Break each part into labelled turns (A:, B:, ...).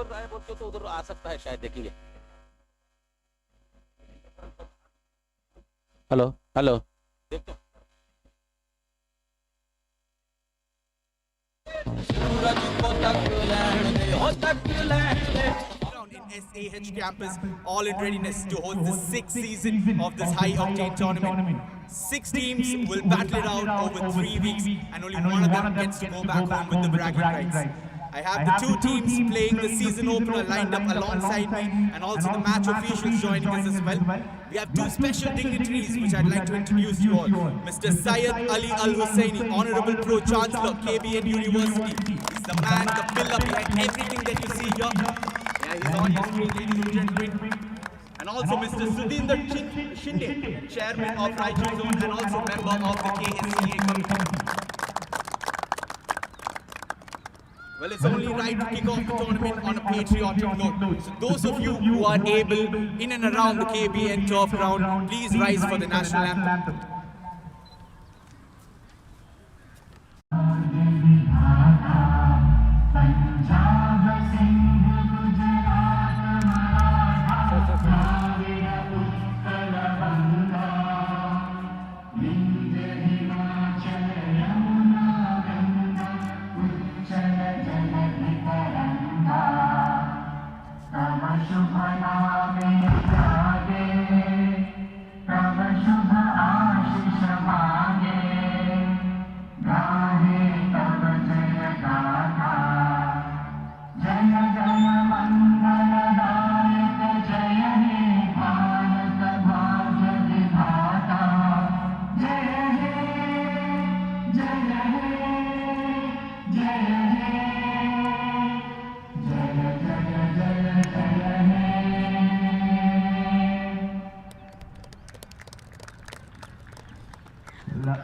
A: उभर रहा है बोलते तो उधर आ सकता है शायद, देखेंगे। हेलो हेलो, देखते
B: in SAH campus, all in readiness to host the 6th season of this high-octane tournament. 6 teams will battle it out over 3 weeks, and only one of them gets to go back home with the bragging rights. I have the 2 teams playing the season opener lined up alongside me, and also the match officials joining us as well. We have 2 special dignitaries which I'd like to introduce you all. Mr. Syed Ali Al Hussaini, Honorable Pro-Chancellor, KBN University. He's the man, the pillar behind everything that you see here. He's on your screen, ladies and gentlemen. And also Mr. Sudhinder Shinde, Chairman of Raichur Zone and also member of the KSCA committee. Well, it's only right to kick off the tournament on a patriotic note. So those of you who are able, in and around the KBN turf ground, please rise for the national anthem.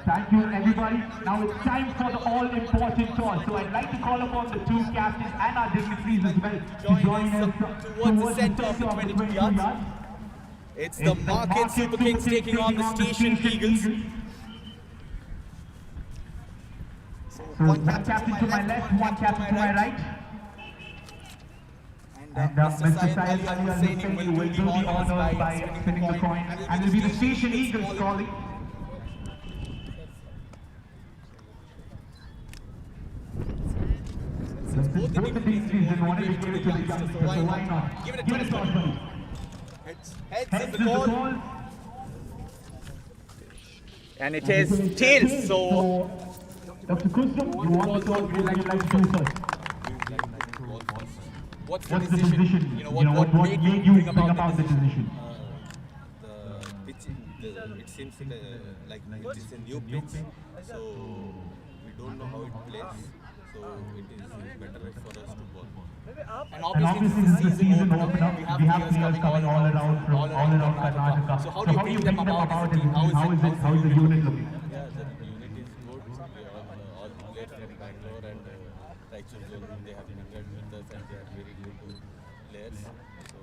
C: Thank you, everybody. Now it's time for the all-important toss. So I'd like to call upon the 2 captains and our dignitaries as well to join us
B: towards the center of the 22 yards. It's the Market Super Kings taking on the Station Eagles.
C: So one captain to my left, one captain to my right. And Mr. Syed Ali Al Hussaini will do the honors by spinning the coin. And it will be the Station Eagles calling.
B: Both the dignitaries wanted to give it to the youngsters, so why not? Give it a toss, buddy. Heads is the call. And it is tails, so...
C: Dr. Kusum, you want the call, would you like to do first?
B: What's the decision? You know, what made you bring about the decision?
D: The pitch, it seems like it is a new pitch, so we don't know how it plays. So it is better for us to ball.
B: And obviously this is the season opener. We have players coming all around
C: Karnataka.
B: So how do you bring them about as a team? How is the
C: unit looking?
D: Yeah, the unit is good. All players from Bangalore and Raichur Zone, they have been with us and they are very good players. So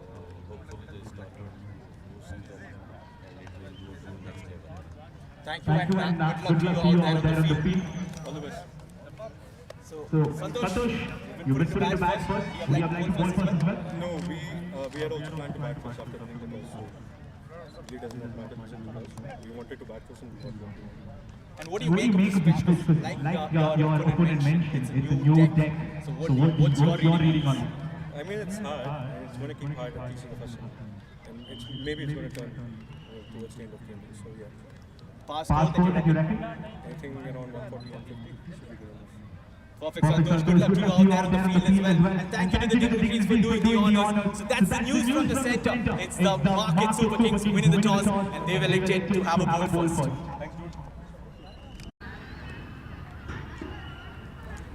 D: hopefully they start boosting them and it will go to the next level.
B: Thank you and good luck to you out there on the field.
D: All the best.
C: So, Santosh, you've been putting the bat first. Would you have liked to ball first as well?
D: No, we had also planned to bat first after running the toss, so it does not matter much in the toss. We wanted to bat first and we got one.
B: And what do you make of this pitch?
C: Like your opponent mentioned, it's a new deck. So what's your reading on it?
D: I mean, it's hard. And it's going to keep hard at least in the first inning. And maybe it's going to turn towards the end of the game. So yeah.
B: Pass
C: score that you reckon?
D: Anything around 140, 150 should be good enough.
B: Perfect, Santosh. Good luck to you out there on the field as well. And thank you to the dignitaries for doing the honors. So that's the news from the center. It's the Market Super Kings winning the toss and they've elected to have a ball first.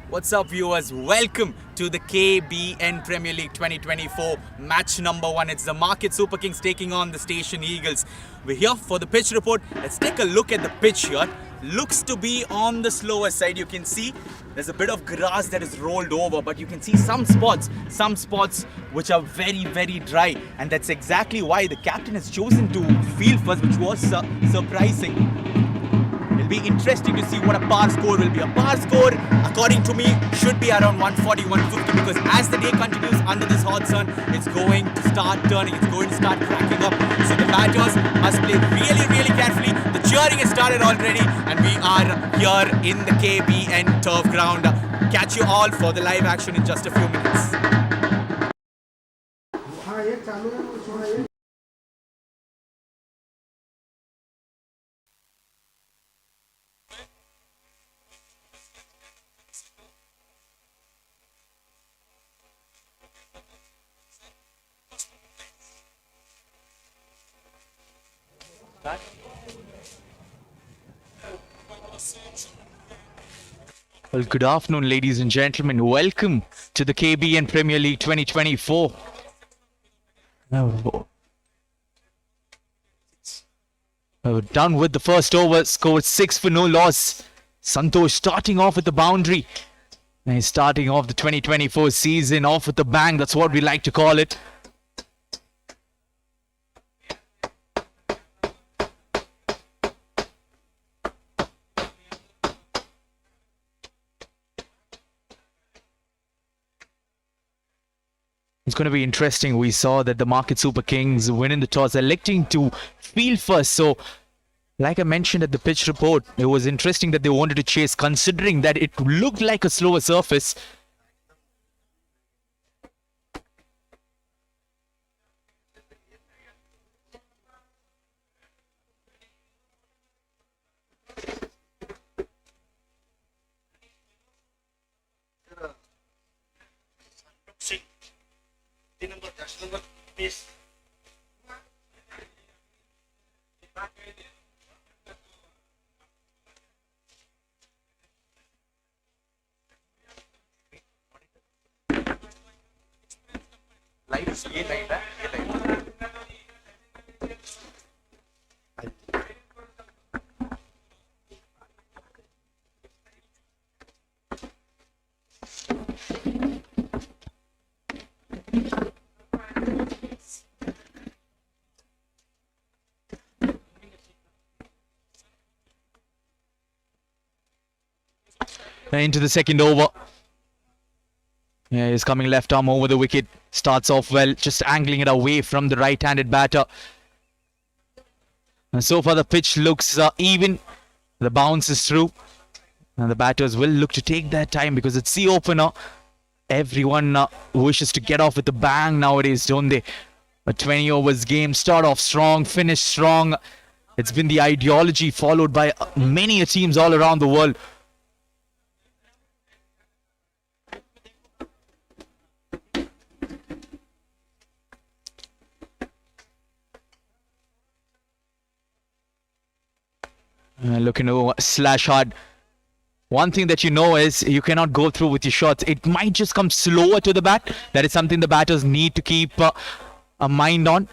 B: What's up, viewers? Welcome to the KBN Premier League 2024 match number 1. It's the Market Super Kings taking on the Station Eagles. We're here for the pitch report. Let's take a look at the pitch here. Looks to be on the slower side. You can see there's a bit of grass that is rolled over, but you can see some spots which are very, very dry. And that's exactly why the captain has chosen to field first, which was surprising. He'll be interesting to see what a par score will be. A par score, according to me, should be around 140, 150 because as the day continues under this hot sun, it's going to start turning, it's going to start cracking up. So the batters must play really, really carefully. The cheering has started already and we are here in the KBN turf ground. Catch you all for the live action in just a few minutes.
E: Well, good afternoon, ladies and gentlemen. Welcome to the KBN Premier League 2024. Done with the first over, scored 6 for no loss. Santosh starting off with the boundary. And he's starting off the 2024 season off with the bang. That's what we like to call it. It's going to be interesting. We saw that the Market Super Kings winning the toss, electing to field first. So, like I mentioned at the pitch report, it was interesting that they wanted to chase, considering that it looked like a slower surface. Into the second over. Yeah, he's coming left arm over the wicket. Starts off well, just angling it away from the right-handed batter. And so far the pitch looks even. The bounce is through. And the batters will look to take their time because it's the opener. Everyone wishes to get off with a bang nowadays, don't they? A 20 overs game, start off strong, finish strong. It's been the ideology followed by many teams all around the world. Looking to slash hard. One thing that you know is you cannot go through with your shots. It might just come slower to the bat. That is something the batters need to keep a mind on.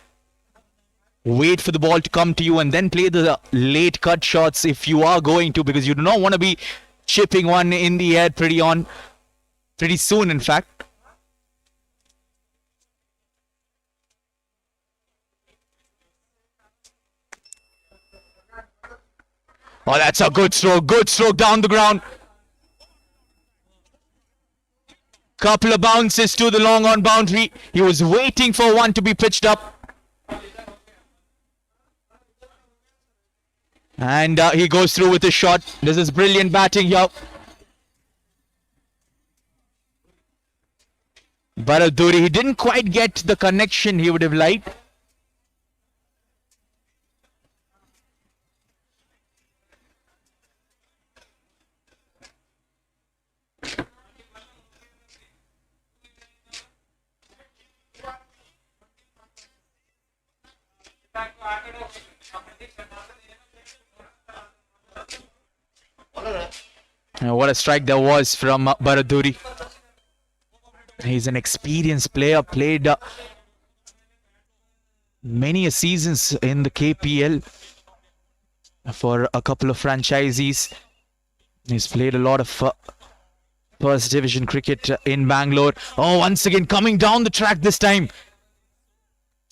E: Wait for the ball to come to you and then play the late cut shots if you are going to, because you do not want to be chipping one in the air pretty soon, in fact. Oh, that's a good stroke down the ground. Couple of bounces to the long on boundary. He was waiting for one to be pitched up. And he goes through with a shot. This is brilliant batting here. Baraduri, he didn't quite get the connection he would have liked. What a strike that was from Baraduri. He's an experienced player, played many seasons in the KPL for a couple of franchisees. He's played a lot of first division cricket in Bangalore. Oh, once again coming down the track this time.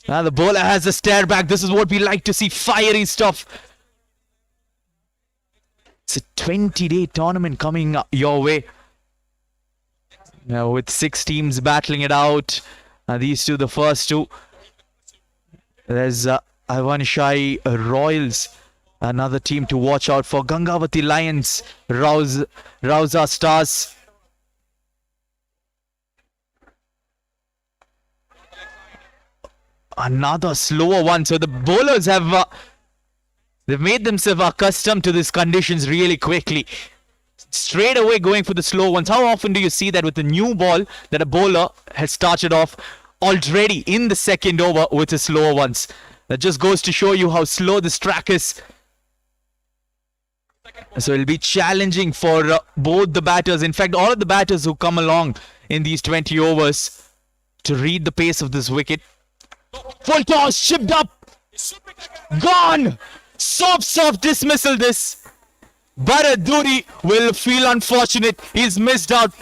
E: The bowler has a stare back. This is what we like to see, fiery stuff. It's a 20-day tournament coming your way. Now with 6 teams battling it out. These two, the first two. There's Avanshai Royals, another team to watch out for. Gangavati Lions, Rauza Stars. Another slower one. So the bowlers have they've made themselves accustomed to these conditions really quickly. Straight away going for the slow ones. How often do you see that with a new ball that a bowler has started off already in the second over with the slower ones? That just goes to show you how slow this track is. So it'll be challenging for both the batters. In fact, all of the batters who come along in these 20 overs to read the pace of this wicket. Full toss, chipped up, gone. Soft dismissal this. Baraduri will feel unfortunate. He's missed out.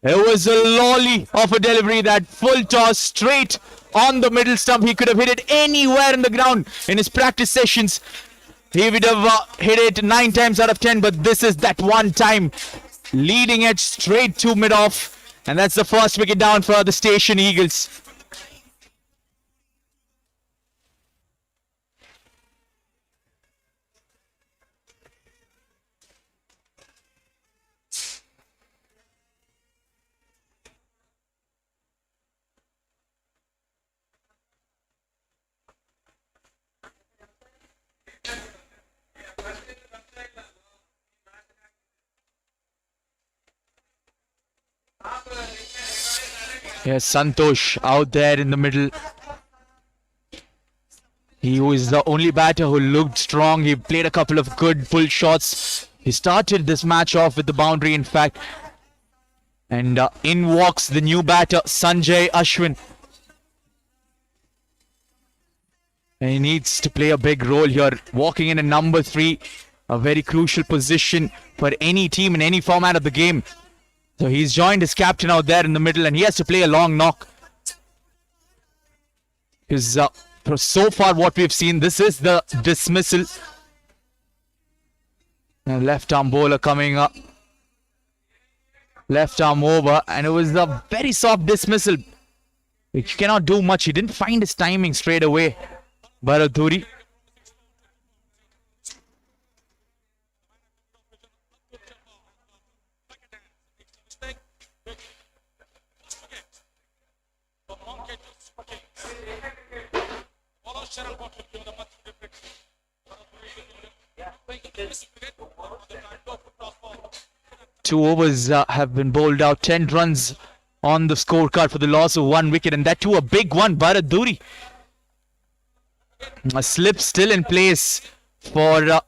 E: It was a lolly of a delivery, that full toss straight on the middle stump. He could have hit it anywhere in the ground in his practice sessions. He would have hit it 9 times out of 10, but this is that one time. Leading edge straight to mid-off. And that's the first wicket down for the Station Eagles. Yes, Santosh out there in the middle. He was the only batter who looked strong. He played a couple of good pull shots. He started this match off with the boundary, in fact. And in walks the new batter, Sanjay Ashwin. And he needs to play a big role here. Walking in at number 3. A very crucial position for any team in any format of the game. So he's joined his captain out there in the middle, and he has to play a long knock. Because so far what we've seen, this is the dismissal. And left arm bowler coming up. Left arm over, and it was a very soft dismissal. You cannot do much. He didn't find his timing straight away. Baraduri. Two overs have been bowled out. 10 runs on the scorecard for the loss of 1 wicket, and that too a big one. Baraduri. A slip still in place for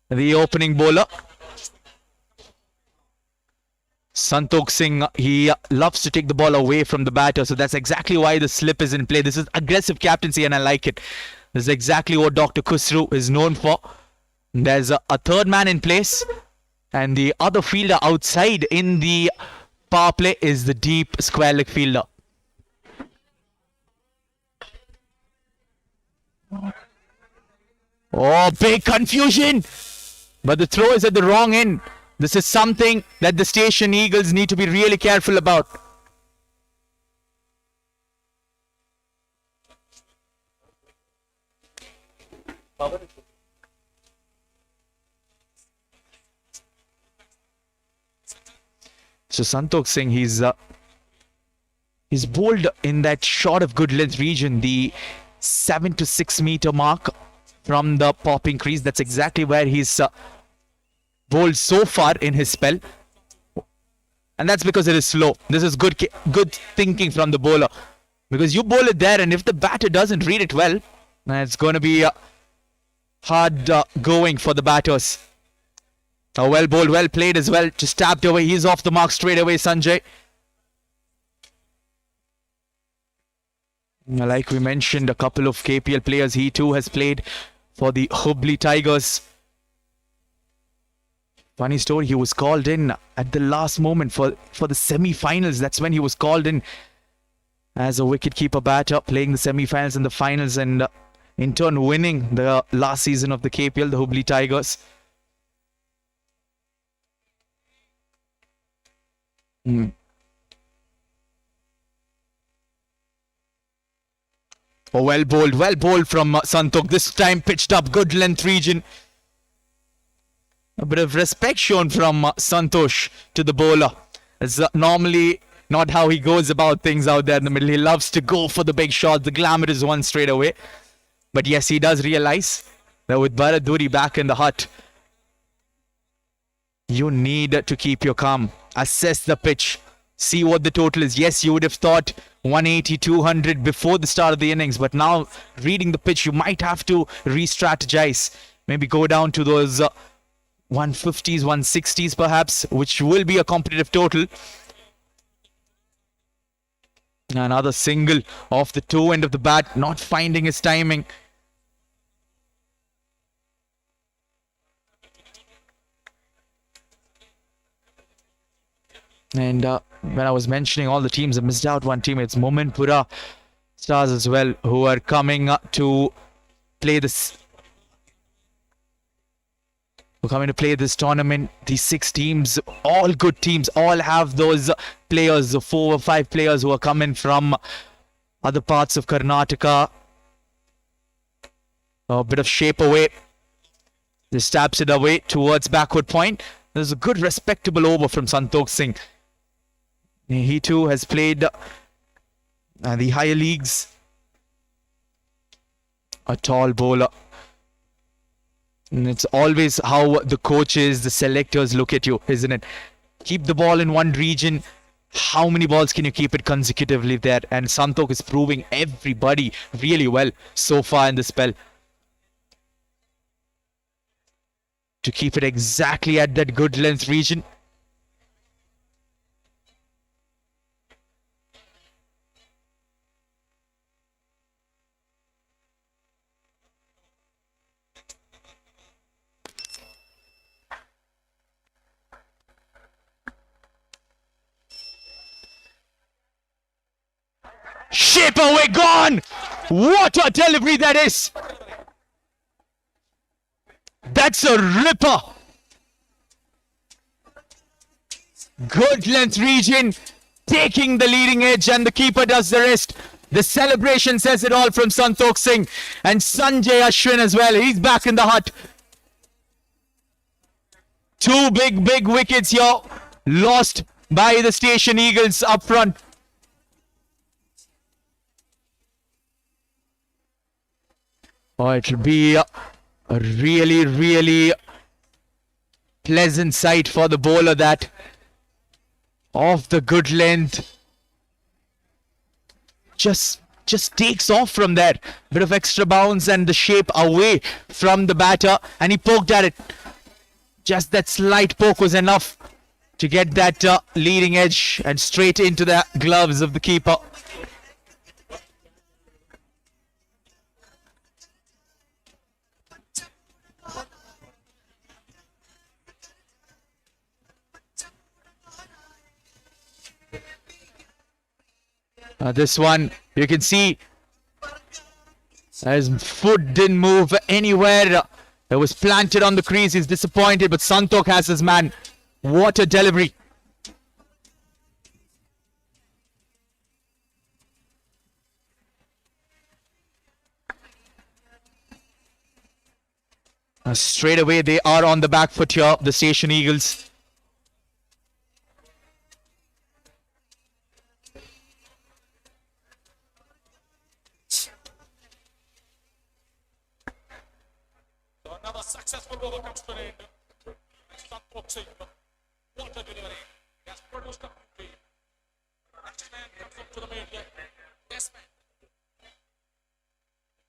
E: the opening bowler. Santokh Singh, he loves to take the ball away from the batter, so that's exactly why the slip is in play. This is aggressive captaincy, and I like it. This is exactly what Dr. Khusru is known for. There's a third man in place, and the other fielder outside in the power play is the deep square leg fielder. Oh, big confusion! But the throw is at the wrong end. This is something that the Station Eagles need to be really careful about. So Santokh Singh, he's bowled in that short of good length region, the 7 to 6 meter mark from the popping crease. That's exactly where he's bowled so far in his spell, and that's because it is slow. This is good thinking from the bowler, because you bowl it there, and if the batter doesn't read it well, it's going to be hard going for the batters. Well bowled, well played as well. Just tapped away. He's off the mark straight away, Sanjay. Like we mentioned, a couple of KPL players. He too has played for the Hubli Tigers. Funny story, he was called in at the last moment for the semi-finals. That's when he was called in as a wicket-keeper batter, playing the semi-finals and the finals. And in turn winning the last season of the KPL, the Hubli Tigers. Oh, well bowled from Santokh. This time pitched up, good length region. A bit of respect shown from Santosh to the bowler. It's normally not how he goes about things out there in the middle. He loves to go for the big shot, the glamorous one straight away. But yes, he does realize that with Bharat Dhuri back in the hut, you need to keep your calm. Assess the pitch. See what the total is. Yes, you would have thought 180, 200 before the start of the innings. But now, reading the pitch, you might have to re-strategize. Maybe go down to those 150s, 160s perhaps, which will be a competitive total. Another single off the toe end of the bat, not finding his timing. And when I was mentioning all the teams, I missed out one team. It's Mominpura Stars as well, who are coming to play this. We're coming to play this tournament. These 6 teams, all good teams, all have those players, 4 or 5 players who are coming from other parts of Karnataka. A bit of shape away. Just taps it away towards backward point. There's a good respectable over from Santokh Singh. He too has played the higher leagues. A tall bowler. And it's always how the coaches, the selectors look at you, isn't it? Keep the ball in one region. How many balls can you keep it consecutively there? And Santokh is proving everybody really well so far in the spell. To keep it exactly at that good length region. Shape away, gone! What a delivery that is! That's a ripper! Good length region, taking the leading edge, and the keeper does the rest. The celebration says it all from Santokh Singh and Sanjay Ashwin as well. He's back in the hut. 2 big wickets here, lost by the Station Eagles up front. Oh, it'll be a really pleasant sight for the bowler that off the good length just takes off from there. Bit of extra bounce and the shape away from the batter, and he poked at it. Just that slight poke was enough to get that leading edge and straight into the gloves of the keeper. This one, you can see his foot didn't move anywhere. It was planted on the crease. He's disappointed, but Santokh has his man. What a delivery. Straight away, they are on the back foot here, the Station Eagles.
F: Another successful over comes to an end. Santokh Singh, what a delivery. He has produced a complete. Next man comes up to the mid. Yes, man.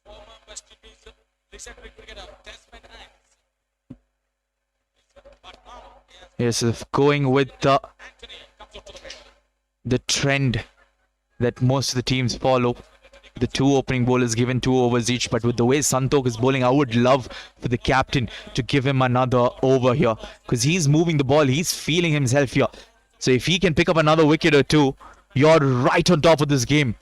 F: Former West Indies legendary cricketer Desmond Hanks. But now he has
E: Yes, going with
F: Anthony comes up to the mid.
E: the trend that most of the teams follow. The 2 opening bowlers given 2 overs each, but with the way Santokh is bowling, I would love for the captain to give him another over here, because he's moving the ball, he's feeling himself here. So if he can pick up another wicket or 2, you're right on top of this game.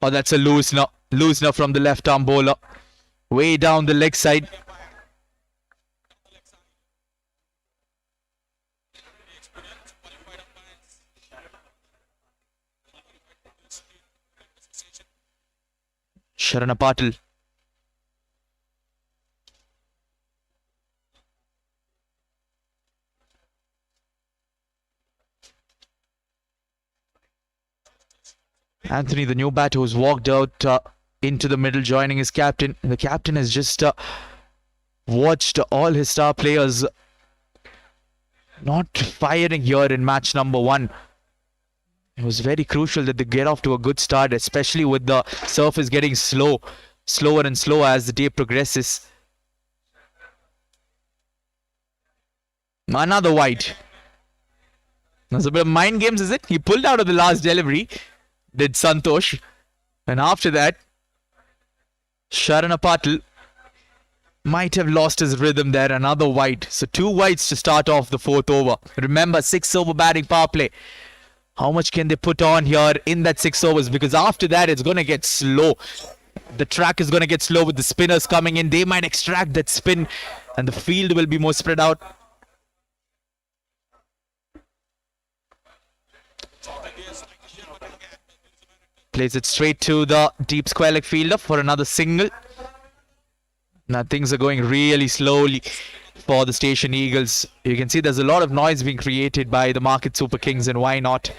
E: Oh, that's a loosener. Loosener from the left arm bowler. Way down the leg side. Sharana Patil. Anthony, the new batter who's walked out into the middle, joining his captain. The captain has just watched all his star players not firing here in match number 1. It was very crucial that they get off to a good start, especially with the surface getting slower and slower as the day progresses. Another wide. There's a bit of mind games, is it? He pulled out of the last delivery, did Santosh. And after that, Sharana Patil might have lost his rhythm there. Another wide. So 2 wides to start off the 4th over. Remember, 6 over batting power play. How much can they put on here in that 6 overs? Because after that, it's going to get slow. The track is going to get slow with the spinners coming in. They might extract that spin and the field will be more spread out. Plays it straight to the deep square leg fielder for another single. Now things are going really slowly for the Station Eagles. You can see there's a lot of noise being created by the Market Super Kings, and why not?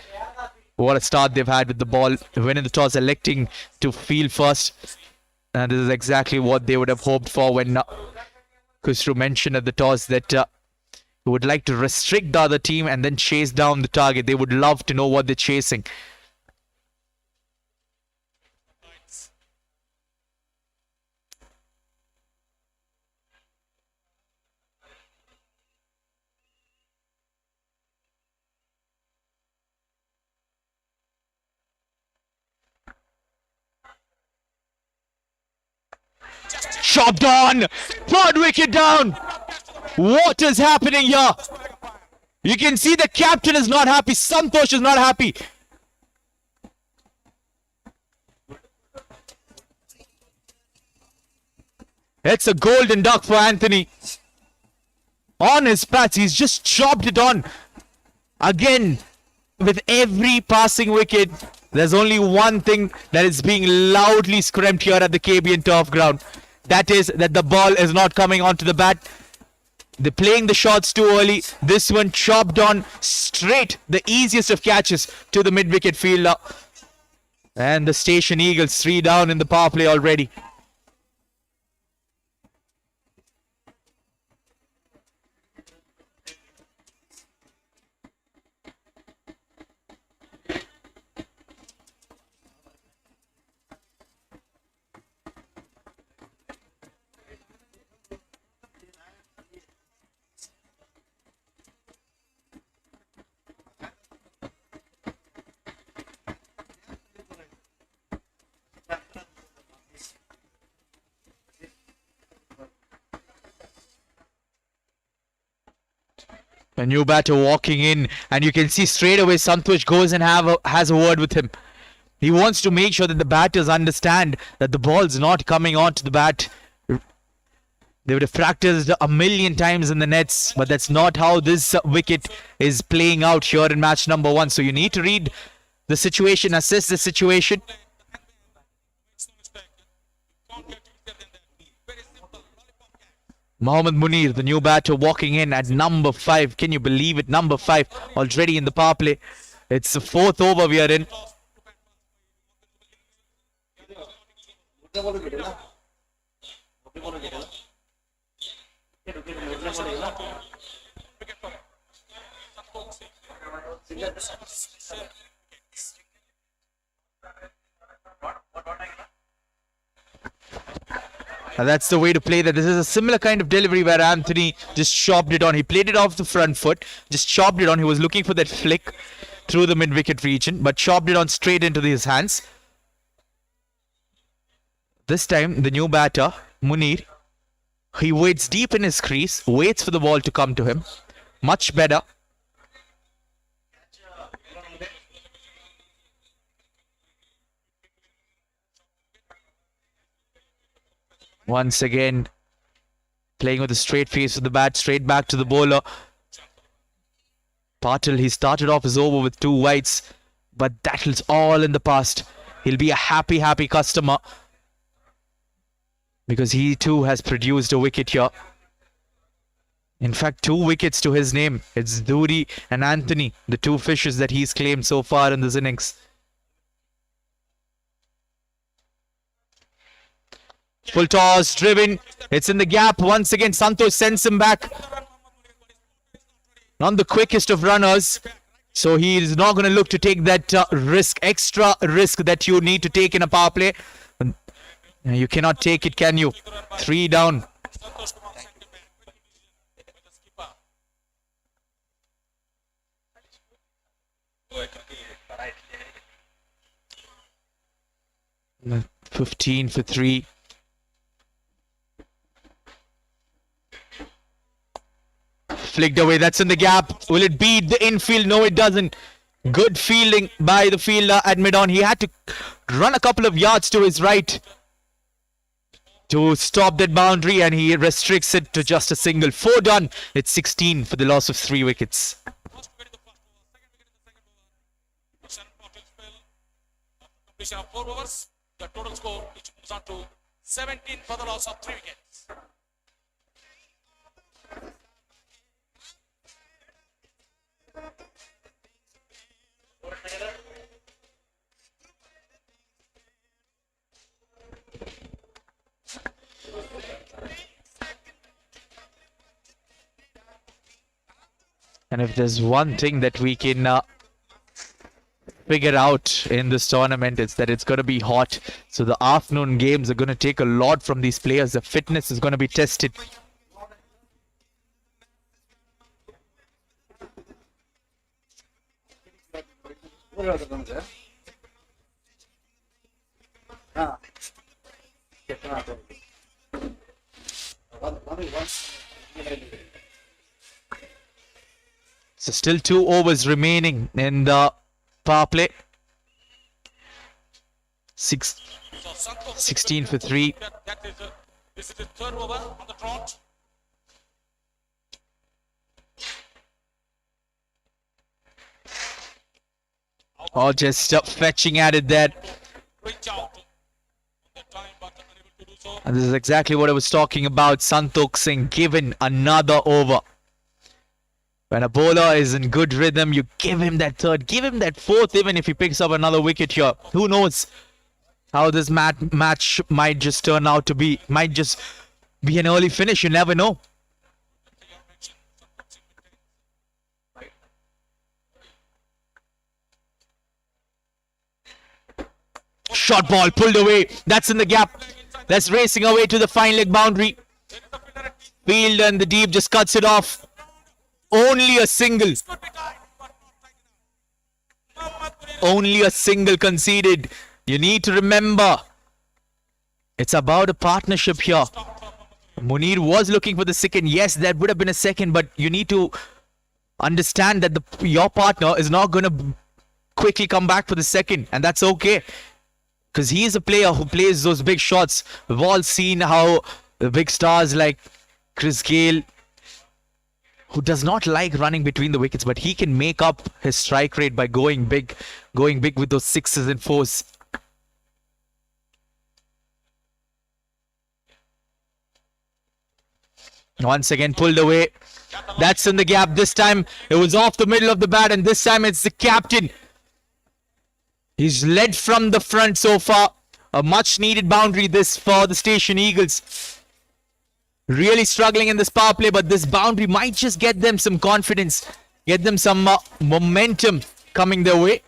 E: What a start they've had with the ball. Winning the toss, electing to field first. And this is exactly what they would have hoped for when Khusru mentioned at the toss that he would like to restrict the other team and then chase down the target. They would love to know what they're chasing. Chopped on! 3rd wicket down! What is happening here? You can see the captain is not happy. Santosh is not happy. It's a golden duck for Anthony. On his patch, he's just chopped it on. Again, with every passing wicket, there's only one thing that is being loudly screamed here at the KBN turf ground. That is that the ball is not coming onto the bat. They're playing the shots too early. This one chopped on straight, the easiest of catches, to the mid-wicket fielder. And the Station Eagles 3 down in the power play already. A new batter walking in, and you can see straight away Santosh goes and has a word with him. He wants to make sure that the batters understand that the ball's not coming onto the bat. They would have practiced a million times in the nets, but that's not how this wicket is playing out here in match number 1. So you need to read the situation, assess the situation. Mohammad Munir, the new batter, walking in at number 5. Can you believe it? Number 5 already in the power play. It's the 4th over we are in. And that's the way to play that. This is a similar kind of delivery where Anthony just chopped it on. He played it off the front foot, just chopped it on. He was looking for that flick through the mid-wicket region, but chopped it on straight into his hands. This time, the new batter, Munir, he waits deep in his crease, waits for the ball to come to him. Much better. Once again, playing with a straight face of the bat, straight back to the bowler. Patil, he started off his over with 2 wides, but that is all in the past. He'll be a happy customer because he too has produced a wicket here. In fact, 2 wickets to his name. It's Dhuri and Anthony, the 2 fishes that he's claimed so far in this innings. Full toss, driven. It's in the gap. Once again, Santosh sends him back. Not the quickest of runners. So he is not going to look to take that extra risk that you need to take in a power play. You cannot take it, can you? 3 down. No, 15 for 3. Flicked away, that's in the gap. Will it beat the infield? No, it doesn't. Good fielding by the fielder at mid-on. He had to run a couple of yards to his right to stop that boundary, and he restricts it to just a single. 4 done. It's 16 for the loss of 3 wickets.
F: Completion of 4 overs. The total score which moves on to 17 for the loss of 3 wickets.
E: And if there's one thing that we can figure out in this tournament, it's that it's going to be hot. So the afternoon games are going to take a lot from these players. The fitness is going to be tested. So still 2 overs remaining in the power play. 16 for 3.
F: This is the 3rd over on the trot.
E: Oh, just fetching at it there.
F: Reach out the time, but unable to do so.
E: And this is exactly what I was talking about. Santokh Singh given another over. When a bowler is in good rhythm, you give him that 3rd, give him that 4th, even if he picks up another wicket here. Who knows how this match might just turn out to be. Might just be an early finish, you never know. Short ball pulled away. That's in the gap. That's racing away to the fine leg boundary. Field and the deep just cuts it off. Only a single. Only a single conceded. You need to remember, it's about a partnership here. Munir was looking for the second. Yes, that would have been a second, but you need to understand that your partner is not going to quickly come back for the second, and that's okay. Because he is a player who plays those big shots. We've all seen how the big stars like Chris Gale, who does not like running between the wickets, but he can make up his strike rate by going big with those 6s and 4s. Once again pulled away. That's in the gap. This time it was off the middle of the bat, and this time it's the captain. He's led from the front so far. A much needed boundary this for the Station Eagles. Really struggling in this power play, but this boundary might just get them some confidence, get them some momentum coming their way.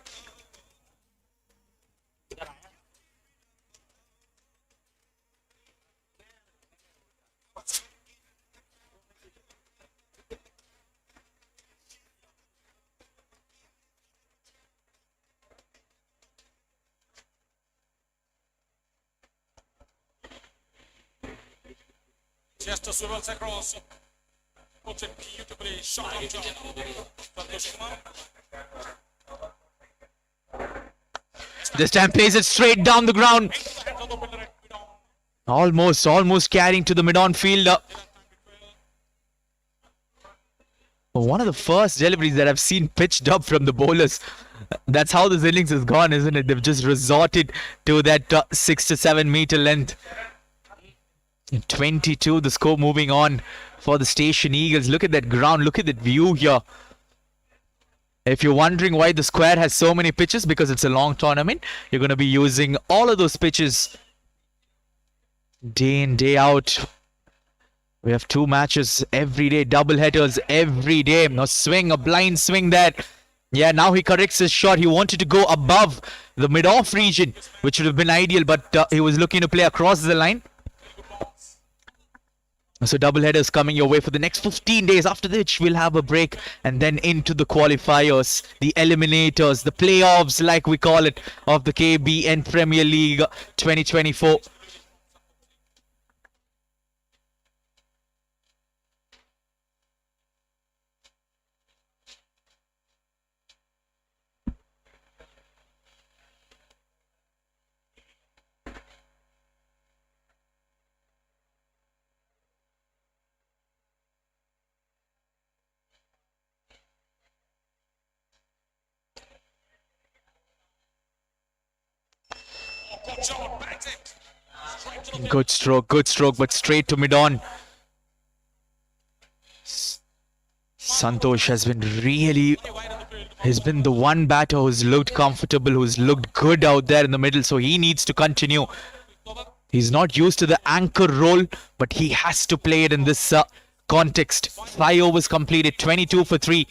F: Just a swivels across. Puts it beautifully. Shot on John. Santosh Kumar.
E: This time plays it straight down the ground. Almost carrying to the mid-on field. One of the first deliveries that I've seen pitched up from the bowlers. That's how this innings has gone, isn't it? They've just resorted to that 6 to 7 meter length. 22, the score moving on for the Station Eagles. Look at that ground. Look at that view here. If you're wondering why the square has so many pitches, because it's a long tournament, you're going to be using all of those pitches day in, day out. We have 2 matches every day, double headers every day. A blind swing there. Yeah, now he corrects his shot. He wanted to go above the mid-off region, which would have been ideal, but he was looking to play across the line. So double headers coming your way for the next 15 days, after which we'll have a break and then into the qualifiers, the eliminators, the playoffs like we call it, of the KBN Premier League 2024. Good stroke, but straight to mid-on. Santosh has been the one batter who's looked comfortable, who's looked good out there in the middle, so he needs to continue. He's not used to the anchor role, but he has to play it in this context. 5 overs completed, 22 for 3.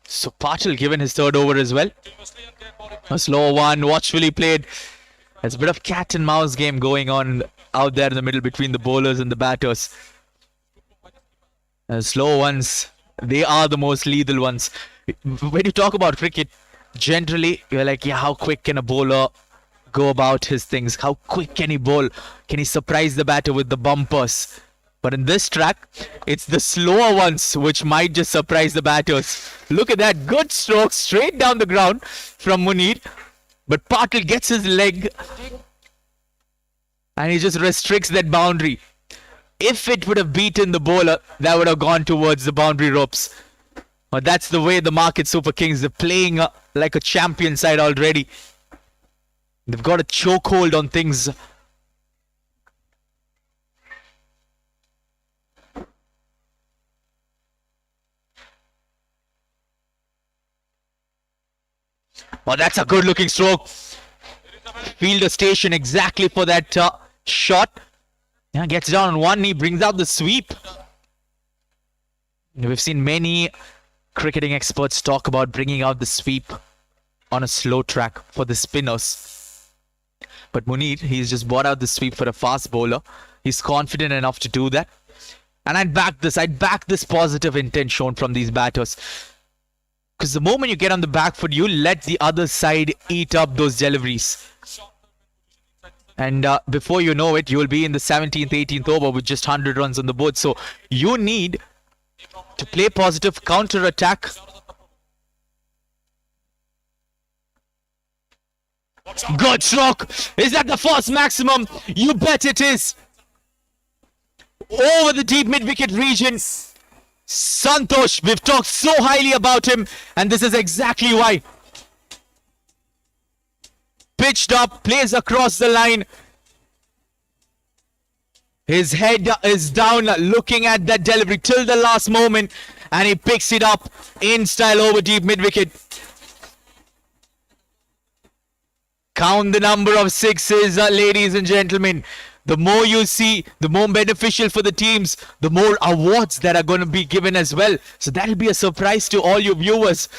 E: So Patil given his 3rd over as well. A slow one, watchfully played. There's a bit of cat and mouse game going on out there in the middle between the bowlers and the batters. Slow ones, they are the most lethal ones. When you talk about cricket, generally you're like, yeah, how quick can a bowler go about his things? How quick can he bowl? Can he surprise the batter with the bumpers? But in this track, it's the slower ones which might just surprise the batters. Look at that, good stroke straight down the ground from Munir. But Patil gets his leg and he just restricts that boundary. If it would have beaten the bowler, that would have gone towards the boundary ropes. But that's the way the Market Super Kings, they're playing like a champion side already. They've got a chokehold on things. Oh, that's a good looking stroke. Fielder station exactly for that shot. Yeah, gets down on one knee, brings out the sweep. We've seen many cricketing experts talk about bringing out the sweep on a slow track for the spinners. But Munir, he's just brought out the sweep for a fast bowler. He's confident enough to do that. And I'd back this positive intent shown from these batters. Because the moment you get on the back foot, you let the other side eat up those deliveries. And before you know it, you'll be in the 17th, 18th over with just 100 runs on the board. So you need to play positive, counter-attack. Good stroke. Is that the first maximum? You bet it is. Over the deep mid-wicket region. Santosh, we've talked so highly about him, and this is exactly why. Pitched up, plays across the line. His head is down, looking at that delivery till the last moment, and he picks it up in style over deep mid-wicket. Count the number of sixes, ladies and gentlemen. The more you see, the more beneficial for the teams, the more awards that are going to be given as well. So that'll be a surprise to all your viewers.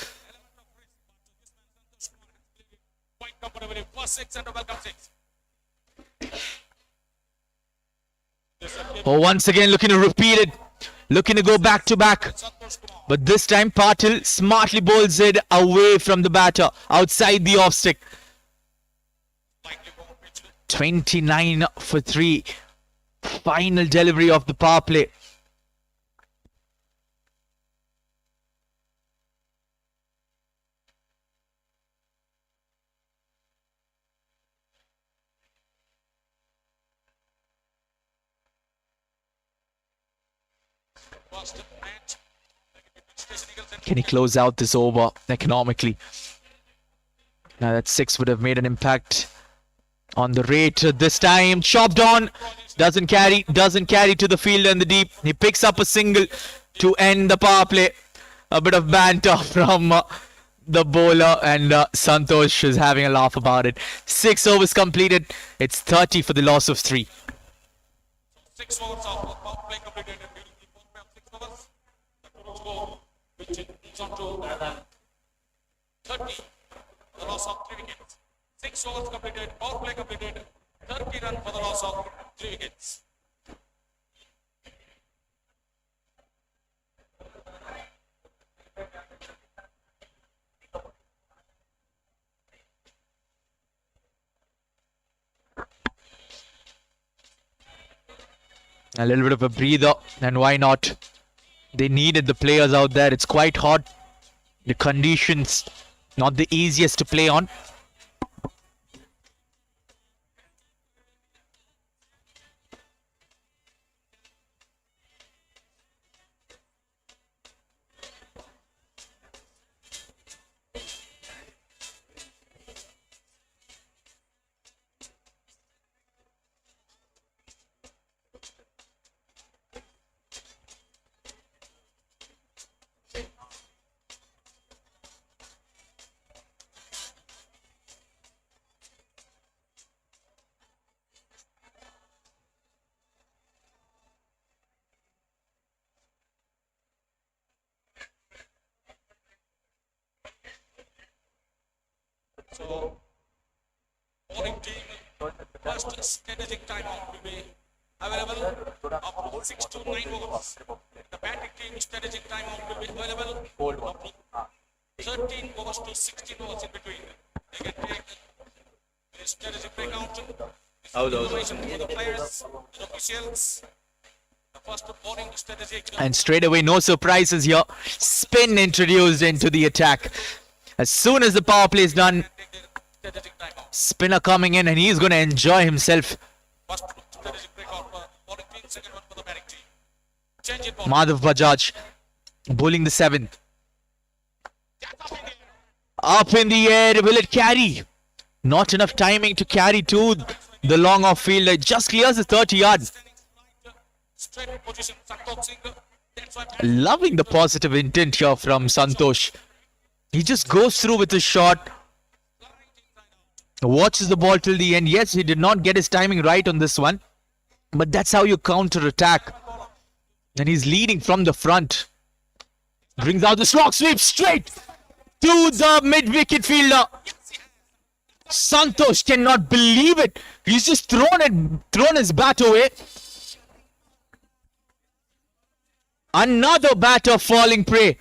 F: Quite comfortably. First six and a welcome six.
E: Oh, once again looking to repeat it. Looking to go back to back.
F: Santosh Kumar.
E: But this time Patil smartly bowls it away from the batter. Outside the off stick.
F: Likely going pitch.
E: 29 for 3. Final delivery of the power play.
F: First match. Station Eagles and
E: Can he close out this over economically? Now that 6 would have made an impact on the rate this time. Chopped on. Doesn't carry to the field and the deep. He picks up a single to end the power play. A bit of banter from the bowler, and Santosh is having a laugh about it. 6 overs completed. It's 30 for the loss of 3.
F: 6 overs of power play completed during the first play of 6 overs. The total score, which is on to 30. The loss of 3 wickets. 6 overs completed. Power play completed. 30 runs for the loss of 3 wickets.
E: A little bit of a breather, and why not? They needed the players out there. It's quite hot. The conditions not the easiest to play on.
F: So, bowling team, first strategic timeout will be available up to 6 to 9 overs. The batting team strategic timeout will be available up to 13 overs to 16 overs in between. They can take a strategic breakout. Information for the players, the officials. The first bowling strategic.
E: And straight away, no surprises here. Spin introduced into the attack. As soon as the power play is done,
F: Strategic timeout.
E: spinner coming in and he's going to enjoy himself.
F: First strategic breakout for bowling team, second one for the batting team. Change in ball.
E: Madhav Bajaj bowling the 7th. Up in the air, will it carry? Not enough timing to carry to the long off field. It just clears the 30 yards.
F: Straight position, Santosh Singh. That's why
E: Loving the positive intent here from Santosh. He just goes through with his shot. Watches the ball till the end. Yes, he did not get his timing right on this one. But that's how you counter attack. And he's leading from the front. Brings out the slog sweep straight to the mid-wicket fielder. Santosh cannot believe it. He's just thrown his bat away. Another batter falling prey.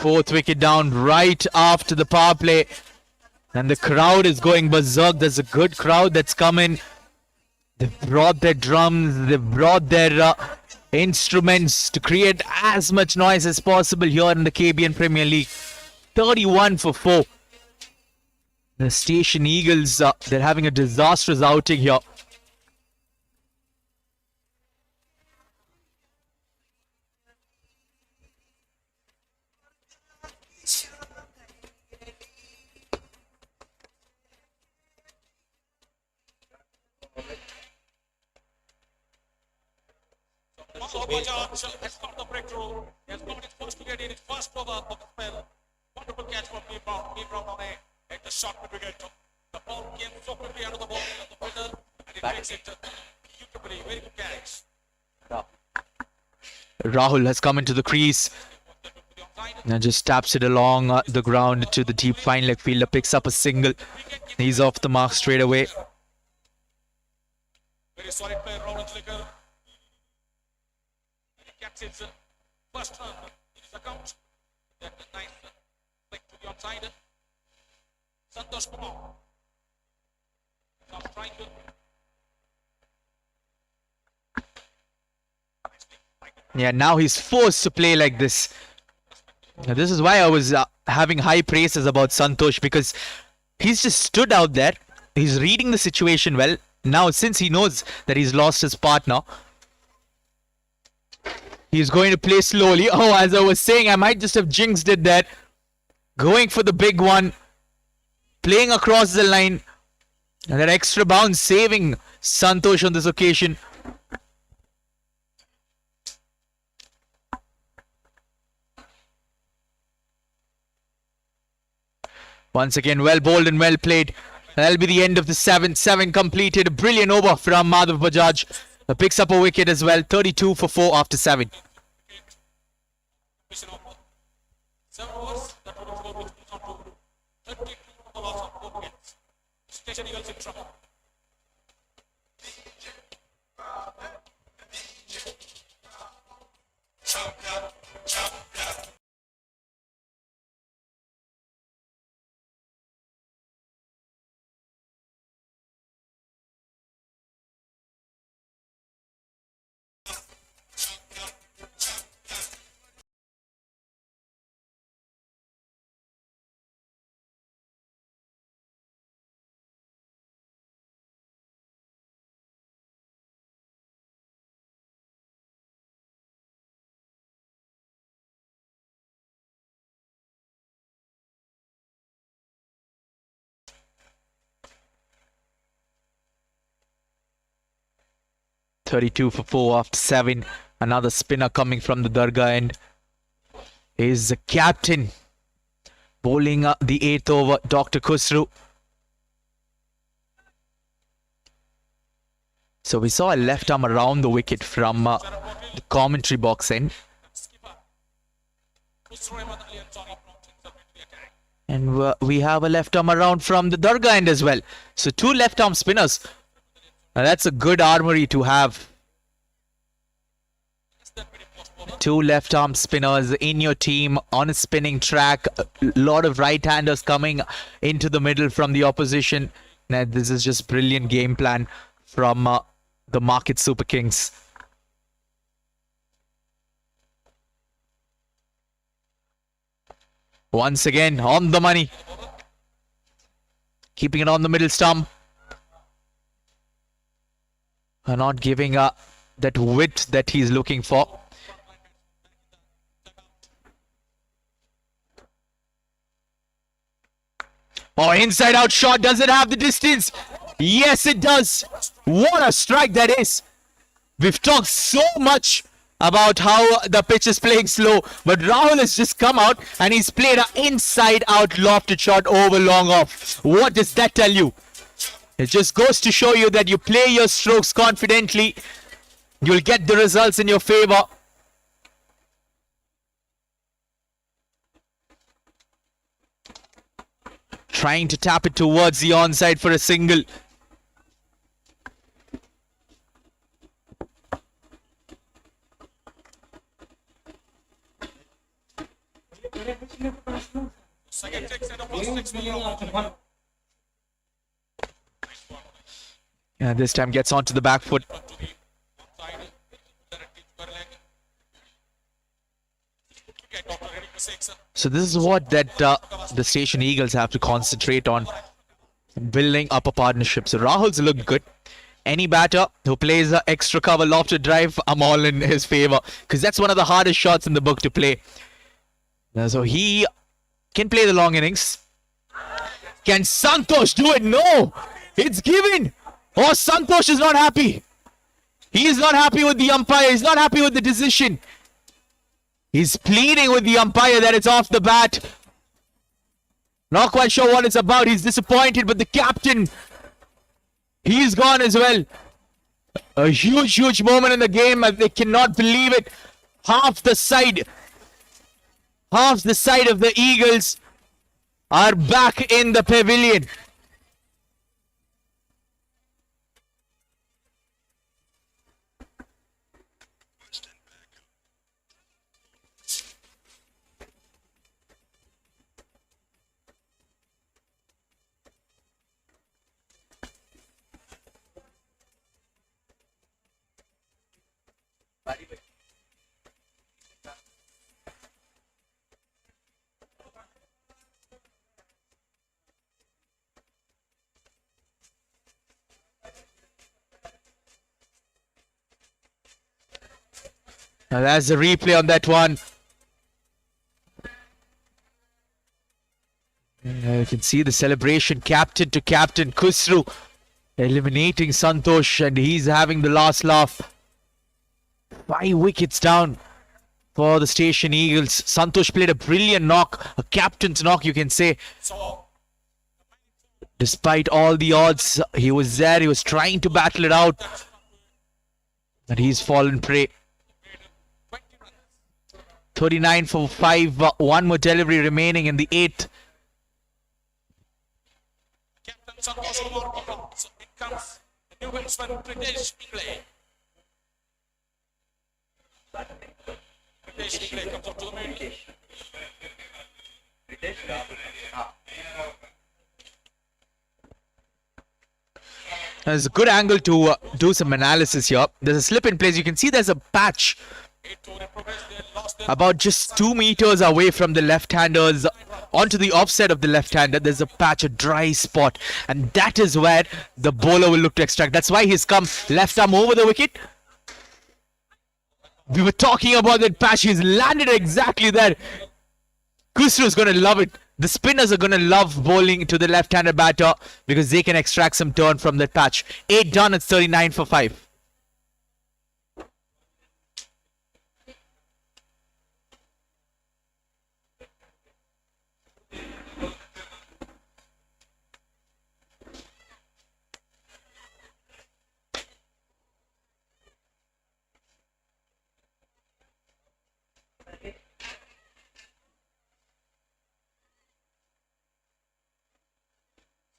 E: Fourth wicket down right after the power play. And the crowd is going berserk. There's a good crowd that's come in. They've brought their drums. They've brought their instruments to create as much noise as possible here in the KBN Premier League. 31 for 4. The Station Eagles, they're having a disastrous outing here.
F: Bajaj has got the breakthrough. He has got his first wicket in his first over of the spell. Wonderful catch from Mid-innings on at the short mid wicket. The ball came so quickly out of the ball of the fielder and he makes it beautifully. Very good catch.
E: Rahul has come into the crease and just taps it along the ground to the deep fine leg fielder. Picks up a single. He's off the mark straight away.
F: Very solid player, Rahul Licker. He catches first run in his account. That nice flick to the onside. Santosh Kumar. Now trying to.
E: Yeah, now he's forced to play like this. Now, this is why I was having high praises about Santosh, because he's just stood out there. He's reading the situation well. Now, since he knows that he's lost his partner, he's going to play slowly. Oh, as I was saying, I might just have jinxed it there. Going for the big one. Playing across the line. And that extra bounce saving Santosh on this occasion. Once again, well bowled and well played. That'll be the end of the 7th. 7 completed. A brilliant over from Madhav Bajaj. Picks up a wicket as well. 32 for 4 after 7.
F: 7 overs. That would score which moves on to 32 for the loss of 4 wickets. Station Eagles in trouble.
E: .32 for 4 after 7. Another spinner coming from the Dargah end is the captain. Bowling the 8th over, Dr. Khusru. So we saw a left arm around the wicket from the commentary box end. And we have a left arm around from the Dargah end as well. So 2 left arm spinners. Now that's a good armory to have. 2 left arm spinners in your team on a spinning track. A lot of right-handers coming into the middle from the opposition. Now this is just brilliant game plan from the Market Super Kings. Once again on the money. Keeping it on the middle stump. Not giving that width that he's looking for. Oh, inside out shot. Does it have the distance? Yes, it does. What a strike that is. We've talked so much about how the pitch is playing slow, but Rahul has just come out and he's played an inside out lofted shot over long off. What does that tell you? It just goes to show you that you play your strokes confidently, you'll get the results in your favor. Trying to tap it towards the onside for a single.
F: Second 6 and a first 6 will
E: Yeah, this time gets onto the back foot. So this is what the Station Eagles have to concentrate on, building up a partnership. So Rahul's looked good. Any batter who plays an extra cover lofted drive, I'm all in his favor, because that's one of the hardest shots in the book to play. So he can play the long innings. Can Santosh do it? No! It's given! Oh, Santosh is not happy. He is not happy with the umpire. He's not happy with the decision. He's pleading with the umpire that it's off the bat. Not quite sure what it's about. He's disappointed, but the captain, he's gone as well. A huge, huge moment in the game. They cannot believe it. Half the side of the Eagles are back in the pavilion. Now that's the replay on that one. You can see the celebration, captain to captain. Khusru eliminating Santosh, and he's having the last laugh. 5 wickets down for the Station Eagles. Santosh played a brilliant knock, a captain's knock, you can say. Despite all the odds, he was there, he was trying to battle it out. And he's fallen prey. 39 for 5, one more delivery remaining in the 8th.
F: Captain Santosh Kumar Kumar. So it comes the new batsman, Pritesh Ingle. Pritesh Ingle comes up to the middle.
E: There's a good angle to do some analysis here. There's a slip in place. You can see there's a patch about just 2 meters away from the left-handers onto the offside of the left-hander. There's a patch, a dry spot, and that is where the bowler will look to extract. That's why he's come left arm over the wicket. We were talking about that patch. He's landed exactly there. Khusru is going to love it. The spinners are going to love bowling to the left-handed batter because they can extract some turn from that patch. 8 done, it's 39 for 5.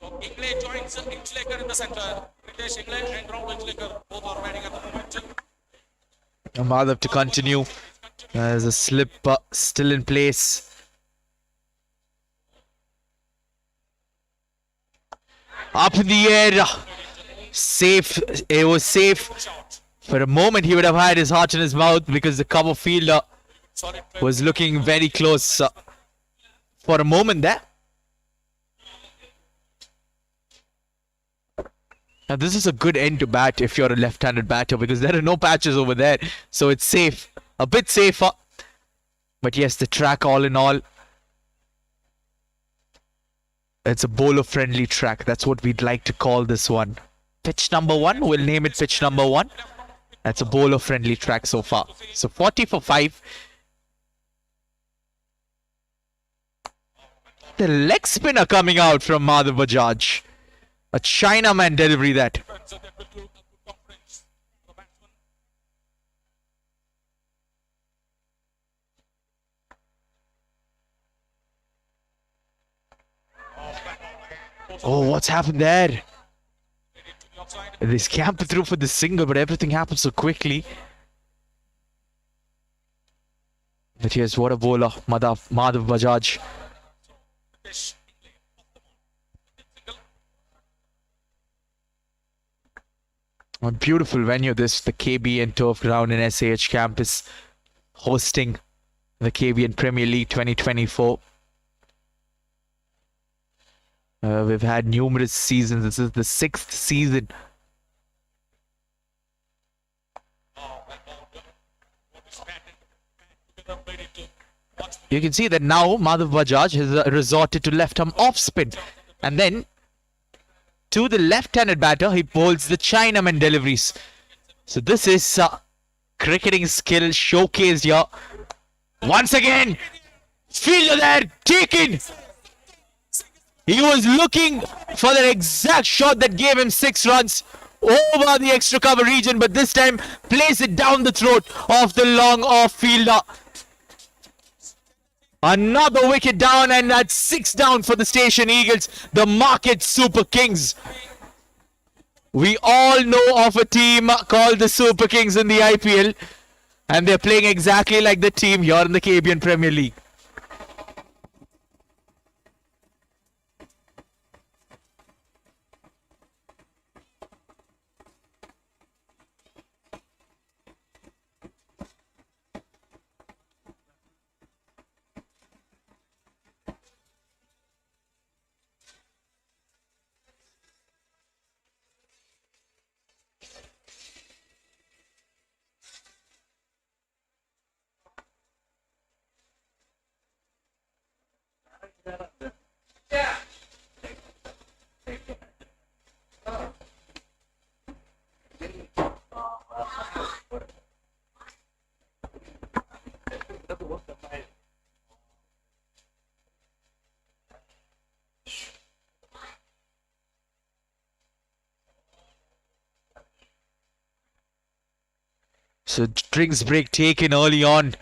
F: So Ingle joins Inchlaker in the center. Pritesh Ingle and Rahul Inchlaker both are batting at the moment.
E: Madhav to continue. There's a slip still in place. Up in the air. Safe. It was safe. For a moment he would have had his heart in his mouth because the cover fielder was looking very close for a moment there. Now this is a good end to bat if you're a left-handed batter because there are no patches over there. So it's safe. A bit safer. But yes, the track all in all, it's a bowler-friendly track. That's what we'd like to call this one. Pitch number 1. We'll name it pitch number 1. That's a bowler-friendly track so far. So 40 for 5. The leg spinner coming out from Madhav Bajaj. A Chinaman delivery that.
F: So that will do a good conference. The batsman.
E: Oh, what's happened there?
F: Ready to the outside.
E: They scampered through for the single, but everything happened so quickly. But yes, what a bowler, Madhav Bajaj.
F: Pritesh Ingle off the ball. Single.
E: A beautiful venue this, the KBN Turf Ground in SAH campus, hosting the KBN Premier League 2024. We've had numerous seasons. This is the 6th season. You can see that now Madhav Bajaj has resorted to left arm off spin. And then to the left-handed batter, he bowls the Chinaman deliveries. So this is cricketing skill showcased here. Once again, fielder there, taken. He was looking for the exact shot that gave him 6 runs over the extra cover region, but this time plays it down the throat of the long off fielder. Another wicket down, and that's 6 down for the Station Eagles, the Market Super Kings. We all know of a team called the Super Kings in the IPL, and they're playing exactly like the team here in the KBN Premier League. So drinks break taken early on.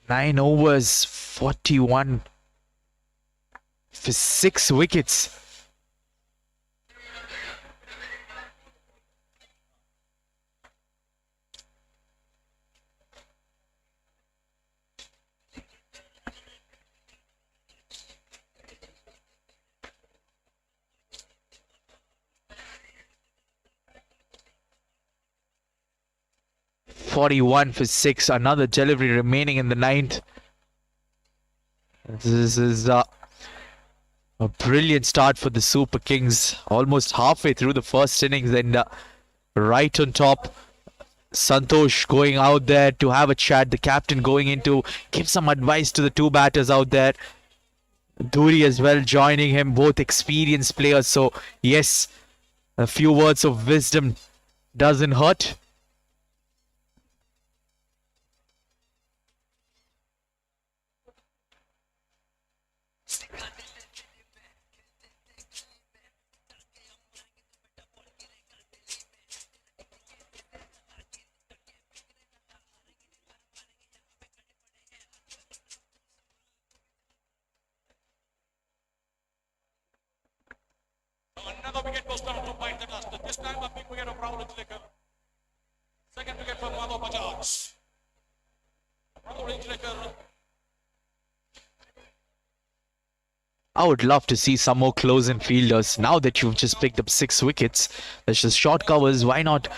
E: 9 overs, 41 for 6 wickets. .41 for 6. Another delivery remaining in the 9th. This is a brilliant start for the Super Kings. Almost halfway through the first innings, and right on top, Santosh going out there to have a chat. The captain going in to give some advice to the 2 batters out there. Dhuri as well joining him. Both experienced players. So yes, a few words of wisdom doesn't hurt.
F: Another wicket goes down to bite the dust. This time a big wicket of Rahul Injlekar. Second wicket for Madhav Bajaj. Rahul Injlekar.
E: I would love to see some more close-in fielders. Now that you've just picked up 6 wickets, there's just short covers. Why not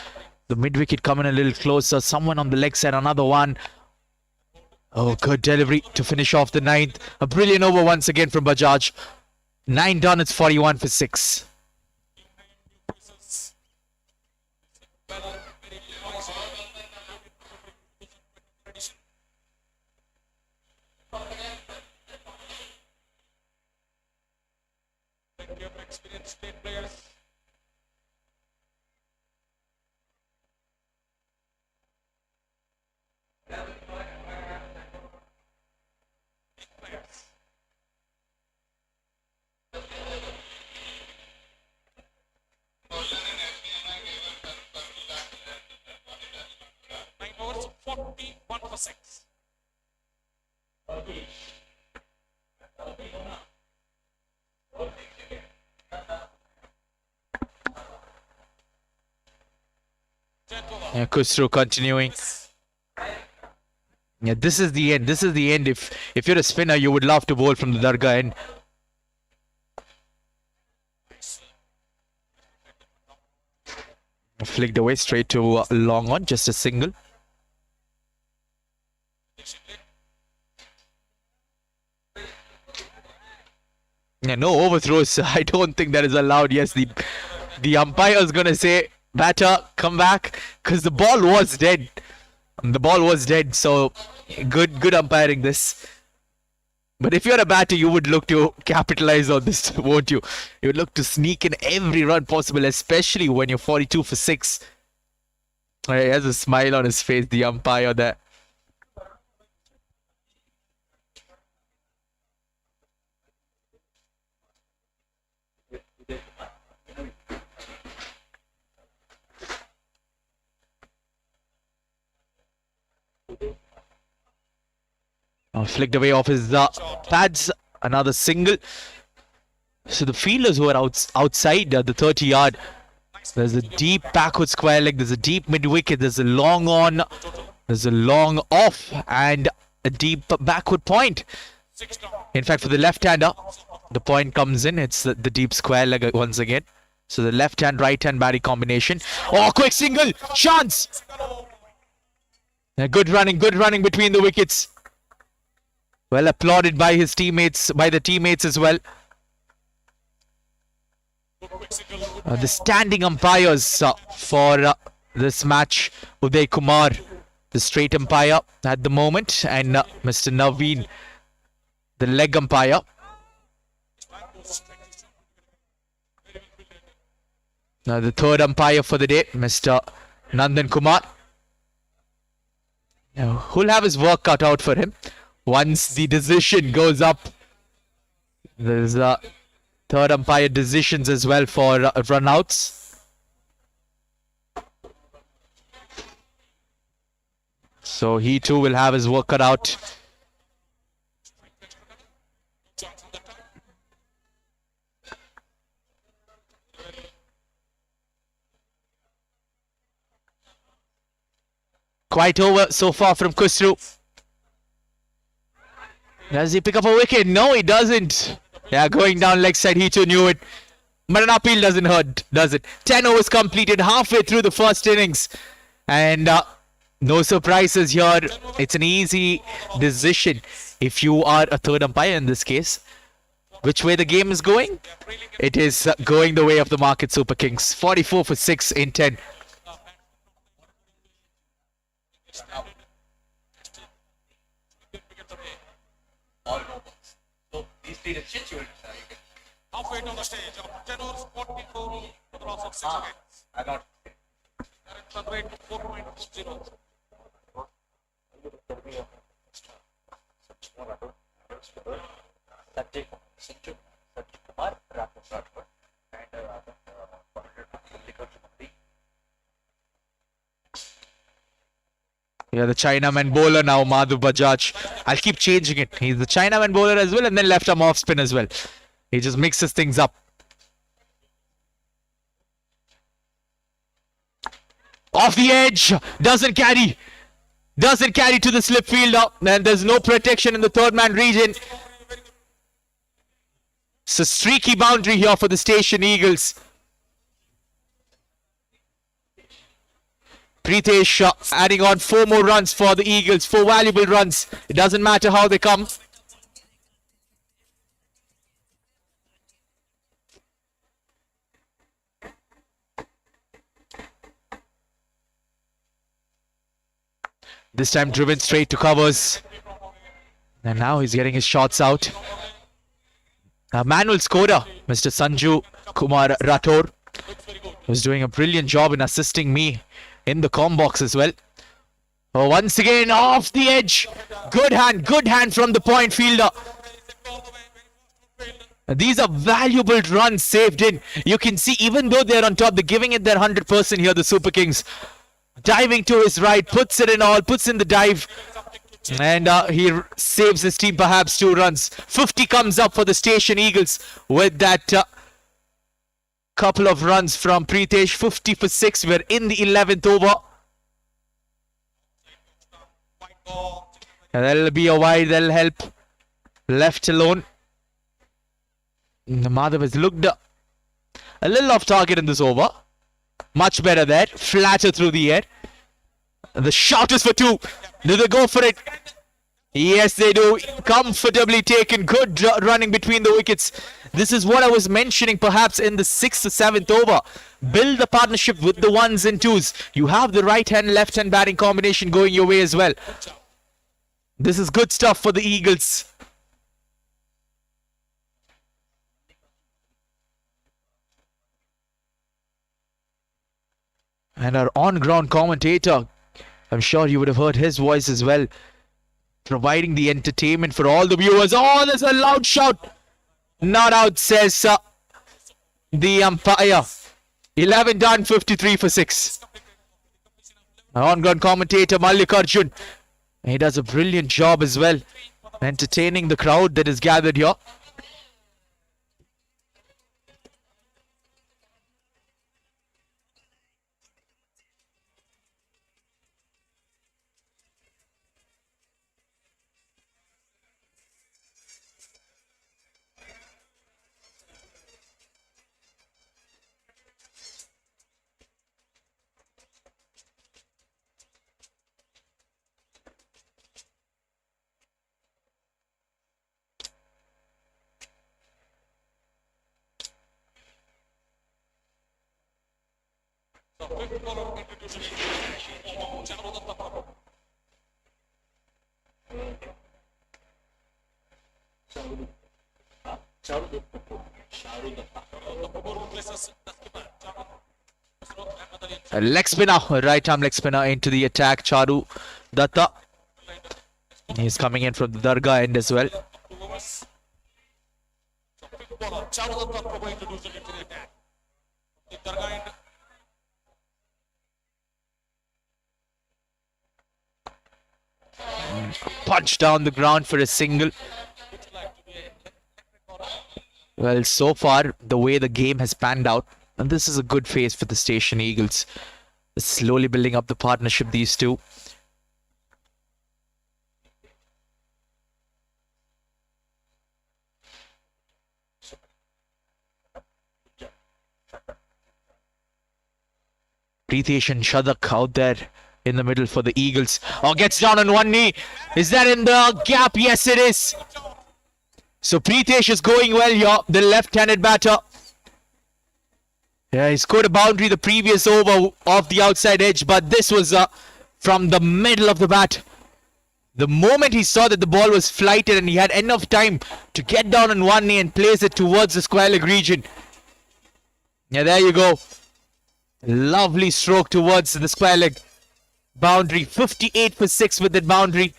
E: the mid-wicket coming a little closer? Someone on the leg side, another one. Oh, good delivery to finish off the 9th. A brilliant over once again from Bajaj. 9 done, it's 41 for 6.
F: Experienced state players. Nine overs, 41 for 6.
E: Yeah, Khusro continuing. Yeah, this is the end. This is the end. If you're a spinner, you would love to bowl from the Dargah end. Flicked away straight to long on, just a single. Yeah, no overthrows. I don't think that is allowed. Yes, the umpire is gonna say, batter, come back, because the ball was dead. The ball was dead, so good umpiring this. But if you're a batter, you would look to capitalize on this, won't you? You would look to sneak in every run possible, especially when you're 42 for 6. He has a smile on his face, the umpire there. Flicked away off his pads. Another single. So the fielders who are outside the 30-yard. There's a deep backward square leg. There's a deep mid-wicket. There's a long on. There's a long off. And a deep backward point. In fact, for the left-hander, the point comes in. It's the deep square leg once again. So the left-hand, right-hand batting combination. Oh, quick single. Chance. Good running between the wickets. Well applauded by his teammates, by the teammates as well. The standing umpires for this match, Uday Kumar, the straight umpire at the moment, and Mr. Naveen, the leg umpire. Now the third umpire for the day, Mr. Nandan Kumar. Now, who'll have his work cut out for him once the decision goes up. There's third umpire decisions as well for runouts. So he too will have his work cut out. Quite over so far from Khusru. Does he pick up a wicket? No, he doesn't. Yeah, going down leg side, he too knew it. But an appeal doesn't hurt, does it? 10 overs completed halfway through the first innings. And no surprises here. It's an easy decision if you are a third umpire in this case. Which way the game is going? It is going the way of the market Super Kings. 44 for 6 in 10.
F: Halfway down the stage, 10 overs, 44 for the loss of 6 wickets. Run rate 4.20.
E: Yeah, the Chinaman bowler now, Madhu Bajaj. I'll keep changing it. He's the Chinaman bowler as well, and then left arm off spin as well. He just mixes things up. Off the edge. Doesn't carry to the slip fielder. And there's no protection in the third man region. It's a streaky boundary here for the Station Eagles. Pritesh adding on 4 more runs for the Eagles. 4 valuable runs. It doesn't matter how they come. This time driven straight to covers. And now he's getting his shots out. Manual scorer, Mr. Sanju Kumar Rathore, was doing a brilliant job in assisting me in the com box as well. Oh, once again off the edge. Good hand from the point fielder. These are valuable runs saved in. You can see even though they're on top, they're giving it their 100% here, the Super Kings. Diving to his right, puts it in all, puts in the dive. And he saves his team perhaps 2 runs. 50 comes up for the Station Eagles with that couple of runs from Pritesh. 50 for 6. We're in the 11th over. And that'll be a wide. That'll help. Left alone. Madhav has looked a little off target in this over. Much better there. Flatter through the air. The shot is for 2. Do they go for it? Yes, they do. Comfortably taken. Good running between the wickets. This is what I was mentioning perhaps in the 6th or 7th over. Build the partnership with the 1s and 2s. You have the right hand, left hand batting combination going your way as well. This is good stuff for the Eagles. And our on-ground commentator, I'm sure you would have heard his voice as well, providing the entertainment for all the viewers. Oh, there's a loud shout. Not out, says the umpire. 11 done, 53 for 6. Our on-ground commentator, Mallikarjun. He does a brilliant job as well, entertaining the crowd that is gathered here.
F: The fifth bowler introducing Charu.
E: A leg spinner, right arm leg spinner into the attack. Charu Datta. He's coming in from the Dargah end as well. Punch down the ground for a single. Well, so far, the way the game has panned out, and this is a good phase for the Station Eagles. Slowly building up the partnership, these two. Pritesh and Shadak out there in the middle for the Eagles. Oh, gets down on one knee. Is that in the gap? Yes, it is. So Pritesh is going well here, the left-handed batter. Yeah, he scored a boundary the previous over off the outside edge, but this was from the middle of the bat. The moment he saw that the ball was flighted and he had enough time to get down on one knee and place it towards the square leg region. Yeah, there you go. Lovely stroke towards the square leg boundary. 58 for 6 with that boundary.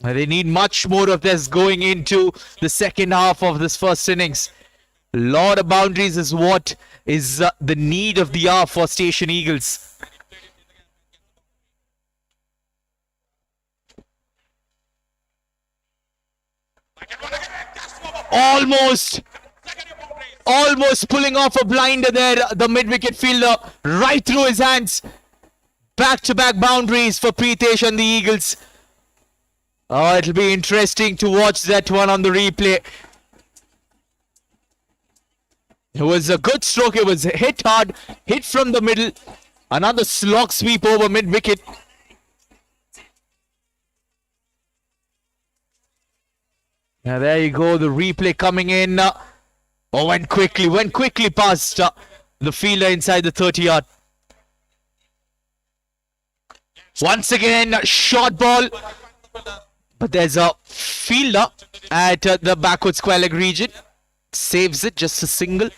E: They need much more of this going into the second half of this first innings. A lot of boundaries is what is the need of the hour for Station Eagles. Almost pulling off a blinder there, the mid-wicket fielder, right through his hands. Back-to-back boundaries for Pritesh and the Eagles. Oh, it'll be interesting to watch that one on the replay. It was a good stroke. It was hit hard, hit from the middle. Another slog sweep over mid-wicket. Now there you go, the replay coming in. Oh, went quickly past the fielder inside the 30-yard. Once again, short ball. But there's a fielder at the backward square leg region. Saves it, just a single.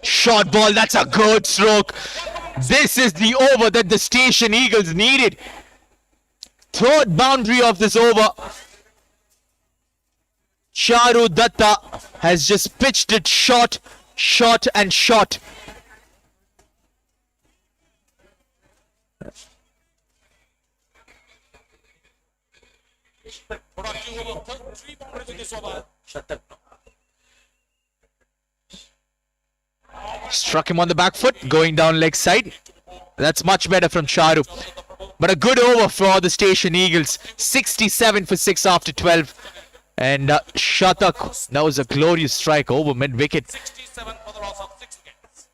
E: Short ball, that's a good stroke. This is the over that the Station Eagles needed. Third boundary of this over. Charu Datta has just pitched it short and short. Struck him on the back foot, going down leg side. That's much better from Charu. But a good over for the Station Eagles. 67 for 6 after 12. And Shatak, that was a glorious strike over mid-wicket.
F: 67 for the loss of 6 wickets.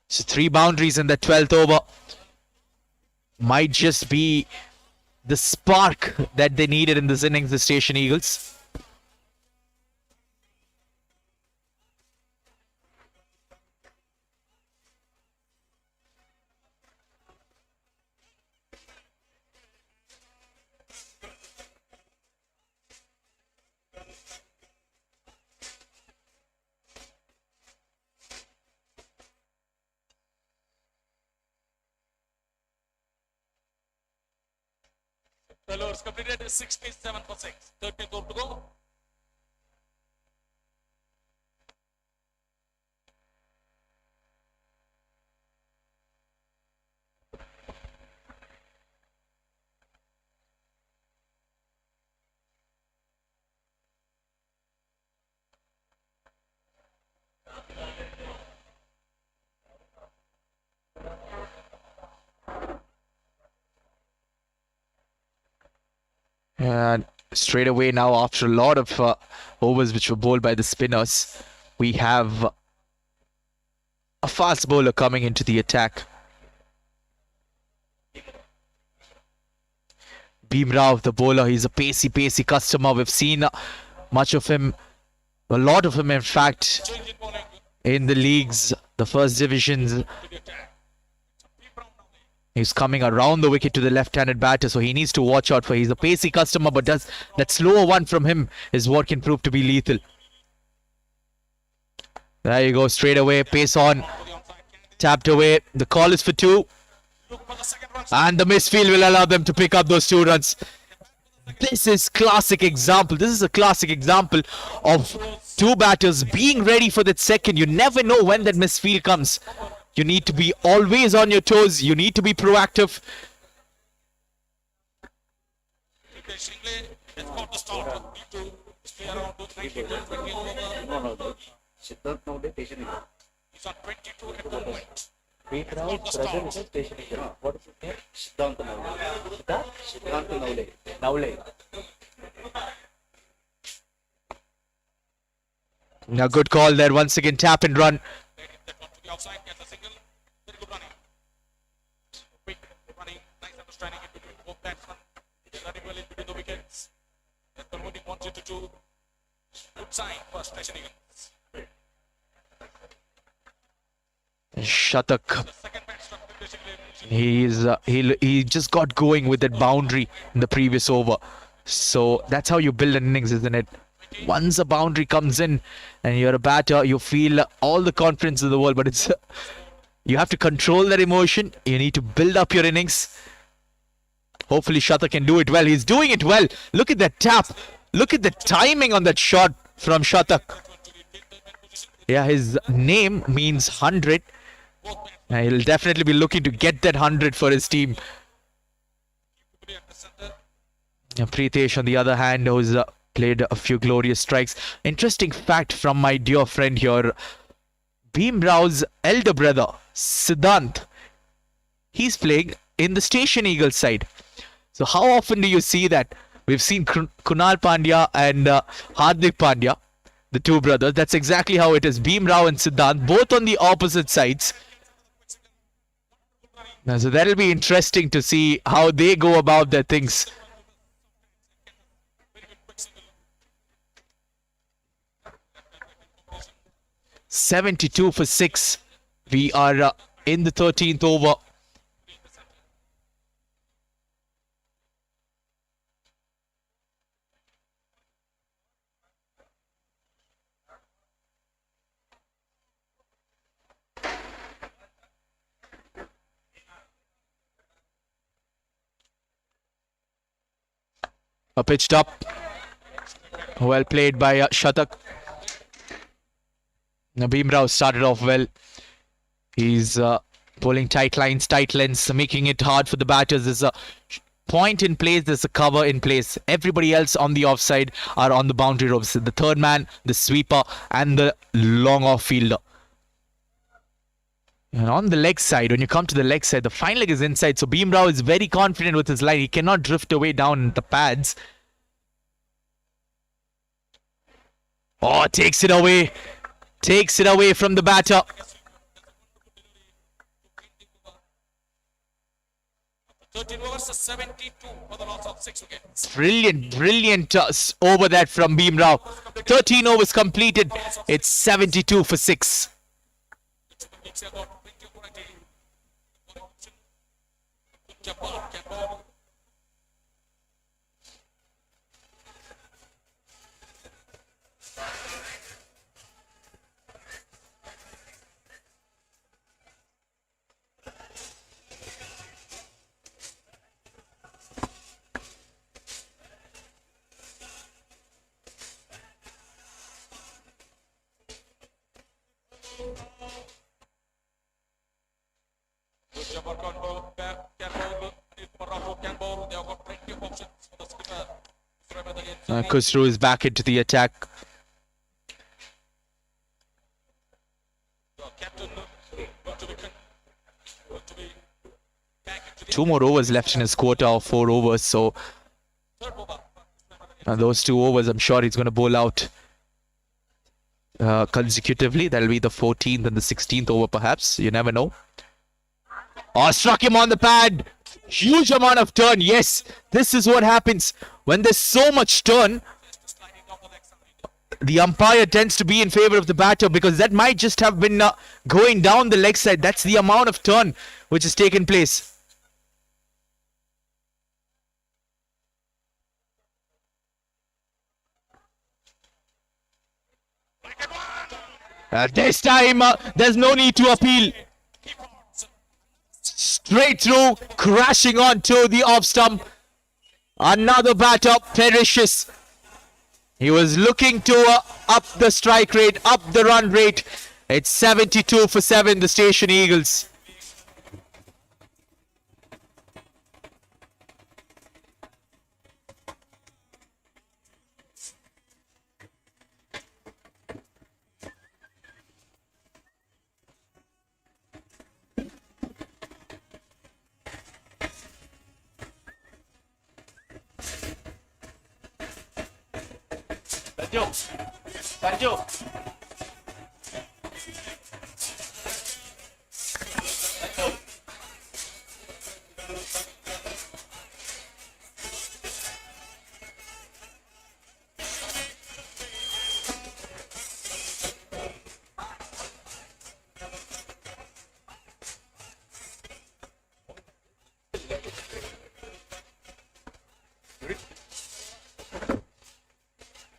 E: So 3 boundaries in the 12th over. Might just be the spark that they needed in this innings, the Station Eagles.
F: 12 overs completed, 67 for 6. 13th over to go.
E: And straight away now, after a lot of overs which were bowled by the spinners, we have a fast bowler coming into the attack. Bhimrao, the bowler, he's a pacey customer. We've seen much of him, a lot of him in fact,
F: Change in bowling
E: in the leagues, the first divisions.
F: to the attack. Deep round now.
E: He's coming around the wicket to the left-handed batter, so he needs to watch out for. He's a pacey customer, but does that slower one from him is what can prove to be lethal. There you go, straight away, pace on, tapped away. The call is for 2,
F: Look for the second run.
E: and the misfield will allow them to pick up those 2 runs. This is classic example. This is a classic example of 2 batters being ready for that second. You never know when that misfield comes. You need to be always on your toes. You need to be proactive.
F: Shingley has got the start. Need to stay around to 19 to 20 over.
A: Siddharth Navle station is.
F: He's on 22 at the moment.
A: Bhimrao present is station is. What is his name? Siddharth Navle. Siddharth Navle. Navle.
E: Now good call there. Once again, tap and run.
F: That one to the outside, gets a single. Very good running. Quick running, nice understanding in between both batsmen. Running well in between the wickets. That's the winning 1-2. Good sign for Station Eagles.
E: Shatak.
F: The second bat struck with the Shingley.
E: He just got going with that boundary in the previous over. So that's how you build an innings, isn't it? Once a boundary comes in and you're a batter, you feel all the confidence in the world, but it's you have to control that emotion. You need to build up your innings. Hopefully Shatak can do it well. He's doing it well. Look at that tap. Look at the timing on that shot from Shatak. Yeah, his name means 100. He'll definitely be looking to get that 100 for his team. Pritesh, on the other hand, who's played a few glorious strikes. Interesting fact from my dear friend here. Bhimrao's elder brother, Siddhant, he's playing in the Station Eagles side. So how often do you see that? We've seen Kunal Pandya and Hardik Pandya, the 2 brothers. That's exactly how it is. Bhimrao and Siddhant, both on the opposite sides. Now, so that'll be interesting to see how they go about their things. $72 for 6. We are in the 13th over. Pitched up. Well played by Shatak. Now Bhimrao started off well. He's pulling tight lines, tight lengths, making it hard for the batters. There's a point in place, there's a cover in place. Everybody else on the offside are on the boundary ropes. The third man, the sweeper, and the long off fielder. And on the leg side, when you come to the leg side, the fine leg is inside. So Bhimrao is very confident with his line. He cannot drift away down the pads. Oh, takes it away. Takes it away from the batter.
F: 13 overs, 72 for the loss of 6 wickets.
E: Brilliant over that from Bhimrao. 13 overs completed. It's 72 for 6. Khusro is back into the attack.
F: Captain going to be back into the
E: 2 more overs left in his quota of 4 overs. So
F: third over.
E: those 2 overs, I'm sure he's going to bowl out consecutively. That'll be the 14th and the 16th over perhaps. You never know. Oh, struck him on the pad. Huge amount of turn. Yes, this is what happens when there's so much turn.
F: Sliding down the leg side.
E: The umpire tends to be in favor of the batter because that might just have been going down the leg side. That's the amount of turn which has taken place. This time, there's no need to appeal. Straight through, crashing onto the off stump. Another batter perishes. He was looking to up the strike rate, up the run rate. It's 72 for 7, the Station Eagles.
A: Sanju.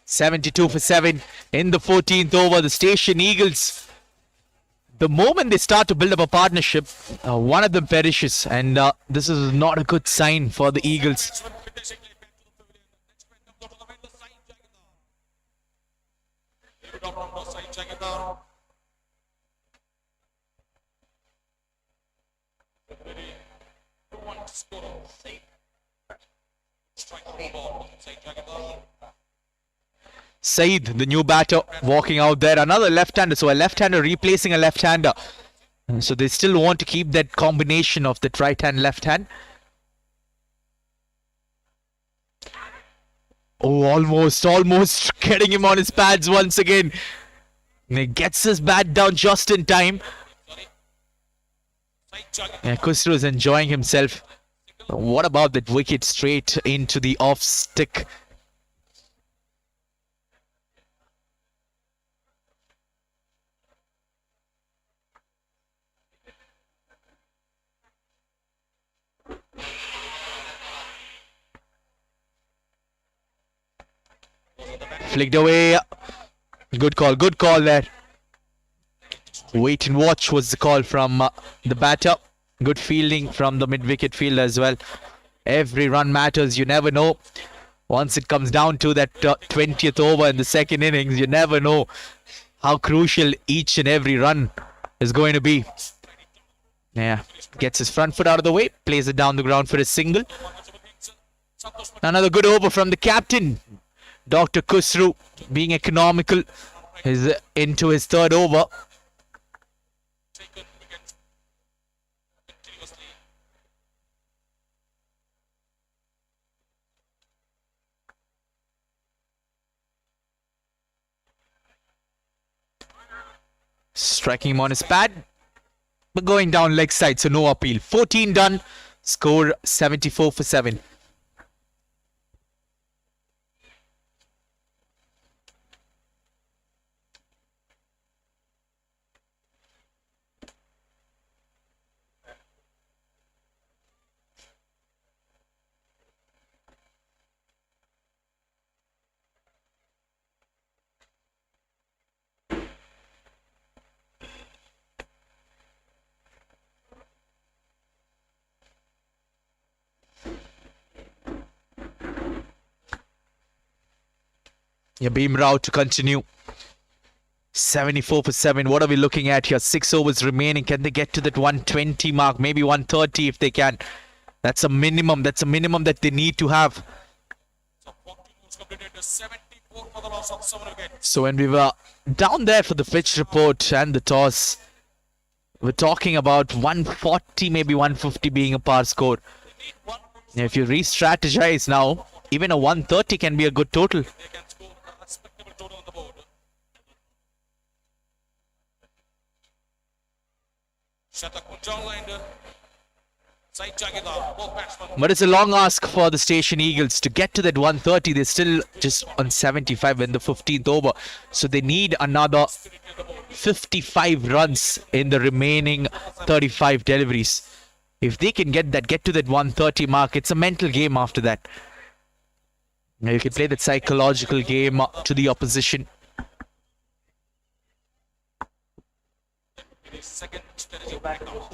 E: 72 for 7 in the 14th over. The Station Eagles, the moment they start to build up a partnership, one of them perishes, and this is not a good sign for the Eagles. Saeed, the new batter, walking out there. Another left-hander, so a left-hander replacing a left-hander. So they still want to keep that combination of that right hand, left hand. Oh, almost getting him on his pads once again. And he gets his bat down just in time. Yeah, Khusro is enjoying himself. What about that wicket straight into the off stick? Flicked away. Good call there. Wait and watch was the call from the batter. Good fielding from the mid-wicket fielder as well. Every run matters, you never know. Once it comes down to that 20th over in the second innings, you never know how crucial each and every run is going to be. Yeah, gets his front foot out of the way, plays it down the ground for a single. Another good over from the captain. Dr. Khusro, being economical, is into his third over. Striking him on his pad, but going down leg side, so no appeal. 14 done, score 74 for 7. Yeah, Beam Rao to continue. 74 for 7. What are we looking at here? 6 overs remaining. Can they get to that 120 mark? Maybe 130 if they can. That's a minimum. That's a minimum that they need to have.
F: So 40 moves completed. 74 for the loss of 7 wickets.
E: So when we were down there for the pitch report and the toss, we're talking about 140, maybe 150 being a par score. If you re-strategize now, even a 130 can be a good total.
F: They can score a respectable total on the board. Shatak Munjal and Said Jagida, both batsmen.
E: But it's a long ask for the Station Eagles to get to that 130. They're still just on 75 in the 15th over. So they need another 55 runs in the remaining 35 deliveries. If they can get to that 130 mark, it's a mental game after that. Now you can play that psychological game to the opposition.
F: It is second strategy back now.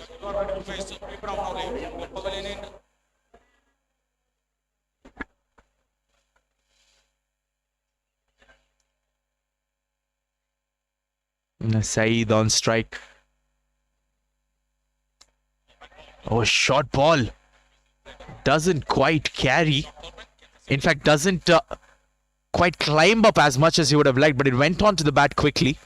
F: Jagida ready to face Brown away. Pavilion in.
E: Saeed on strike. Oh, short ball. Doesn't quite carry. In fact, doesn't quite climb up as much as he would have liked, but it went on to the bat quickly.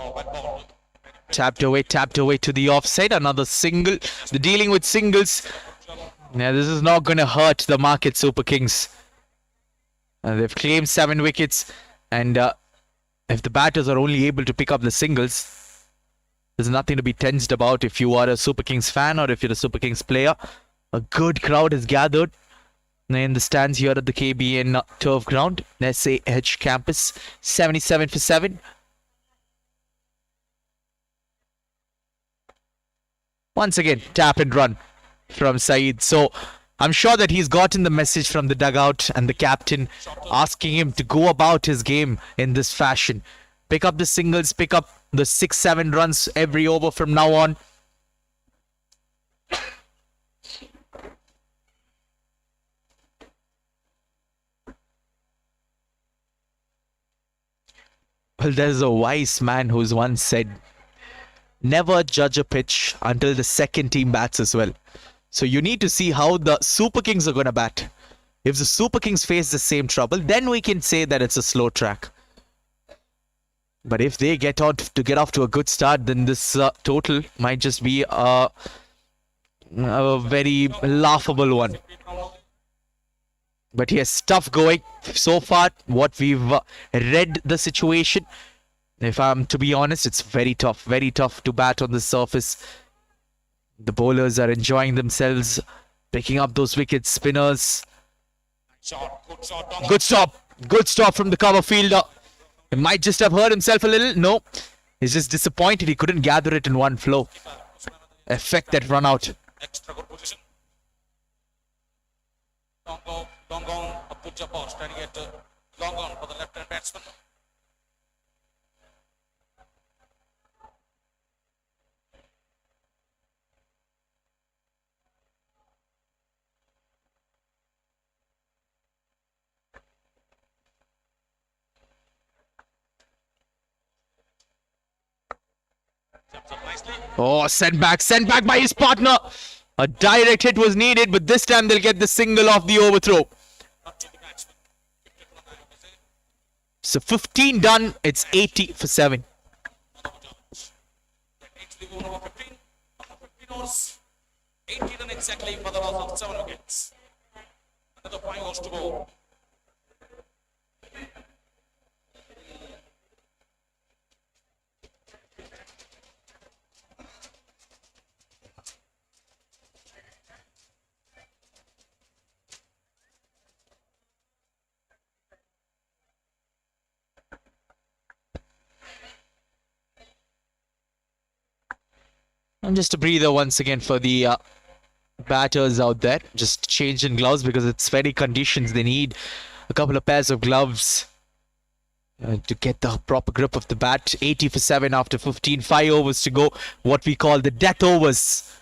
F: Oh, bad ball.
E: Tapped away to the offside. Another single. They're dealing with singles. Now, this is not going to hurt the market Super Kings. They've claimed 7 wickets. And if the batters are only able to pick up the singles, there's nothing to be tensed about if you are a Super Kings fan or if you're a Super Kings player. A good crowd has gathered in the stands here at the KBN turf ground, SAH campus. 77 for 7. Once again, tap and run from Saeed. So I'm sure that he's gotten the message from the dugout and the captain asking him to go about his game in this fashion. Pick up the singles, pick up the 6-7 runs every over from now on. Well, there's a wise man who's once said, never judge a pitch until the second team bats as well. So you need to see how the Super Kings are going to bat. If the Super Kings face the same trouble, then we can say that it's a slow track. But if they get off to a good start, then this total might just be a very laughable one. But yes, tough going so far. What we've read the situation, if I'm to be honest, it's very tough to bat on the surface. The bowlers are enjoying themselves, picking up those wickets. Spinners. Good stop from the cover fielder. He might just have hurt himself a little. No, he's just disappointed he couldn't gather it in one flow. Effect that run out.
F: Extra good position. Long on, a puja post, trying to get long on for the left-hand batsman. Jumps up nicely.
E: Oh, sent back by his partner. A direct hit was needed, but this time they'll get the single off the overthrow.
F: Not to the batsman. 50 for the man, you say.
E: So 15 done. It's 80 for 7.
F: That takes the over 15. After 15 overs, 80 done exactly for the loss of 7 wickets. Another 5 overs to go.
E: And just a breather once again for the batters out there. Just change in gloves because it's very conditions. They need a couple of pairs of gloves to get the proper grip of the bat. 80 for 7 after 15. 5 overs to go. What we call the death overs.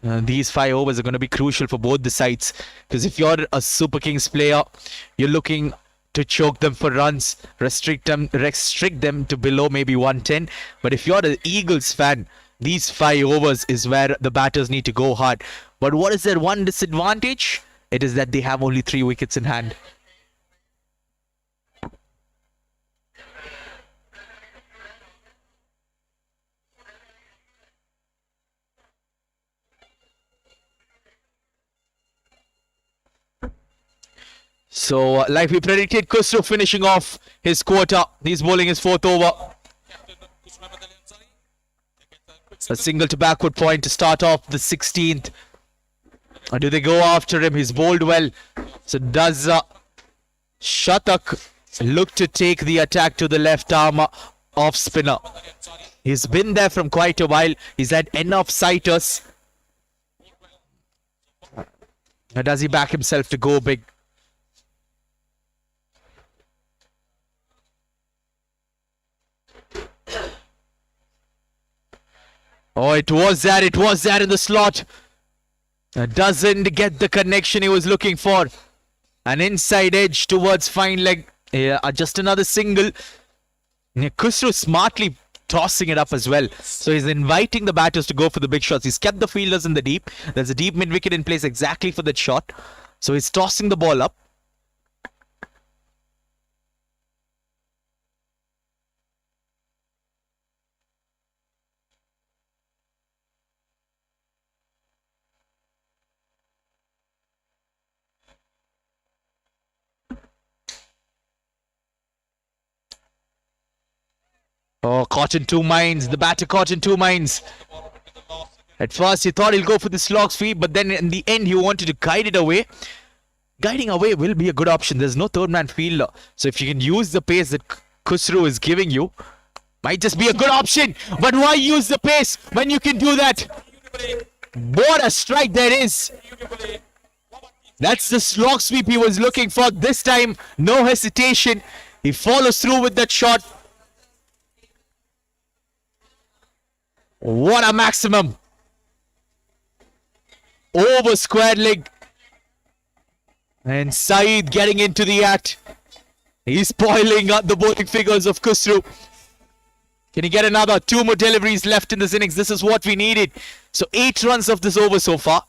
E: These 5 overs are going to be crucial for both the sides. Because if you're a Super Kings player, you're looking to choke them for runs, restrict them to below maybe 110. But if you're an Eagles fan, these 5 overs is where the batters need to go hard. But what is their one disadvantage? It is that they have only 3 wickets in hand. So, like we predicted, Khusro finishing off his quarter. He's bowling his 4th over. A single to backward point to start off the 16th. Or do they go after him? He's bowled well. So does Shatak look to take the attack to the left arm off spinner? He's been there from quite a while. He's had enough sighters. Or does he back himself to go big? Oh, it was there in the slot. Doesn't get the connection he was looking for. An inside edge towards fine leg. Just another single. Khusro smartly tossing it up as well. So he's inviting the batters to go for the big shots. He's kept the fielders in the deep. There's a deep mid wicket in place exactly for that shot. So he's tossing the ball up. Oh, caught in 2 minds. The batter caught in 2 minds. At first, he thought he'll go for the slog sweep, but then in the end, he wanted to guide it away. Guiding away will be a good option. There's no third man fielder. So if you can use the pace that Khusro is giving you, might just be a good option. But why use the pace when you can do that? What a strike there is. That's the slog sweep he was looking for. This time, no hesitation. He follows through with that shot. What a maximum. Over square leg. And Saeed getting into the act. He's spoiling up the bowling figures of Khusro. Can he get another? 2 more deliveries left in this innings. This is what we needed. So 8 runs of this over so far.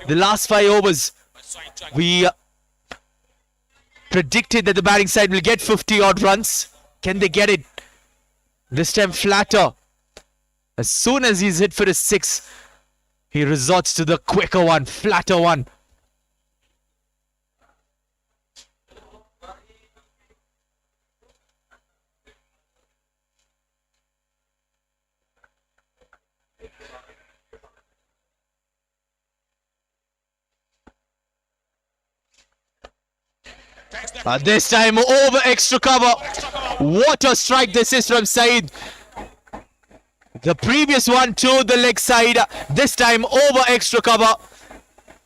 E: The last 5 overs, we predicted that the batting side will get 50 odd runs. Can they get it? This time flatter. As soon as he's hit for a 6, he resorts to the quicker one, flatter one. This time over extra cover. What a strike this is from Saeed. The previous one to the leg side. This time over extra cover.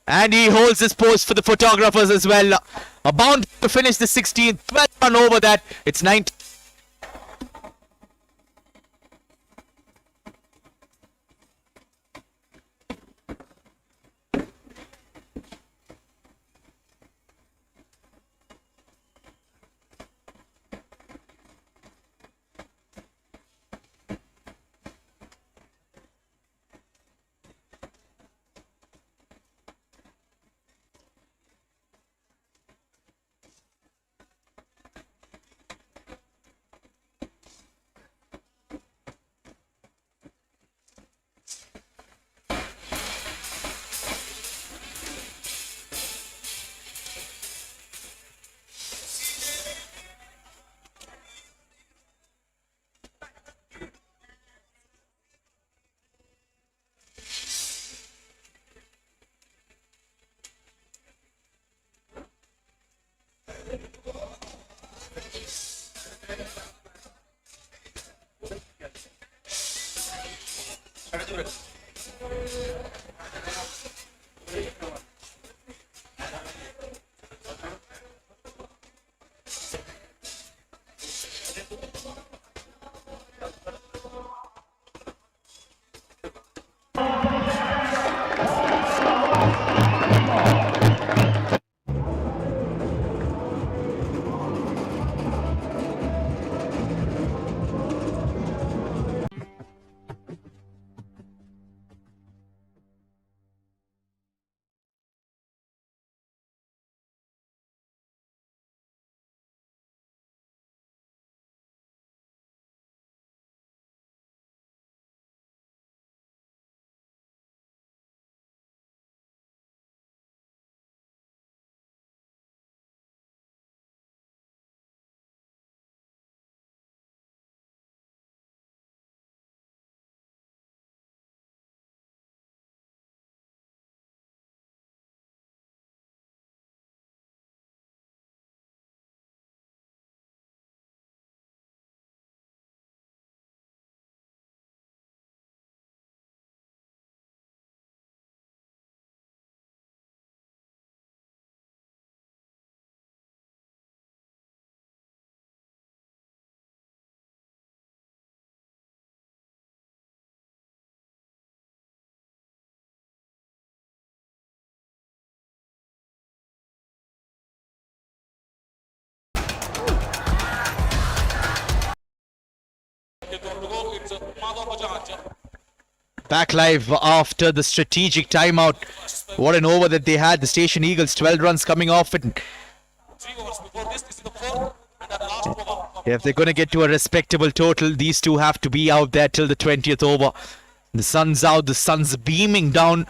E: And he holds his post for the photographers as well. Bound to finish the 16th. 12 run over that. It's 9.
F: Madhav Bajaj.
E: Back live after the strategic timeout. What an over that they had. The Station Eagles, 12 runs coming off it.
F: 3 overs before this. This is the 4th and the last over.
E: If they're going to get to a respectable total, these two have to be out there till the 20th over. The sun's out, the sun's beaming down.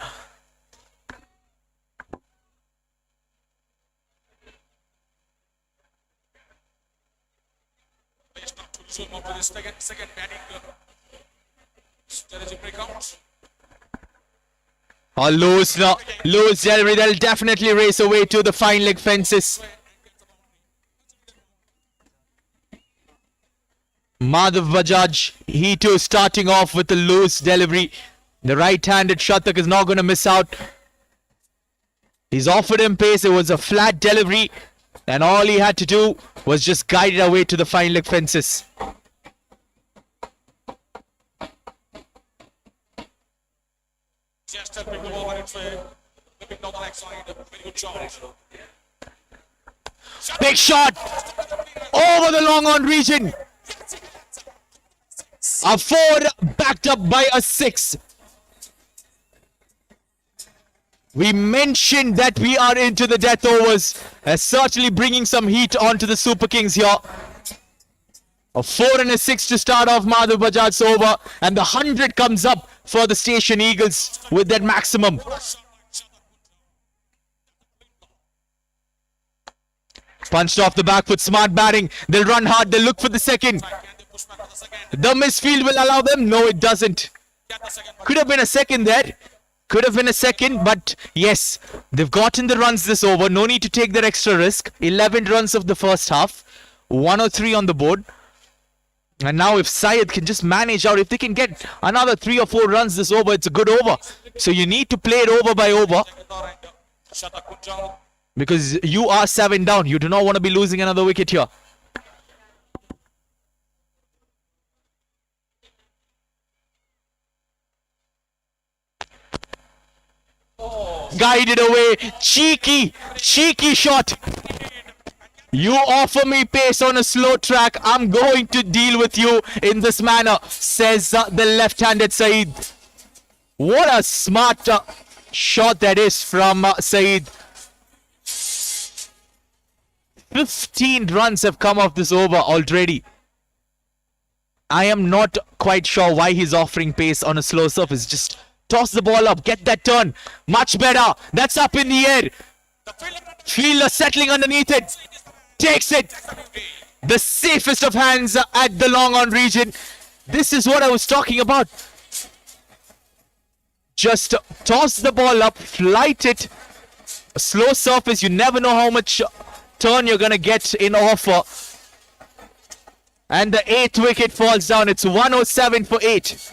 F: Best not to resume after this second batting strategy breakout.
E: Oh, loose now. Loose delivery. They'll definitely race away to the fine leg fences. Madhav Bajaj, he too starting off with a loose delivery. The right-handed Shatak is not going to miss out. He's offered him pace. It was a flat delivery. And all he had to do was just guide it away to the fine leg fences.
F: Just helping the over its way. Looking down the leg side. Very good shot.
E: Big shot over the long on region. A 4 backed up by a 6. We mentioned that we are into the death overs. Certainly bringing some heat onto the Super Kings here. A 4 and a 6 to start off Madhav Bajaj's over. And the 100 comes up for the Station Eagles with that maximum. Punched off the back foot, smart batting. They'll run hard, they'll look for the second. The misfield will allow them? No, it doesn't. Could have been a second there. Could have been a second, but yes, they've gotten the runs this over. No need to take that extra risk. 11 runs of the first half. 103 on the board. And now if Syed can just manage out, if they can get another 3 or 4 runs this over, it's a good over. So you need to play it over by over. Because you are 7 down. You do not want to be losing another wicket here. Guided away. Cheeky shot. You offer me pace on a slow track. I'm going to deal with you in this manner, says the left-handed Saeed. What a smart shot that is from Saeed. 15 runs have come off this over already. I am not quite sure why he's offering pace on a slow surface. Just toss the ball up, get that turn. Much better. That's up in the air. Fielder settling underneath it. Takes it. The safest of hands at the long on region. This is what I was talking about. Just toss the ball up, flight it. A slow surface, you never know how much turn you're going to get in offer. And the 8th wicket falls down. It's 107 for 8.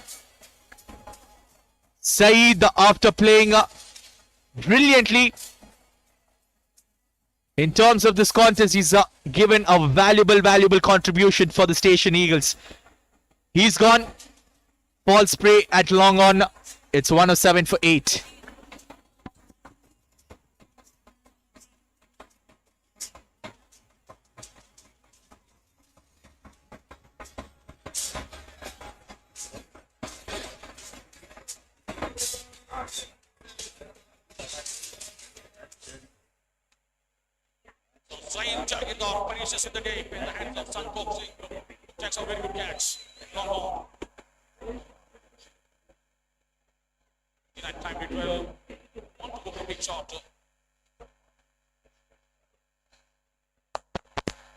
E: Saeed, after playing brilliantly in terms of this contest, he's given a valuable contribution for the Station Eagles. He's gone. Ball spray at long on. It's 107 for 8.
F: Zain Jagindar finishes in the game in the hands of Sangtrashwadi. Takes a very good catch. Long on. In that time, it will want to go for a big shot.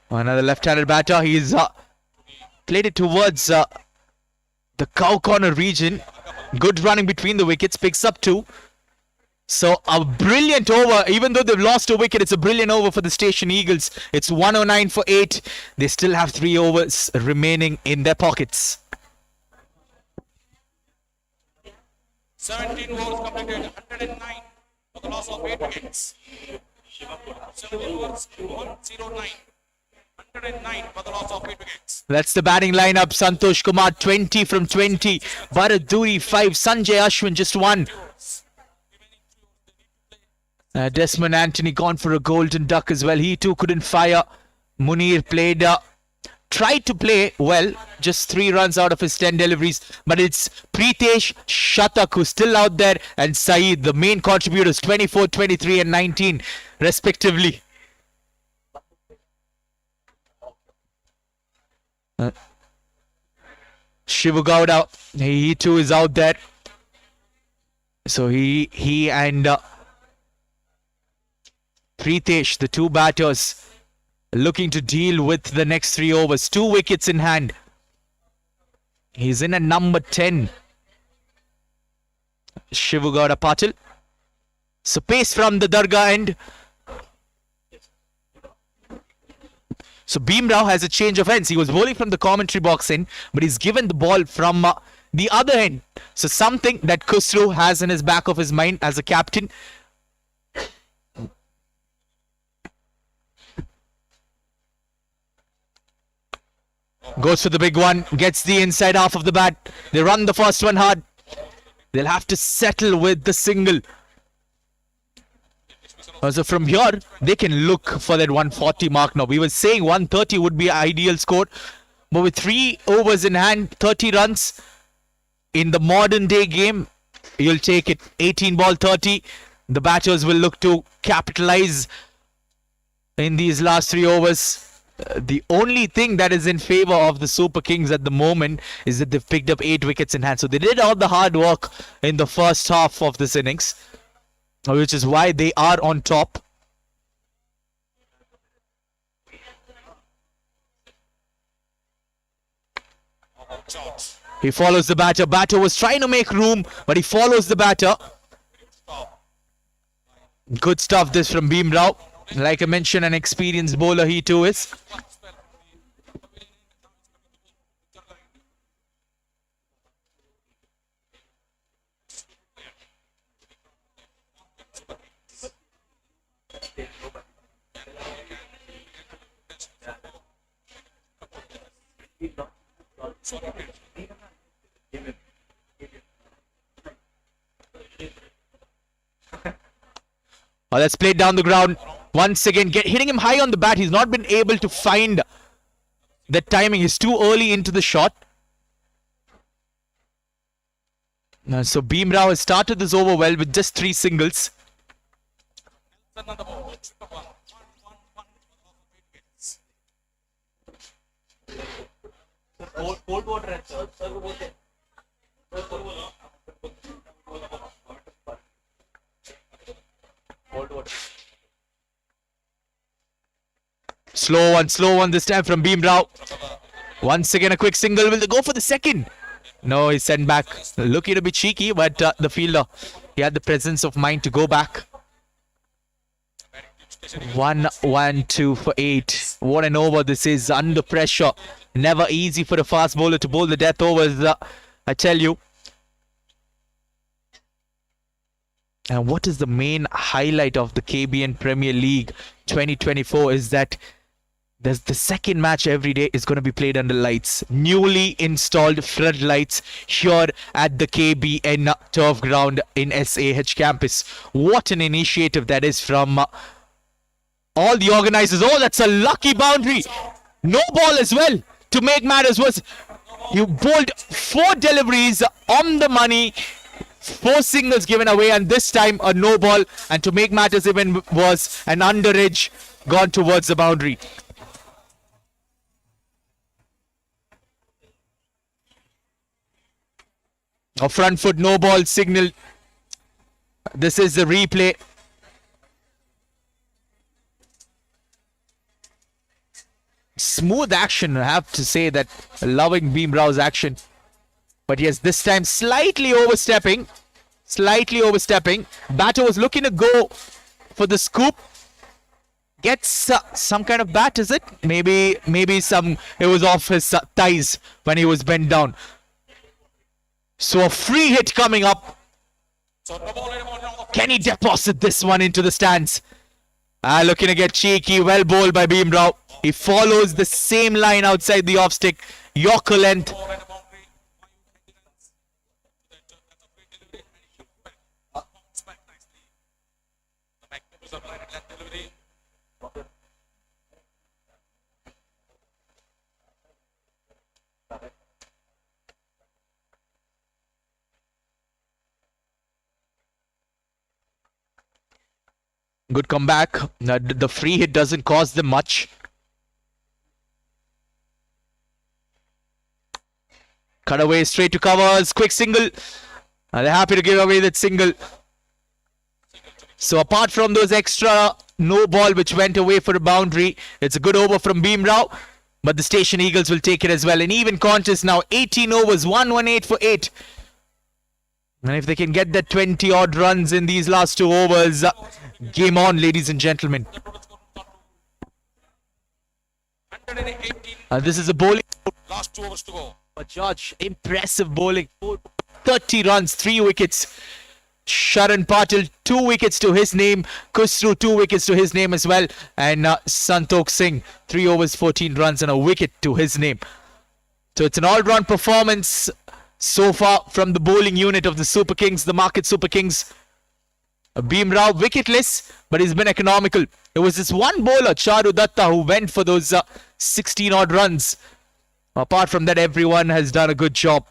E: Another left-handed batter. He's played it towards the cow corner region. Good running between the wickets. Picks up 2. So a brilliant over. Even though they've lost a wicket, it's a brilliant over for the Station Eagles. It's 109 for 8. They still have 3 overs remaining in their pockets.
F: 17 overs completed, 109 for the loss of 8 wickets. 17 overs, 109. 109 for the loss of 8 wickets.
E: That's the batting lineup. Santosh Kumar 20 from 20. Bharat Duri 5. Sanjay Ashwin just 1. Desmond Anthony gone for a golden duck as well. He too couldn't fire. Munir played tried to play well, just 3 runs out of his 10 deliveries. But it's Pritesh, Shatak who's still out there, and Saeed, the main contributors, 24, 23 and 19 respectively. Shivu Gowda, he too is out there. So he and Pritesh, the 2 batters, looking to deal with the next 3 overs. 2 wickets in hand. He's in at number 10. Shivu Gowda Patil. So pace from the Dargah end. So Bhimrao has a change of ends. He was bowling from the commentary box in, but he's given the ball from the other end. So something that Khusro has in his back of his mind as a captain. Goes for the big one, gets the inside half of the bat. They run the first one hard. They'll have to settle with the single. So from here, they can look for that 140 mark now. We were saying 130 would be ideal score. But with 3 overs in hand, 30 runs in the modern day game, you'll take it. 18 ball 30. The batters will look to capitalize in these last 3 overs. The only thing that is in favor of the Super Kings at the moment is that they've picked up 8 wickets in hand. So they did all the hard work in the first half of this innings, which is why they are on top. He follows the batter. Batter was trying to make room, but he follows the batter. Good stuff this from Bhimrao. Like I mentioned, an experienced bowler he too is. Oh, that's played down the ground. Once again, hitting him high on the bat. He's not been able to find the timing. He's too early into the shot. So Bhimrao has started this over well with just 3 singles.
A: Cold water and sir. Cold water.
E: Slow one this time from Bhimrao. Once again, a quick single. Will they go for the second? No, he's sent back. Looking a bit cheeky, but the fielder, he had the presence of mind to go back. 1-1-2 for 8. What an over this is, under pressure. Never easy for a fast bowler to bowl the death overs, I tell you. And what is the main highlight of the KBN Premier League 2024 is that there's the second match every day is going to be played under lights. Newly installed floodlights here at the KBN turf ground in SAH campus. What an initiative that is from all the organizers. Oh, that's a lucky boundary. No ball as well. To make matters worse, you bowled 4 deliveries on the money. 4 singles given away, and this time a no ball, and to make matters even worse, an underage gone towards the boundary. A front foot no ball signal. This is the replay. Smooth action, I have to say that. Loving Bhimrao's action. But yes, this time slightly overstepping. Batter was looking to go for the scoop. Gets some kind of bat, is it? Maybe it was off his thighs when he was bent down. So a free hit coming up. Can he deposit this one into the stands? Looking to get cheeky. Well bowled by Bhimrao. He follows the same line outside the off stick. Yorker length. Good comeback. The free hit doesn't cost them much. Cut away straight to covers. Quick single. And they're happy to give away that single. So apart from those extra no ball which went away for a boundary, it's a good over from Bhimrao. But the Station Eagles will take it as well. An even contest now. 18 overs. 118 for 8. And if they can get that 20 odd runs in these last 2 overs, game on, ladies and gentlemen.
F: 118.
E: This is a bowling.
F: Last 2 overs to go.
E: But George, impressive bowling. 30 runs, 3 wickets. Sharan Patil, 2 wickets to his name. Khusru, 2 wickets to his name as well. And Santokh Singh, 3 overs, 14 runs and a wicket to his name. So it's an all-round performance so far from the bowling unit of the Super Kings, the Market Super Kings. Bhimrao wicketless, but he's been economical. It was this one bowler, Charu Datta, who went for those 16 odd runs. Apart from that, everyone has done a good job.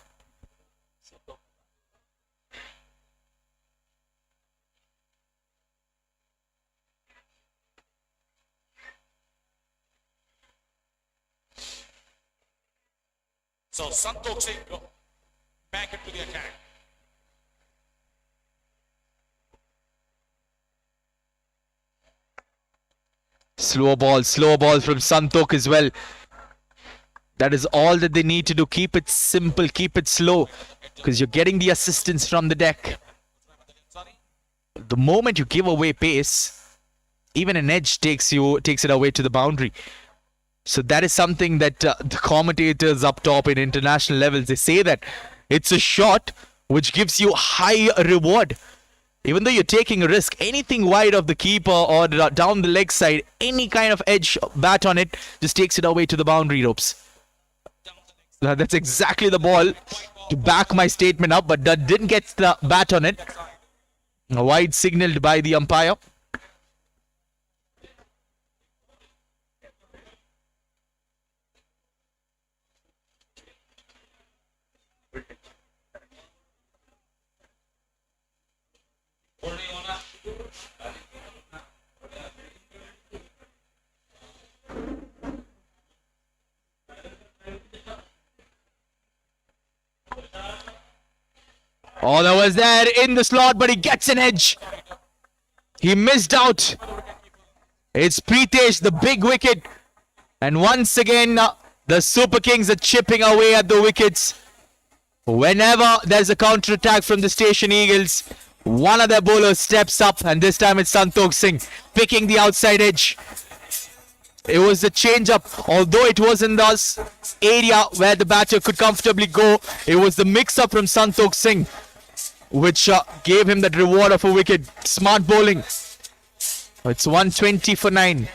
F: So Santokh Singh back into the attack.
E: Slow ball from Santokh as well. That is all that they need to do. Keep it simple, keep it slow, because you're getting the assistance from the deck. The moment you give away pace, even an edge takes it away to the boundary. So that is something that the commentators up top in international levels, they say that it's a shot which gives you high reward. Even though you're taking a risk, anything wide of the keeper or down the leg side, any kind of edge bat on it just takes it away to the boundary ropes. That's exactly the ball to back my statement up, but that didn't get the bat on it. A wide signaled by the umpire. Oh, that was there in the slot, but he gets an edge. He missed out. It's Pritesh, the big wicket. And once again, the Super Kings are chipping away at the wickets. Whenever there's a counter-attack from the Station Eagles, one of their bowlers steps up, and this time it's Santokh Singh picking the outside edge. It was the change-up, although it was in the area where the batter could comfortably go. It was the mix-up from Santokh Singh which gave him that reward of a wicket. Smart bowling. It's 120 for 9.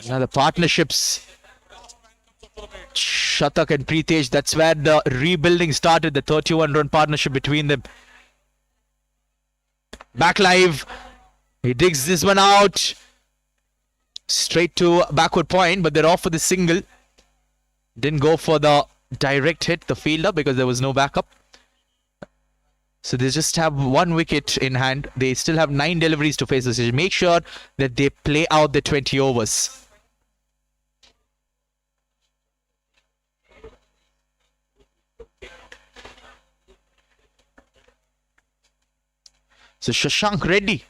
E: Now the partnerships, Shatak and Pritesh, that's where the rebuilding started, the 31-run partnership between them. Back live, he digs this one out, straight to backward point, but they're off for the single. Didn't go for the direct hit, the fielder, because there was no backup. So they just have 1 wicket in hand. They still have 9 deliveries to face. So make sure that they play out the 20 overs. So Shashank Reddy,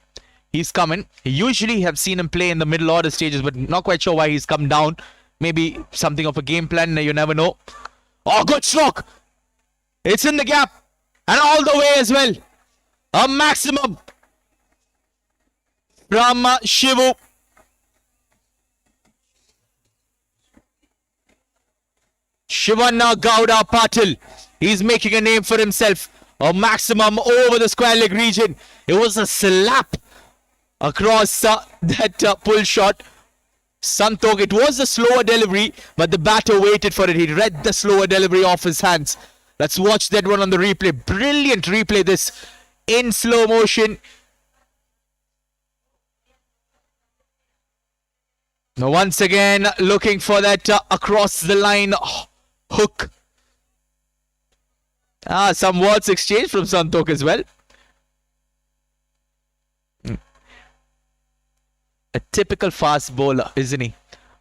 E: he's coming. Usually have seen him play in the middle order stages, but not quite sure why he's come down. Maybe something of a game plan, you never know. Oh, good stroke. It's in the gap. And all the way as well. A maximum from Shivu. Shivanna Gowda Patil. He's making a name for himself. A maximum over the square leg region. It was a slap across that pull shot. Santokh, it was a slower delivery, but the batter waited for it. He read the slower delivery off his hands. Let's watch that one on the replay. Brilliant replay this in slow motion. Now once again looking for that across the line hook. Some words exchanged from Santokh as well. A typical fast bowler, isn't he?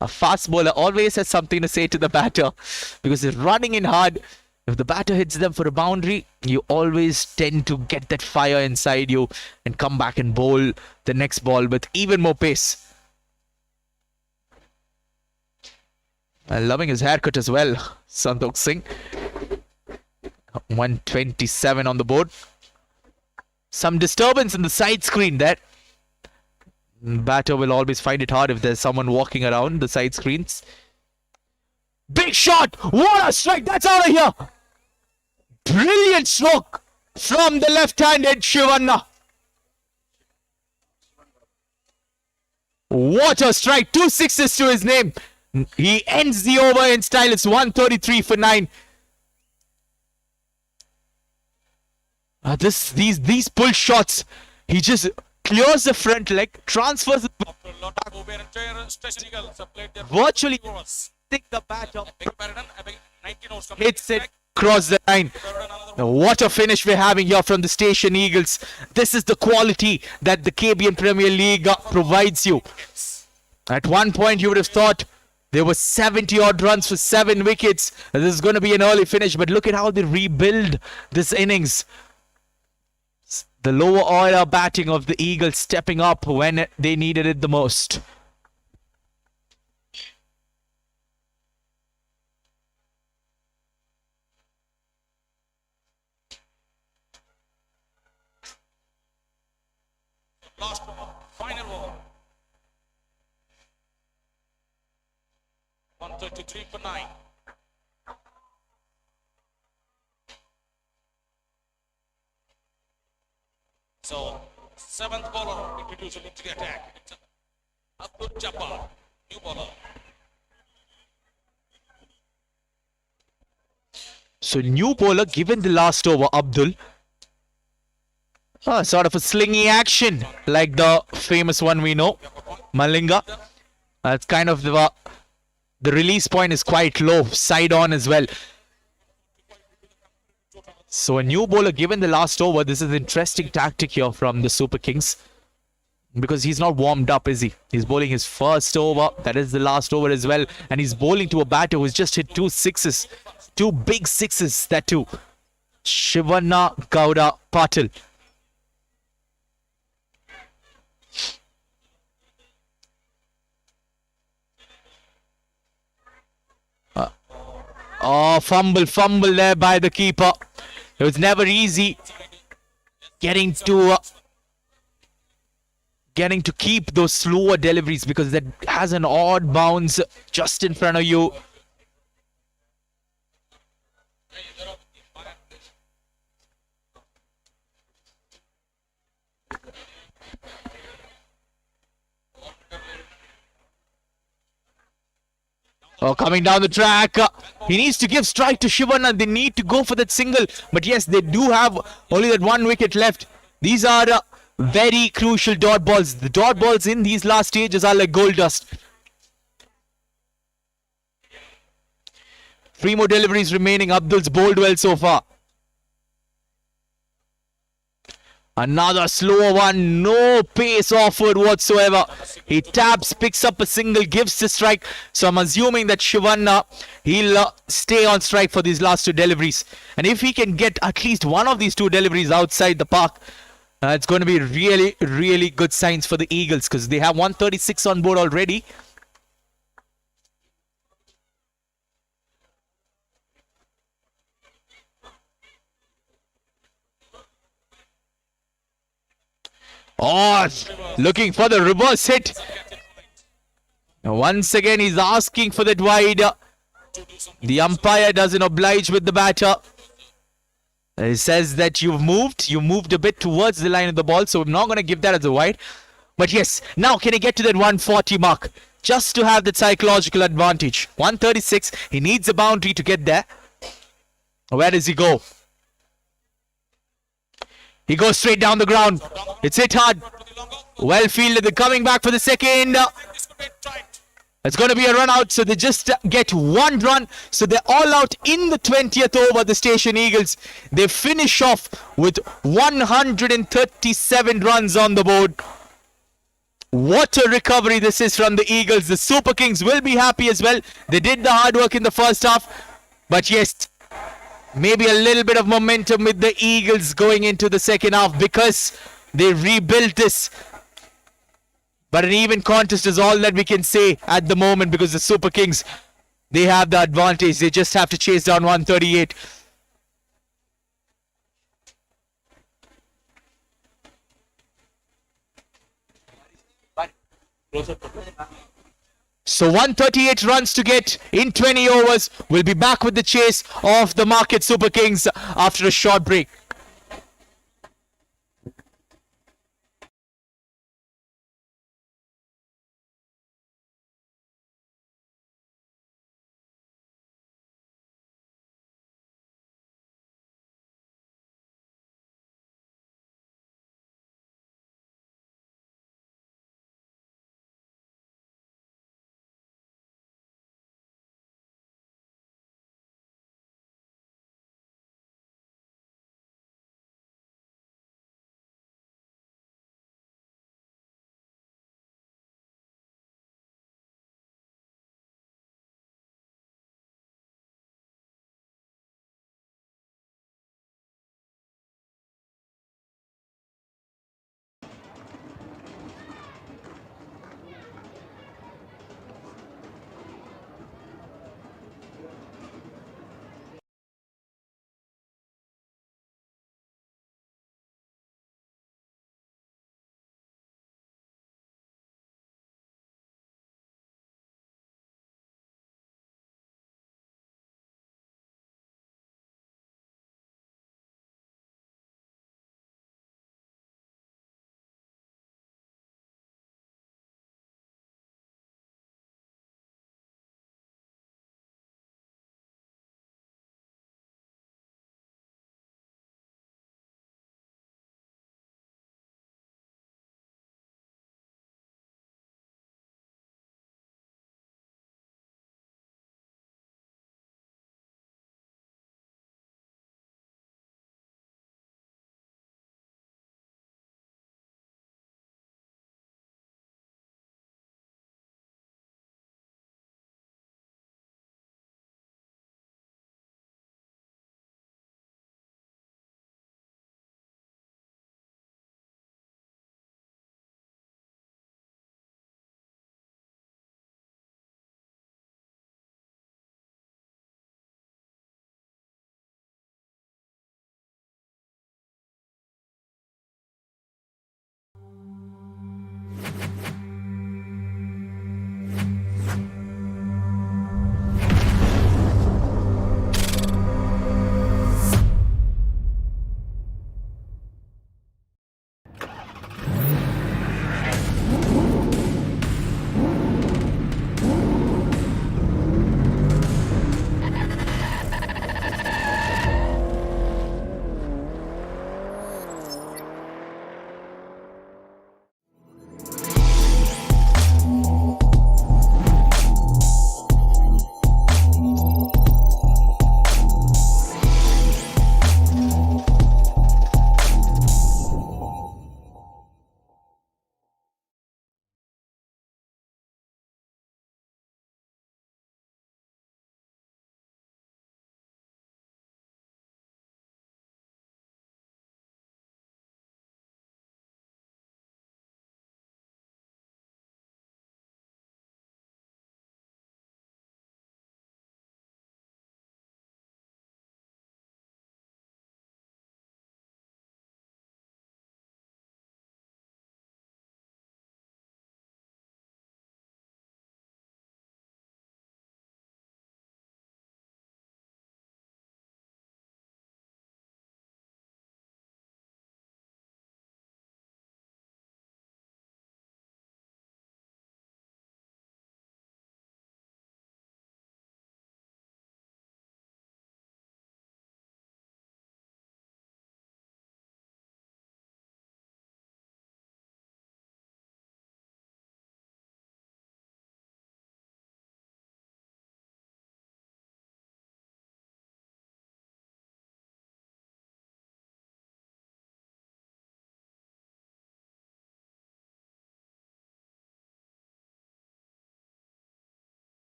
E: A fast bowler always has something to say to the batter because he's running in hard. If the batter hits them for a boundary, you always tend to get that fire inside you and come back and bowl the next ball with even more pace. Loving his haircut as well, Santokh Singh. 127 on the board. Some disturbance in the side screen there. Batter will always find it hard if there's someone walking around the side screens. Big shot! What a strike! That's out of here! Brilliant stroke from the left-handed Shivanna. What a strike! 2 sixes to his name. He ends the over in style. It's 133 for 9. These pull shots, he just clears the front leg, transfers it, virtually stick the bat up, hits it, cross the line. Now, what a finish we're having here from the Station Eagles. This is the quality that the KBN Premier League provides you. At one point you would have thought there were 70 odd runs for 7 wickets. This is going to be an early finish, but look at how they rebuild this innings. The lower order batting of the Eagles stepping up when they needed it the most.
F: Last over, final over. 133 for 9. So, 7th bowler introduced into the attack. It's Abdul Jabbar, new bowler.
E: So new bowler given the last over, Abdul. Sort of a slingy action like the famous one we know, Malinga. It's kind of the release point is quite low, side on as well. So a new bowler given the last over. This is an interesting tactic here from the Super Kings. Because he's not warmed up, is he? He's bowling his first over. That is the last over as well. And he's bowling to a batter who's just hit 2 sixes. 2 big sixes, that too. Shivanna Gowda Patil. Fumble there by the keeper. It was never easy getting to keep those slower deliveries because that has an odd bounce just in front of you. Coming down the track. He needs to give strike to Shivanna. They need to go for that single. But yes, they do have only that 1 wicket left. These are very crucial dot balls. The dot balls in these last stages are like gold dust. 3 more deliveries remaining. Abdul's bowled well so far. Another slower one, no pace offered whatsoever. He taps, picks up a single, gives the strike. So I'm assuming that Shivanna, he'll stay on strike for these last 2 deliveries. And if he can get at least one of these 2 deliveries outside the park, it's going to be really, really good signs for the Eagles because they have 136 on board already. Oh, looking for the reverse hit. Once again, he's asking for that wide. The umpire doesn't oblige with the batter. He says that you moved a bit towards the line of the ball, so I'm not going to give that as a wide. But yes, now can he get to that 140 mark? Just to have that psychological advantage. 136, he needs a boundary to get there. Where does he go? He goes straight down the ground. It's hit hard. Well fielded. They're coming back for the second. It's going to be a run out, so they just get one run. So they're all out in the 20th over, the Station Eagles. They finish off with 137 runs on the board. What a recovery this is from the Eagles. The Super Kings will be happy as well. They did the hard work in the first half. But yes, maybe a little bit of momentum with the Eagles going into the second half because they rebuilt this. But an even contest is all that we can say at the moment because the Super Kings, they have the advantage. They just have to chase down 138. So 138 runs to get in 20 overs. We'll be back with the chase of the Market Super Kings after a short break.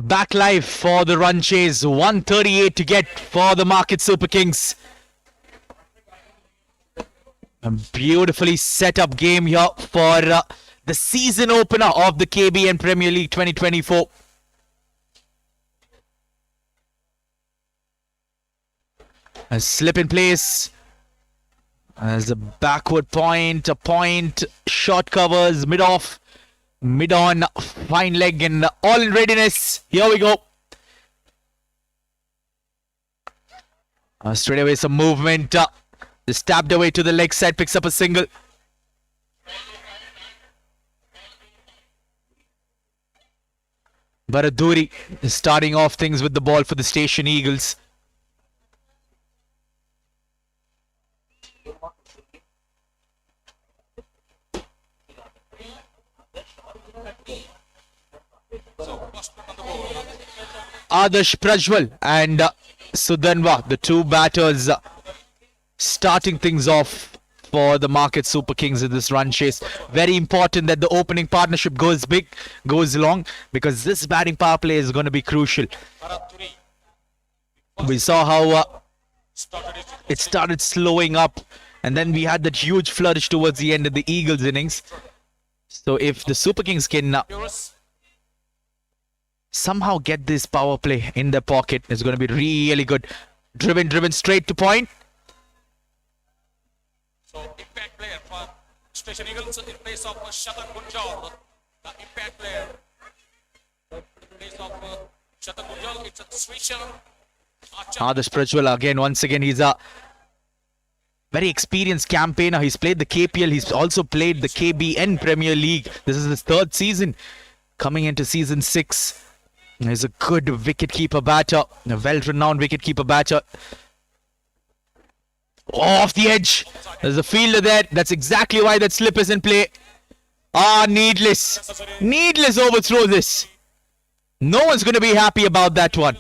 E: Back live for the run chase. 138 to get for the Market Super Kings. A beautifully set up game here for the season opener of the KBN Premier League 2024. A slip in place. As a backward point, a point, short covers, mid-off, mid-on, fine leg and all in readiness. Here we go. Straight away some movement. Just tapped away to the leg side, picks up a single. Baraduri is starting off things with the ball for the Station Eagles. Arash Prajwal and Sudanva, the two batters starting things off for the Market Super Kings in this run chase. Very important that the opening partnership goes big, goes long, because this batting power play is going to be crucial. We saw how it started slowing up, and then we had that huge flourish towards the end of the Eagles innings. So if the Super Kings can somehow get this power play in their pocket, it's going to be really good. Driven straight to point.
F: So impact player for Station Eagles in place of Shatan Gunjal. The impact player in place of Shatan Gunjal. It's a switcher.
E: Arash Prajwal again, once again, he's a very experienced campaigner. He's played the KPL. He's also played the KBN Premier League. This is his third season. Coming into season 6. He's a good wicketkeeper batter. A well-renowned wicketkeeper batter. Oh, off the edge. There's a fielder there. That's exactly why that slip is in play. Needless. Needless overthrow this. No one's going to be happy about that one.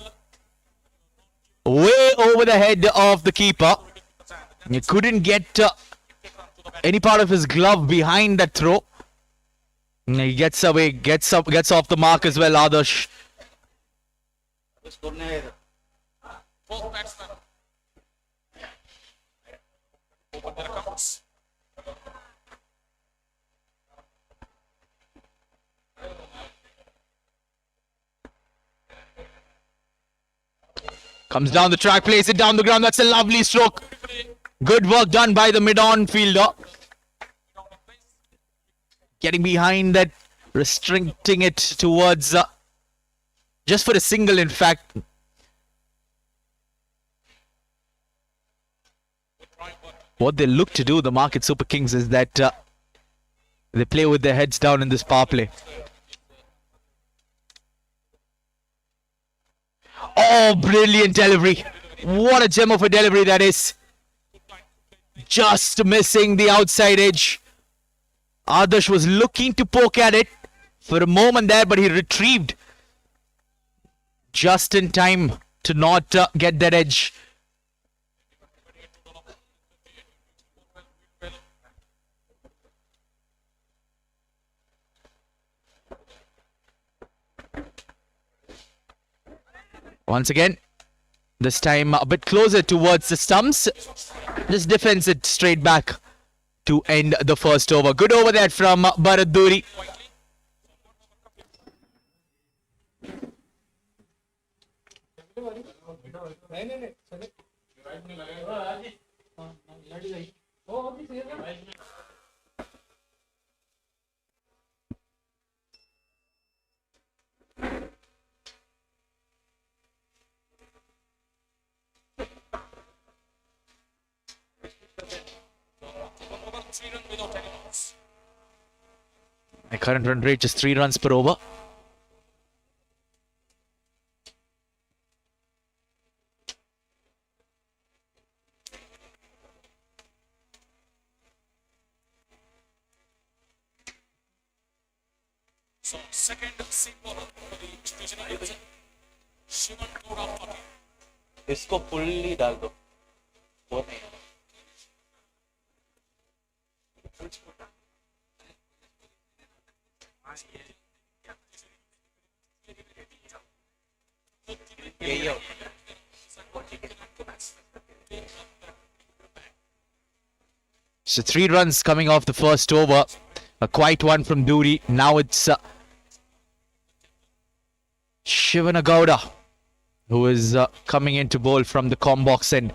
E: Way over the head of the keeper. He couldn't get any part of his glove behind that throw. And he gets away, gets off the mark as well, Arash.
F: Fourth batsman. Open their accounts.
E: Comes down the track, plays it down the ground. That's a lovely stroke. Good work done by the mid-on fielder. Getting behind that, restricting it towards just for a single, in fact. What they look to do, the Market Super Kings, is that they play with their heads down in this power play. Oh, brilliant delivery. What a gem of a delivery that is. Just missing the outside edge. Arash was looking to poke at it for a moment there, but he retrieved just in time to not get that edge. Once again, this time a bit closer towards the stumps. Just defends it straight back to end the first over. Good over there from Baraduri.
F: Without any loss.
E: My current run rate just 3 runs per over.
F: So second seam bowler for the Station Eagles. Shivan Toura Fati.
A: इसको fully डाल दो वो नहीं
E: So 3 runs coming off the first over. A quiet one from Duri. Now it's Shivanagowda, who is coming in to bowl from the com box end.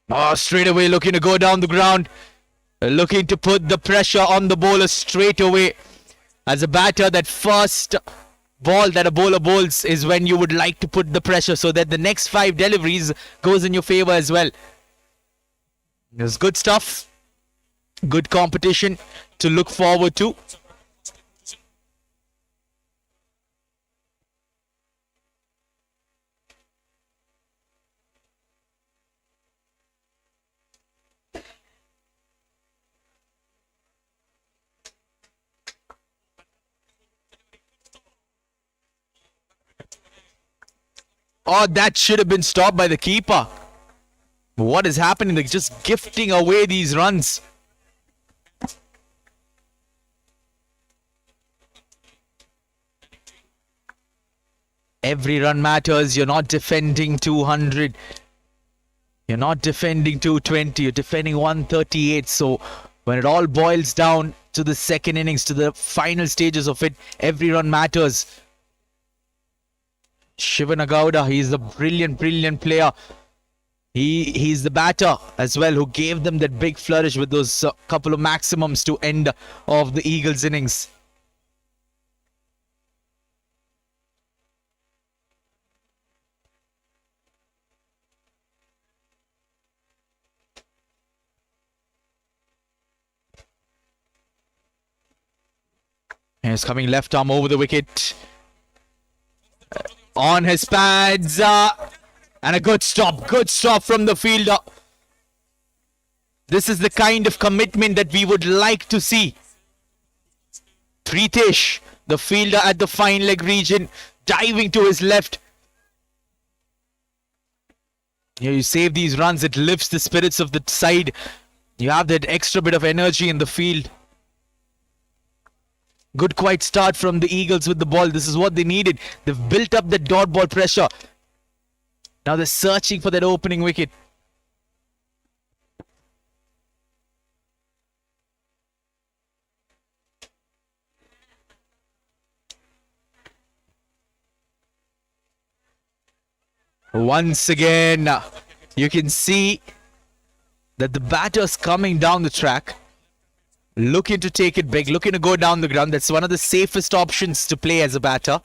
E: Oh, straight away looking to go down the ground. Looking to put the pressure on the bowler straight away. As a batter, that first ball that a bowler bowls is when you would like to put the pressure so that the next 5 deliveries goes in your favor as well. There's good stuff. Good competition to look forward to. Oh, that should have been stopped by the keeper. What is happening? They're just gifting away these runs. Every run matters. You're not defending 200. You're not defending 220. You're defending 138. So when it all boils down to the second innings, to the final stages of it, every run matters. Shivanagowda, he's a brilliant player. He's the batter as well who gave them that big flourish with those couple of maximums to end of the Eagles innings. And he's coming left arm over the wicket. On his pads. And a good stop from the fielder. This is the kind of commitment that we would like to see. Pritesh, the fielder at the fine leg region, diving to his left. Here you save these runs, it lifts the spirits of the side. You have that extra bit of energy in the field. Good quiet start from the Eagles with the ball. This is what they needed. They've built up the dot ball pressure. Now they're searching for that opening wicket. Once again, you can see that the batter's coming down the track. Looking to take it big, looking to go down the ground. That's one of the safest options to play as a batter.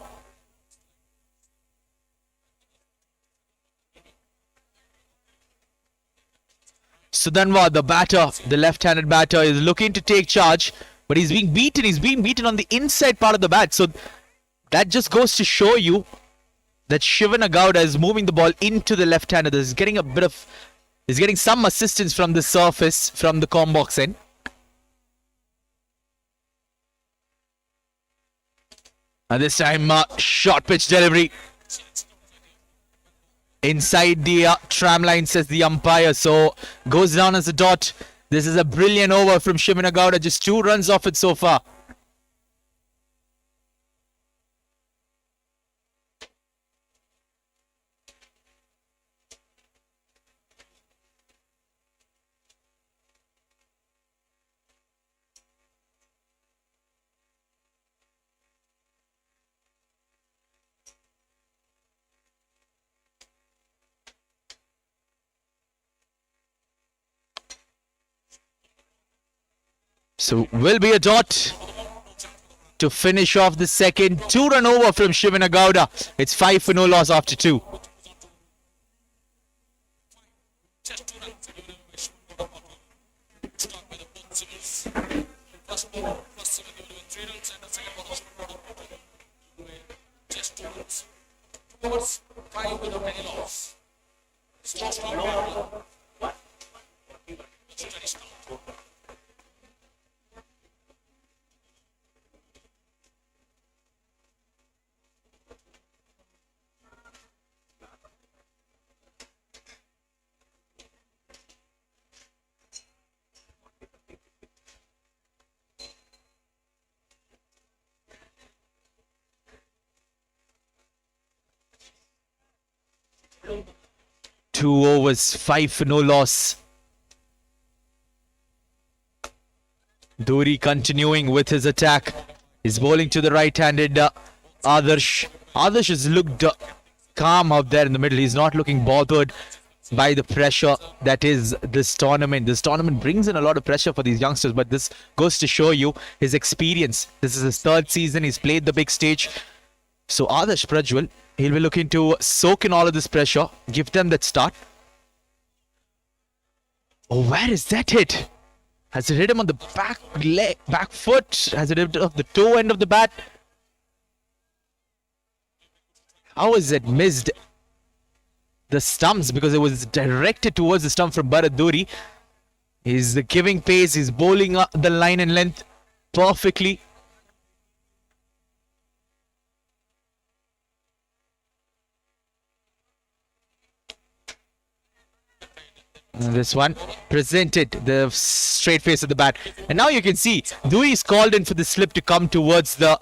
E: Sudanwa, the batter, the left-handed batter, is looking to take charge, but he's being beaten. He's being beaten on the inside part of the bat. So that just goes to show you that Shivanagowda is moving the ball into the left-hander. He's getting he's getting some assistance from the surface, from the com box end. And this time, short pitch delivery. Inside the tram line, says the umpire. So, goes down as a dot. This is a brilliant over from Shivanagowda. Just 2 runs off it so far. So will be a dot to finish off the second. 2-run over from Shivanagowda. It's 5 for no loss after 2. 2 overs, 5 for no loss. Duri continuing with his attack. He's bowling to the right-handed Adarsh. Adarsh has looked calm out there in the middle. He's not looking bothered by the pressure that is this tournament. This tournament brings in a lot of pressure for these youngsters, but this goes to show you his experience. This is his 3rd season. He's played the big stage. So Adarsh Prajwal, he'll be looking to soak in all of this pressure, give them that start. Oh, where is that hit? Has it hit him on the back foot? Has it hit off the toe end of the bat? How is it missed the stumps? Because it was directed towards the stump from Bharat Duri. He's giving pace. He's bowling up the line and length perfectly. And this one presented the straight face of the bat. And now you can see Duri is called in for the slip to come towards the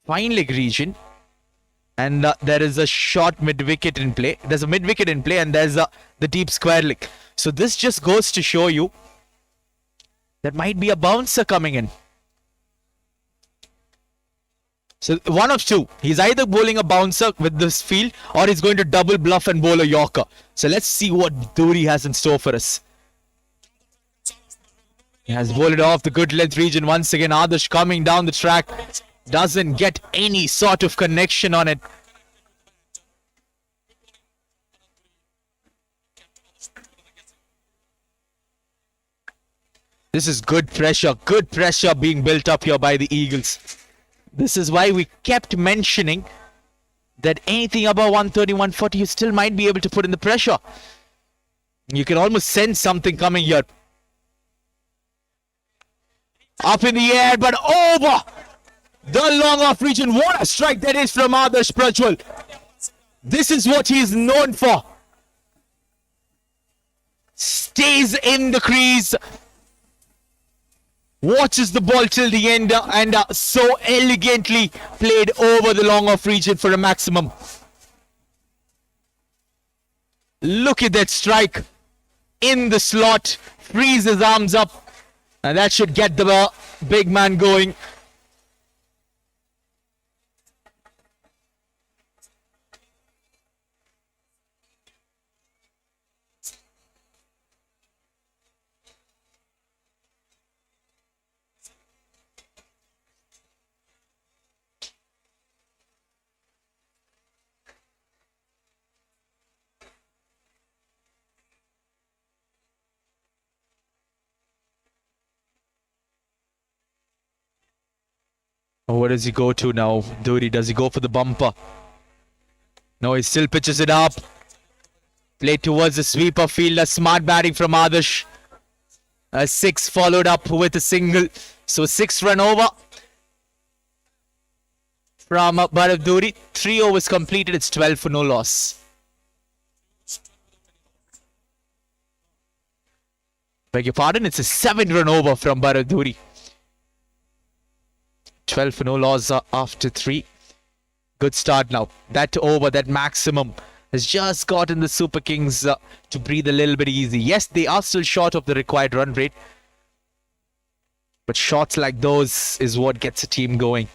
E: fine leg region. And there is a short mid-wicket in play. There's a mid-wicket in play and there's the deep square leg. So this just goes to show you there might be a bouncer coming in. So one of two. He's either bowling a bouncer with this field or he's going to double bluff and bowl a Yorker. So let's see what Duri has in store for us. He has bowled it off the good length region once again. Adarsh coming down the track. Doesn't get any sort of connection on it. This is good pressure being built up here by the Eagles. This is why we kept mentioning that anything above 130, 140, you still might be able to put in the pressure. You can almost sense something coming here. Up in the air, but over the long off region. What a strike that is from Adarsh Prajwal. This is what he is known for. Stays in the crease. Watches the ball till the end and so elegantly played over the long off region for a maximum. Look at that strike in the slot. Frees his arms up and that should get the big man going. What does he go to now? Duri, does he go for the bumper? No, he still pitches it up. Play towards the sweeper fielder. Smart batting from Adarsh. A 6 followed up with a single. So 6 run over from Bharat Duri. 3 overs completed. It's 12 for no loss. Beg your pardon. It's a 7 run over from Bharat Duri. 12 for no loss after 3. Good start now. That over, that maximum has just gotten the Super Kings to breathe a little bit easy. Yes, they are still short of the required run rate. But shots like those is what gets a team going.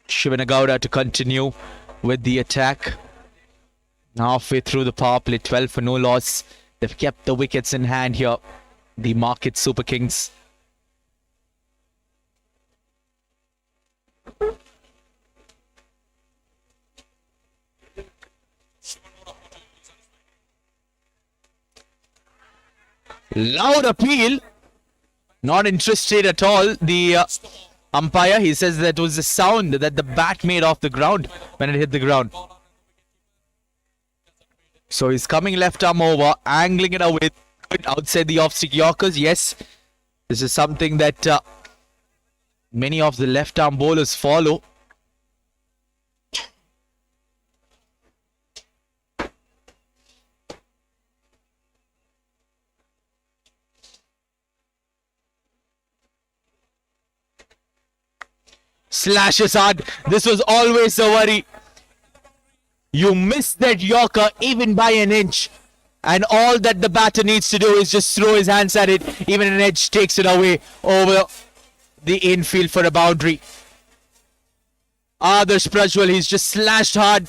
E: Shivanagowda to continue with the attack. Halfway through the power play, 12 for no loss. They've kept the wickets in hand here. The Market Super Kings. Loud appeal. Not interested at all. The umpire, he says that was the sound that the bat made off the ground when it hit the ground. So he's coming left arm over, angling it away outside the off-stick Yorkers. Yes, this is something that many of the left arm bowlers follow. Slashes hard. This was always a worry. You miss that Yorker even by an inch, and all that the batter needs to do is just throw his hands at it. Even an edge takes it away over the infield for a boundary. Arash Prajwal, he's just slashed hard.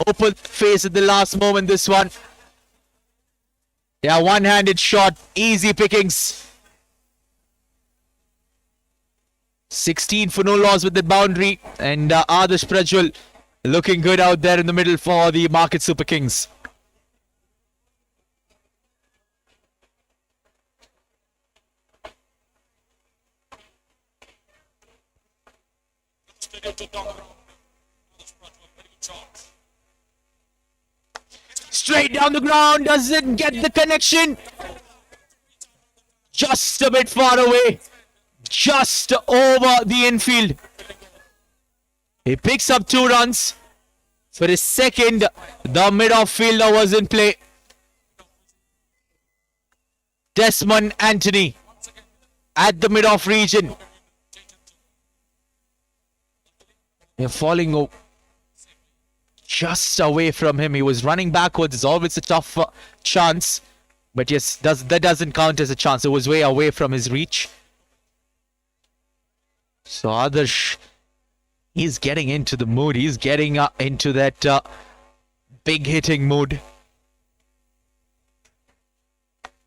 E: Open face at the last moment, this one. Yeah, one-handed shot. Easy pickings. 16 for no loss with the boundary, and Arash Prajwal looking good out there in the middle for the Market Super Kings. Straight down the ground, doesn't get the connection. Just a bit far away. Just over the infield. He picks up 2 runs. For his second, the mid-off fielder was in play. Desmond Anthony at the mid-off region. They're falling just away from him. He was running backwards. It's always a tough chance. But yes, that doesn't count as a chance. It was way away from his reach. So Arash, he's getting into the mood. He's getting into that big hitting mood.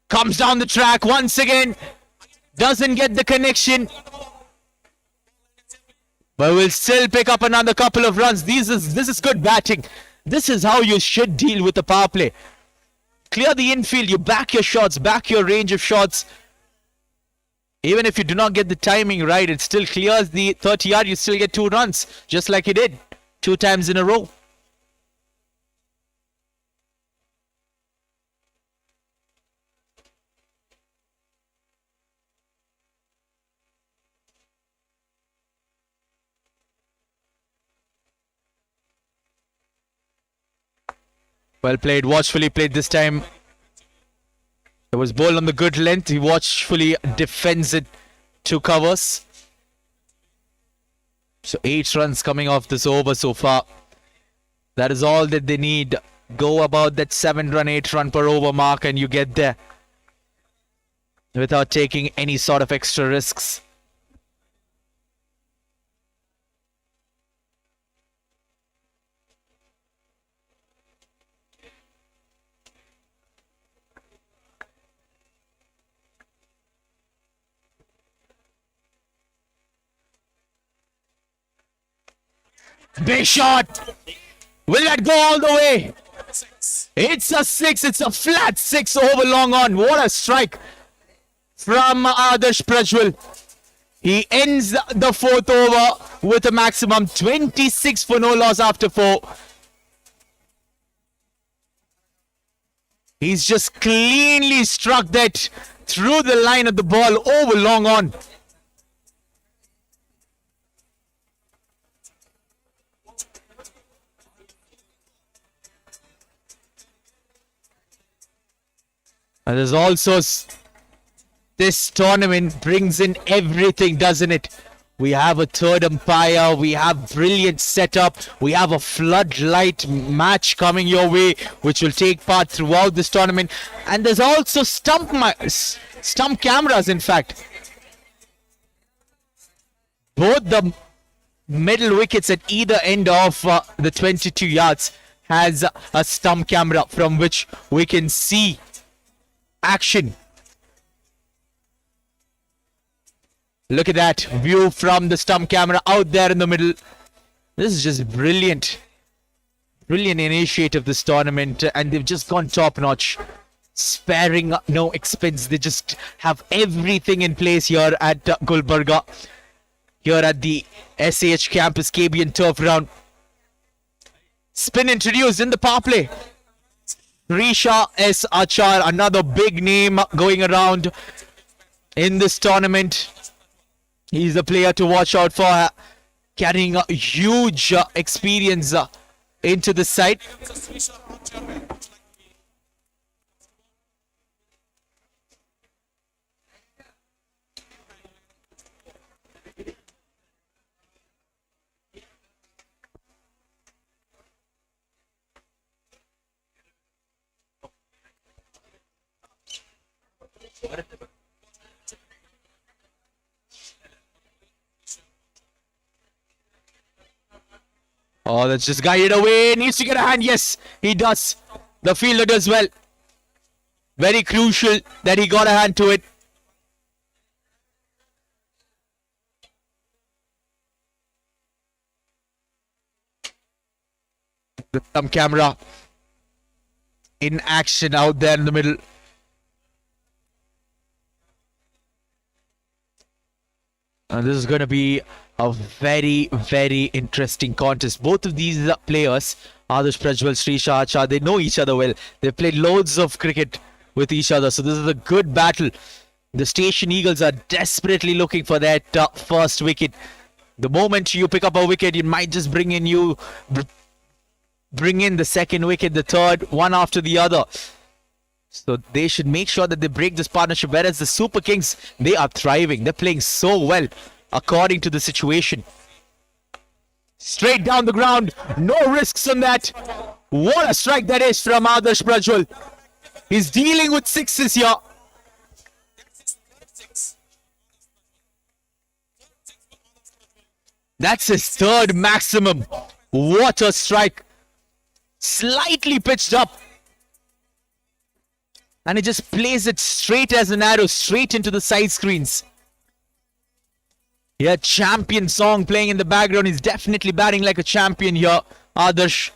E: Comes down the track once again. Doesn't get the connection. But will still pick up another couple of runs. This is good batting. This is how you should deal with the power play. Clear the infield. You back your shots. Back your range of shots. Even if you do not get the timing right, it still clears the 30 yard. You still get 2 runs. Just like he did 2 times in a row. Well played, watchfully played this time. It was ball on the good length. He watchfully defends it 2 covers. So 8 runs coming off this over so far. That is all that they need. Go about that 7 run, 8 run per over mark and you get there. Without taking any sort of extra risks. Big shot. Will that go all the way? It's a 6. It's a flat 6 over long on. What a strike from Arash Prajwal. He ends the 4th over with a maximum 26 for no loss after 4. He's just cleanly struck that through the line of the ball over long on. And there's also this tournament brings in everything, doesn't it? We have a third umpire, we have brilliant setup, we have a floodlight match coming your way, which will take part throughout this tournament. And there's also stump cameras, in fact. Both the middle wickets at either end of the 22 yards has a stump camera from which we can see action. Look at that view from the stump camera out there in the middle. This is just brilliant. Brilliant initiative, this tournament, and they've just gone top notch. sparing no expense. They just have everything in place here at Gulbarga. Here at the SAH campus KBN turf ground. Spin introduced in the power play. Risha S. Achar, another big name going around in this tournament. He's the player to watch out for, carrying a huge experience into the side. Oh, that's just guided away. Needs to get a hand. Yes, he does. The fielder does well. Very crucial that he got a hand to it. The thumb camera in action out there in the middle. And this is going to be a very, very interesting contest. Both of these players, Arash Prajwal, Srisha Acha, they know each other well. They've played loads of cricket with each other. So this is a good battle. The Station Eagles are desperately looking for that first wicket. The moment you pick up a wicket, it might just bring in the second wicket, the third, one after the other. So they should make sure that they break this partnership. Whereas the Super Kings, they are thriving. They're playing so well according to the situation. Straight down the ground. No risks on that. What a strike that is from Arash Prajwal. He's dealing with sixes here. That's his third maximum. What a strike. Slightly pitched up. And he just plays it straight as an arrow, straight into the side screens. Yeah, champion song playing in the background. He's definitely batting like a champion here, Arash.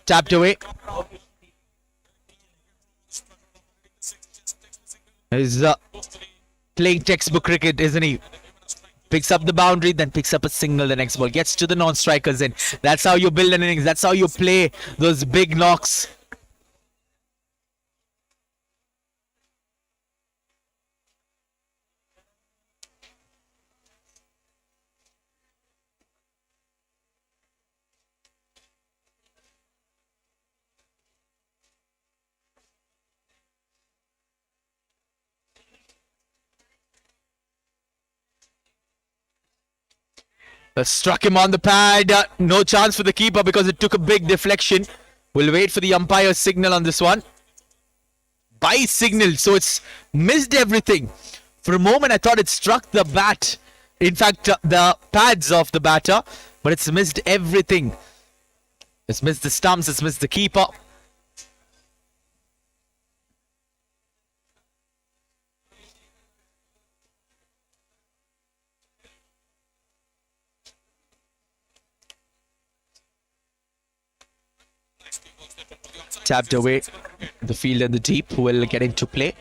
E: Tapped away. He's playing textbook cricket, isn't he? Picks up the boundary, then picks up a single the next ball. Gets to the non-strikers in. That's how you build an innings. That's how you play those big knocks. Struck him on the pad. No chance for the keeper because it took a big deflection. We'll wait for the umpire's signal on this one. By signal, so it's missed everything. For a moment, I thought it struck the bat. In fact, the pads of the batter, but it's missed everything. It's missed the stumps. It's missed the keeper. Tapped away. The field and the deep will get into play.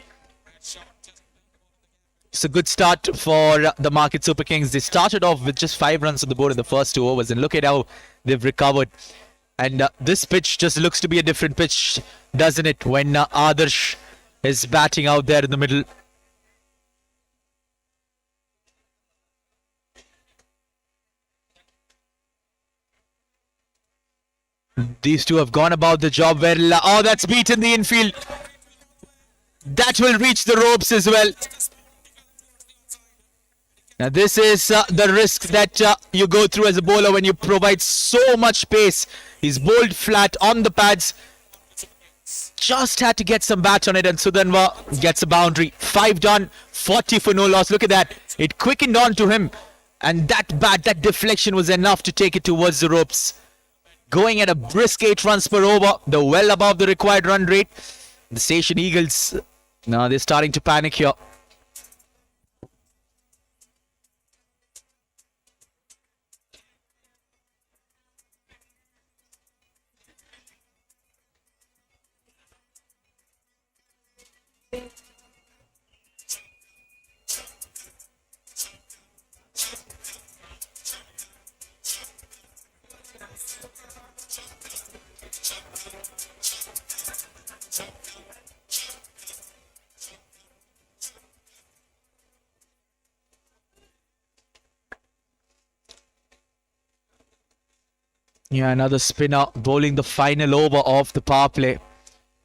E: It's a good start for the Market Super Kings. They started off with just 5 runs on the board in the first 2 overs, and look at how they've recovered. And this pitch just looks to be a different pitch, doesn't it, when Arash is batting out there in the middle. These two have gone about the job well. Oh, that's beaten the infield. That will reach the ropes as well. Now this is the risk that you go through as a bowler when you provide so much pace. He's bowled flat on the pads. Just had to get some bat on it, and Sudanva gets a boundary. 5 done, 40 for no loss. Look at that. It quickened on to him. And that bat, that deflection was enough to take it towards the ropes. Going at a brisk 8 runs per over. They're well above the required run rate. The Station Eagles, now they're starting to panic here. Yeah, another spinner bowling the final over of the power play.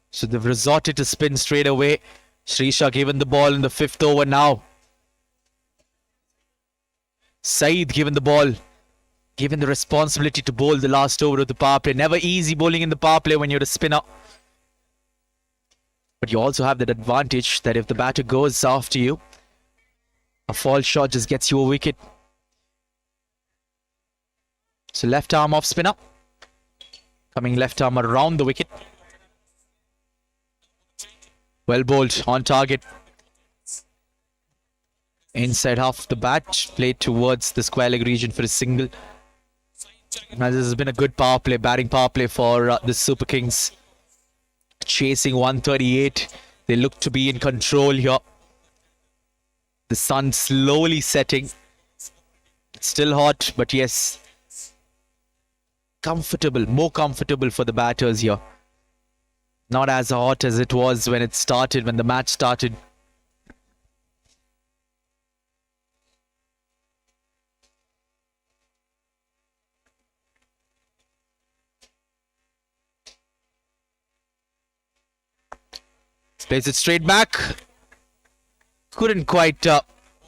E: So they've resorted to spin straight away. Srisha given the ball in the 5th over now. Saeed given the ball, given the responsibility to bowl the last over of the power play. Never easy bowling in the power play when you're a spinner. But you also have that advantage that if the batter goes after you, a false shot just gets you a wicket. So left arm off spinner. Coming left arm around the wicket. Well bowled, on target. Inside half the bat, played towards the square leg region for a single. Now this has been a good power play, batting power play for the Super Kings. Chasing 138. They look to be in control here. The sun slowly setting. Still hot, but yes, comfortable, more comfortable for the batters here. Not as hot as it was when it started, when the match started. Plays it straight back. Couldn't quite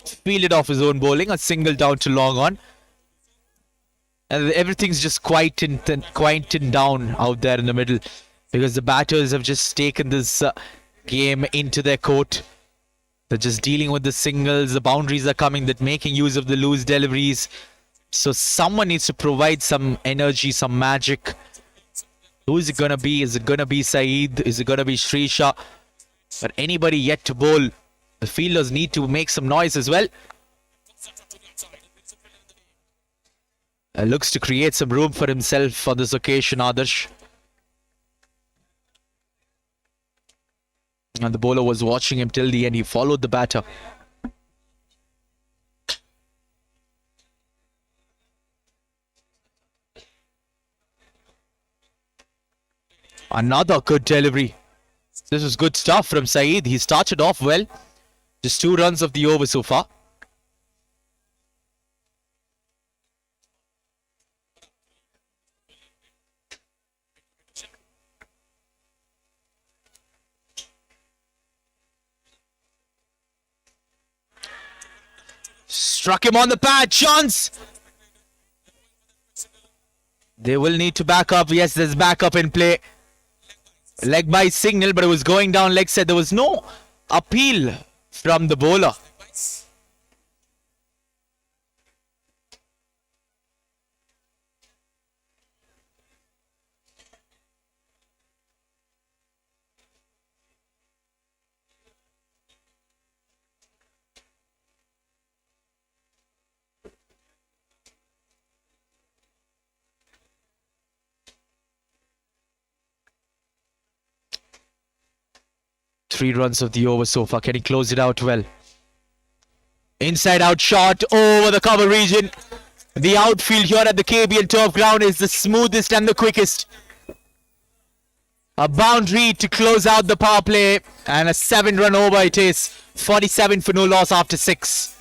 E: feel it off his own bowling. A single down to long on. And everything's just quietened down out there in the middle. Because the batters have just taken this game into their court. They're just dealing with the singles. The boundaries are coming. They're making use of the loose deliveries. So someone needs to provide some energy, some magic. Who is it going to be? Is it going to be Saeed? Is it going to be Srisha? But anybody yet to bowl. The fielders need to make some noise as well. Looks to create some room for himself on this occasion, Adarsh. And the bowler was watching him till the end. He followed the batter. Another good delivery. This was good stuff from Saeed. He started off well. Just 2 runs of the over so far. Struck him on the pad. Chance. They will need to back up. Yes, there's backup in play. Leg by signal, but it was going down leg side. There was no appeal from the bowler. Three runs of the over so far. Can he close it out well? Inside out shot over the cover region. The outfield here at the KBN turf ground is the smoothest and the quickest. A boundary to close out the power play, and a 7-run over it is. 47 for no loss after 6.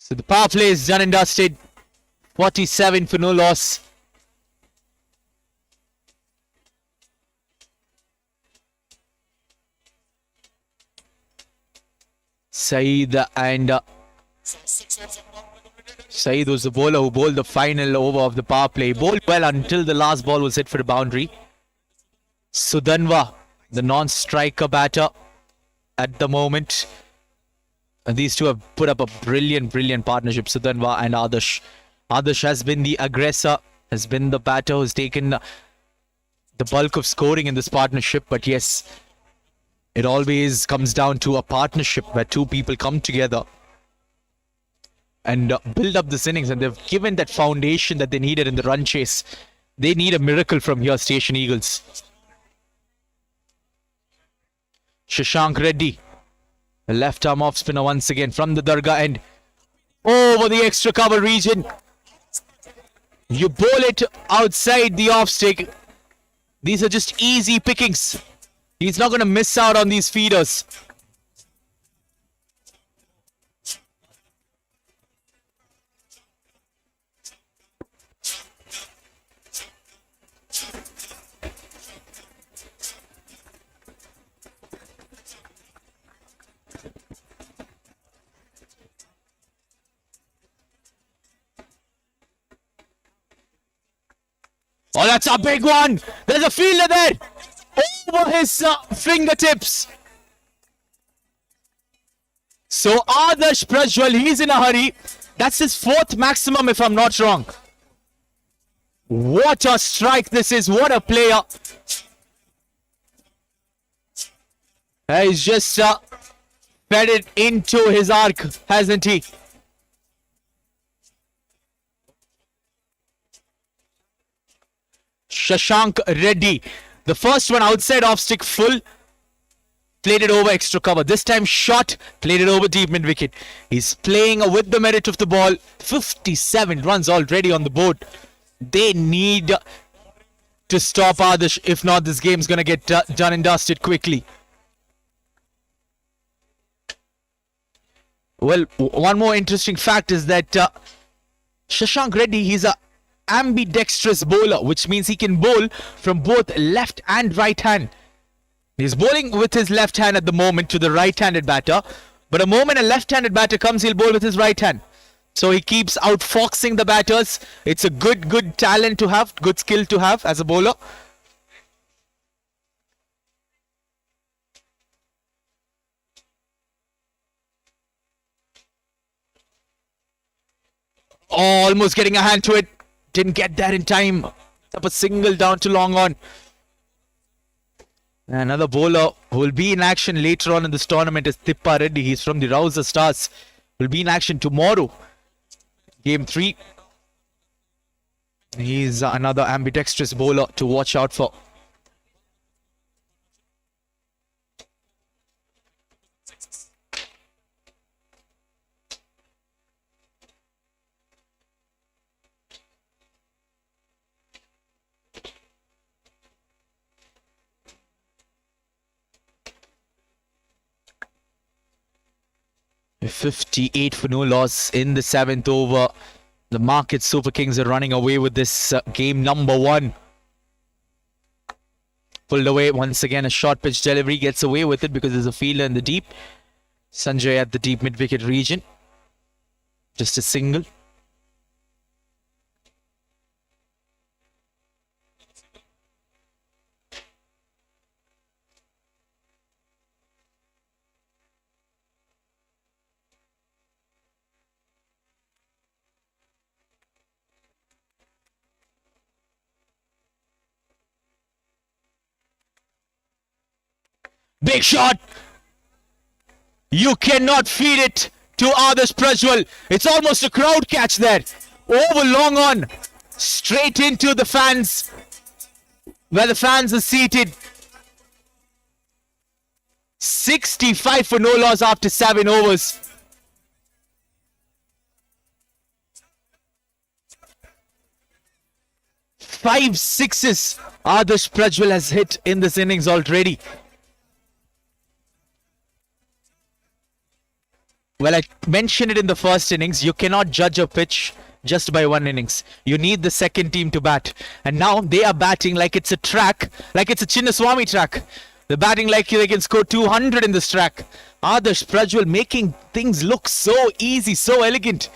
E: So the power play is done and dusted. 47 for no loss. Saeed and Saeed was the bowler who bowled the final over of the power play. Bowled well until the last ball was hit for a boundary. Sudanva, the non-striker batter at the moment. And these two have put up a brilliant partnership, Sudanva and Arash. Arash has been the aggressor, has been the batter who's taken the bulk of scoring in this partnership. But yes, it always comes down to a partnership where two people come together and build up this innings, and they've given that foundation that they needed in the run chase. They need a miracle from here, Station Eagles. Shashank Reddy, the left arm off spinner once again from the Dargah end. Over the extra cover region. You bowl it outside the off stick. These are just easy pickings. He's not going to miss out on these feeders. Oh, that's a big one. There's a fielder there. Over his fingertips. So Adarsh Prajwal, he's in a hurry. That's his fourth maximum, if I'm not wrong. What a strike this is. What a player. He's just fed it into his arc, hasn't he? Shashank Reddy. The first one outside off stick full. Played it over extra cover. This time shot. Played it over deep mid wicket. He's playing with the merit of the ball. 57 runs already on the board. They need to stop Adarsh. If not, this game's going to get done and dusted quickly. Well, one more interesting fact is that Shashank Reddy, he's a ambidextrous bowler, which means he can bowl from both left and right hand. He's bowling with his left hand at the moment to the right-handed batter, but a moment a left-handed batter comes, he'll bowl with his right hand. So he keeps outfoxing the batters. It's a good talent to have, good skill to have as a bowler. Oh, almost getting a hand to it. Didn't get that in time. Up a single down to long on. Another bowler who will be in action later on in this tournament is Tippa Reddy. He's from the Rouser Stars. Will be in action tomorrow. Game 3. He's another ambidextrous bowler to watch out for. A 58 for no loss in the 7th over. The Market Super Kings are running away with this game number 1. Pulled away once again. A short pitch delivery gets away with it because there's a fielder in the deep. Sanjay at the deep mid wicket region. Just a single. Big shot. You cannot feed it to Adarsh Prajwal. It's almost a crowd catch there. Over long on. Straight into the fans. Where the fans are seated. 65 for no loss after 7 overs. Five sixes Adarsh Prajwal has hit in this innings already. Well, I mentioned it in the first innings. You cannot judge a pitch just by one innings. You need the second team to bat. And now they are batting like it's a track, like it's a Chinnaswamy track. They're batting like they can score 200 in this track. Arash Prajwal making things look so easy, so elegant.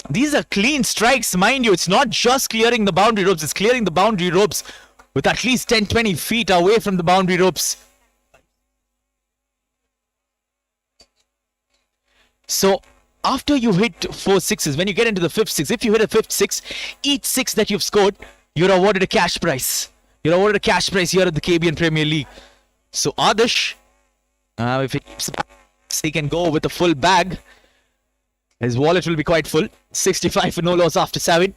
E: These are clean strikes, mind you. It's not just clearing the boundary ropes, it's clearing the boundary ropes with at least 10-20 feet away from the boundary ropes. So after you hit 4 sixes, when you get into the 5th six, if you hit a 5th six, each 6 that you've scored, you're awarded a cash prize. You're awarded a cash prize here at the KBN Premier League. So Arash, if he keeps, he can go with a full bag. His wallet will be quite full. 65 for no loss after 7.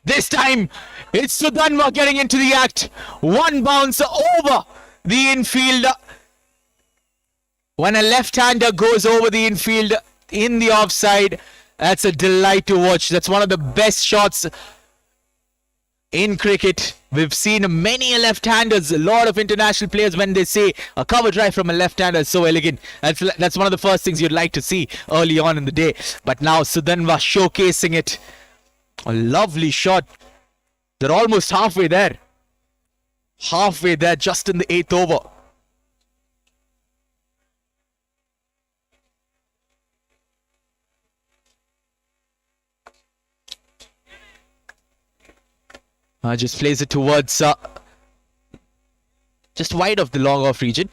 E: This time, it's Sudanva getting into the act. One bounce over the infield. When a left-hander goes over the infield in the offside, that's a delight to watch. That's one of the best shots in cricket. We've seen many left-handers, a lot of international players, when they say a cover drive from a left-hander is so elegant. That's one of the first things you'd like to see early on in the day. But now Sudanva showcasing it. A lovely shot. They're almost halfway there. Halfway there, just in the 8th over. Just plays it towards just wide of the long off region.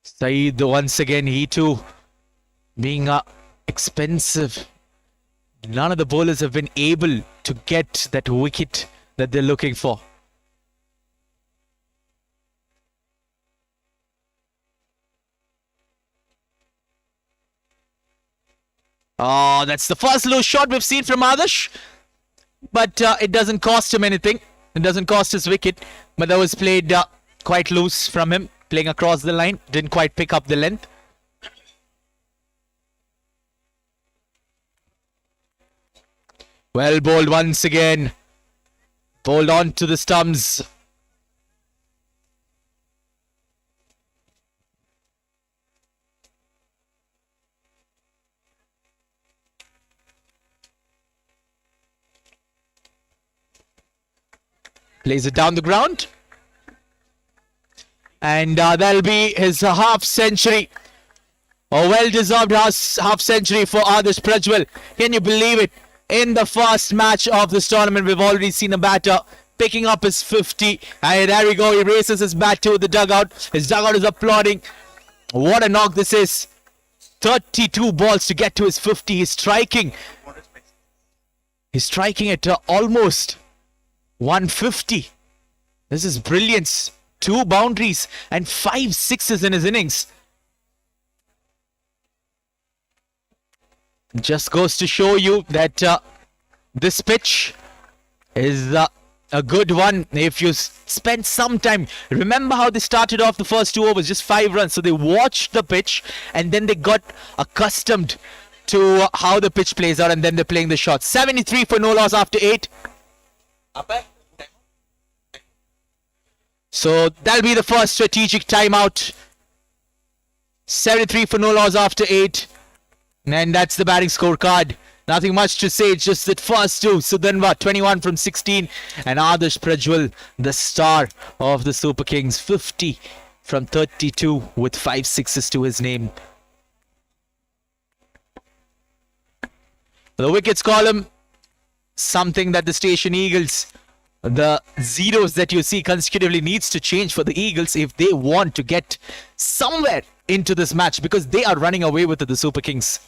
E: Saeed once again, he too being expensive. None of the bowlers have been able to get that wicket that they're looking for. Oh, that's the first low shot we've seen from Arash. But it doesn't cost him anything. It doesn't cost his wicket. But that was played quite loose from him. Playing across the line. Didn't quite pick up the length. Well bowled once again. Bowled on to the stumps. Plays it down the ground. And that'll be his half century. A well-deserved half century for Arash Prajwal. Can you believe it? In the first match of this tournament, we've already seen a batter picking up his 50. And there we go. He races his bat to the dugout. His dugout is applauding. What a knock this is. 32 balls to get to his 50. He's striking. He's striking at almost 150. This is brilliance. 2 boundaries and 5 sixes in his innings. Just goes to show you that this pitch is a good one. If you spend some time, remember how they started off the first 2 overs, just 5 runs. So they watched the pitch and then they got accustomed to how the pitch plays out, and then they're playing the shots. 73 for no loss after 8. So that'll be the first strategic timeout. 73 for no loss after 8. And that's the batting scorecard. Nothing much to say. It's just that first 2. Sudanva 21 from 16. And Arash Prajwal, the star of the Super Kings, 50 from 32 with 5 sixes to his name. The wickets column, something that the Station Eagles, the zeros that you see consecutively, needs to change for the Eagles if they want to get somewhere into this match, because they are running away with it, the Super Kings.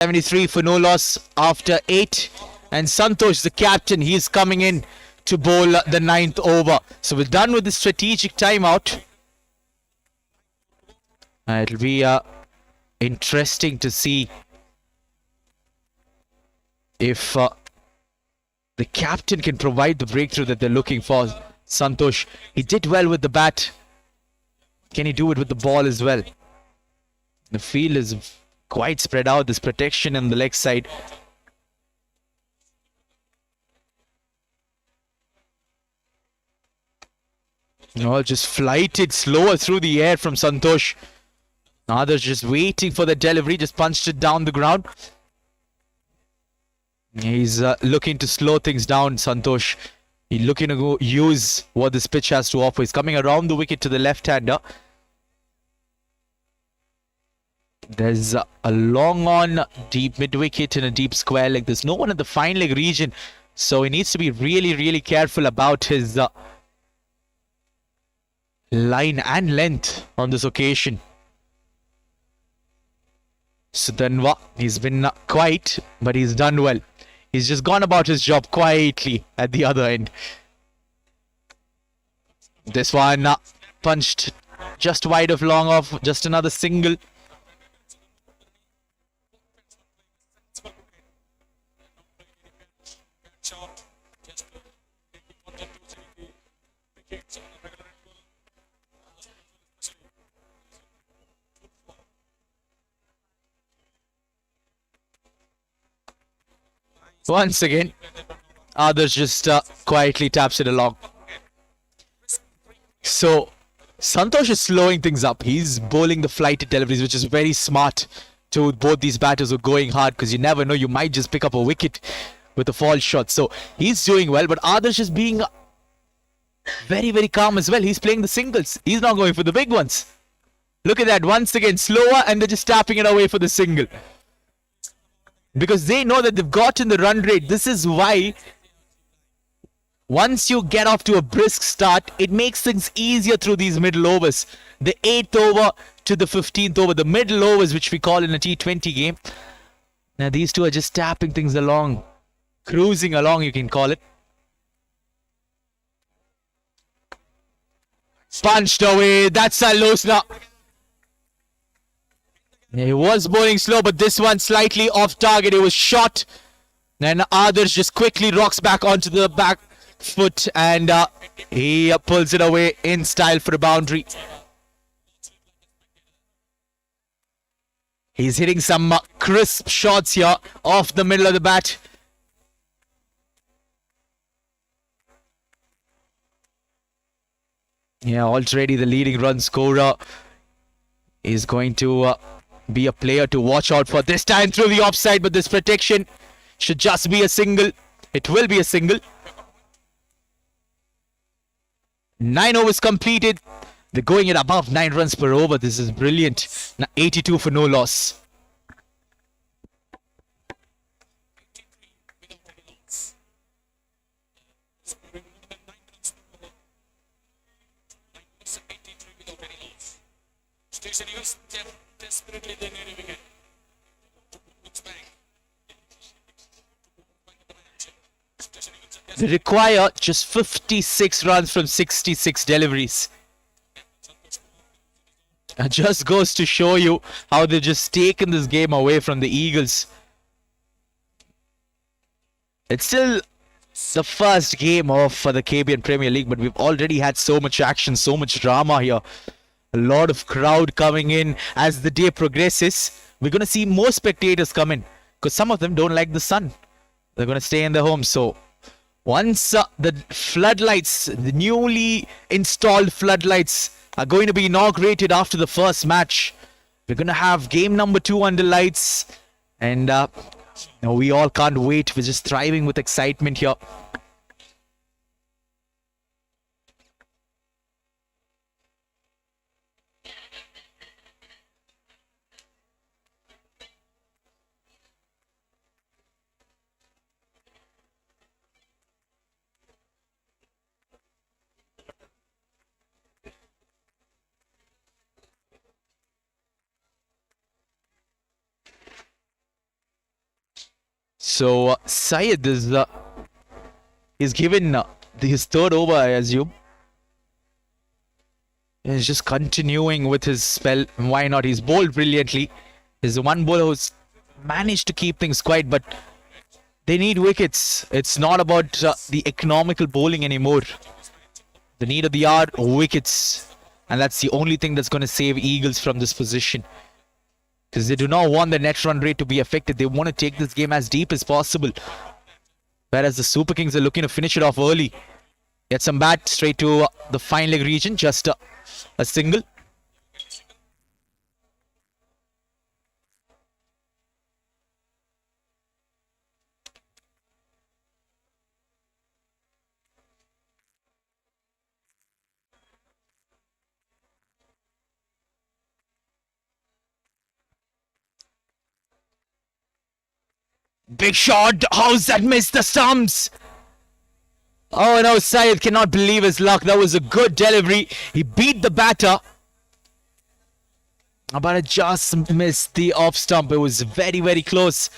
E: 73 for no loss after 8. And Santosh, the captain, he's coming in to bowl the 9th over. So we're done with the strategic timeout. It'll be interesting to see if the captain can provide the breakthrough that they're looking for. Santosh, he did well with the bat. Can he do it with the ball as well? The field is quite spread out. This protection on the leg side. No, just flighted slower through the air from Santosh. Others just waiting for the delivery. Just punched it down the ground. He's looking to slow things down, Santosh. He's looking to go use what this pitch has to offer. He's coming around the wicket to the left-hander. There's a long on, deep mid-wicket and a deep square leg. There's no one at the fine leg region. So he needs to be really, really careful about his line and length on this occasion. Sudanwa, he's been quiet, but he's done well. He's just gone about his job quietly at the other end. This one punched just wide of long off. Just another single. Once again, others just quietly taps it along. So, Santosh is slowing things up. He's bowling the flighted deliveries, which is very smart to both these batters who are going hard, because you never know, you might just pick up a wicket with a fall shot. So, he's doing well, but Adarsh is being very, very calm as well. He's playing the singles. He's not going for the big ones. Look at that. Once again, slower, and they're just tapping it away for the single. Because they know that they've gotten the run rate. This is why once you get off to a brisk start, it makes things easier through these middle overs. The 8th over to the 15th over, the middle overs, which we call in a T20 game. Now these two are just tapping things along. Cruising along, you can call it. Punched away. That's a low snap. He was bowling slow, but this one slightly off target. It was shot. And Adarsh just quickly rocks back onto the back foot, and he pulls it away in style for a boundary. He's hitting some crisp shots here off the middle of the bat. Yeah, already the leading run scorer is going to be a player to watch out for. This time through the offside, but this protection should just be a single. It will be a single. 9 overs completed. They're going at above 9 runs per over. This is brilliant. Now 82 for no loss.
F: Station Eagles desperately they need a wicket. Looks back. Station Eagles
E: They require just 56 runs from 66 deliveries. It just goes to show you how they've just taken this game away from the Eagles. It's still the first game of the KBN Premier League, but we've already had so much action, so much drama here. A lot of crowd coming in as the day progresses. We're going to see more spectators come in because some of them don't like the sun. They're going to stay in their homes. So once the floodlights, the newly installed floodlights are going to be inaugurated after the first match, we're going to have game number 2 under lights. And now we all can't wait. We're just thriving with excitement here. So Syed is he's given his third over, I assume. He's just continuing with his spell. Why not? He's bowled brilliantly. He's the one bowler who's managed to keep things quiet, but they need wickets. It's not about the economical bowling anymore. The need of the hour, wickets. And that's the only thing that's going to save Eagles from this position. Because they do not want the net run rate to be affected. They want to take this game as deep as possible. Whereas the Super Kings are looking to finish it off early. Get some bat straight to the fine leg region. Just a single. Big shot. How's that missed the stumps? Oh no, Syed cannot believe his luck. That was a good delivery. He beat the batter. But it just missed the off stump. It was very, very close.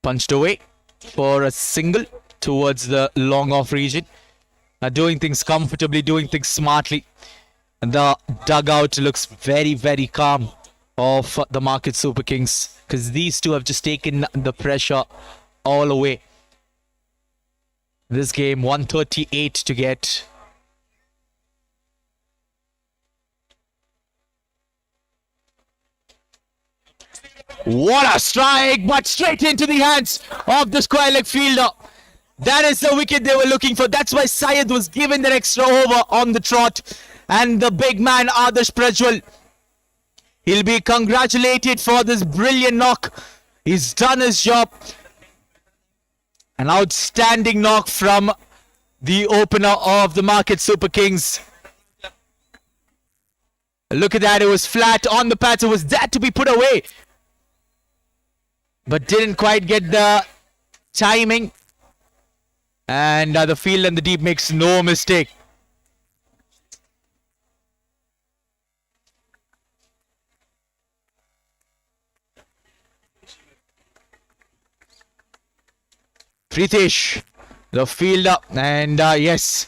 E: Punched away for a single towards the long off region. Doing things comfortably, doing things smartly. And the dugout looks very, very calm of the Market Super Kings, because these two have just taken the pressure all away. This game, 138 to get. What a strike, but straight into the hands of the square leg fielder. That is the wicket they were looking for. That's why Syed was given that extra over on the trot. And the big man, Arash Prajwal, he'll be congratulated for this brilliant knock. He's done his job. An outstanding knock from the opener of the Market Super Kings. Look at that, it was flat on the pads. It was that to be put away, but didn't quite get the timing. And the field and the deep makes no mistake. Pritesh, the fielder, and yes,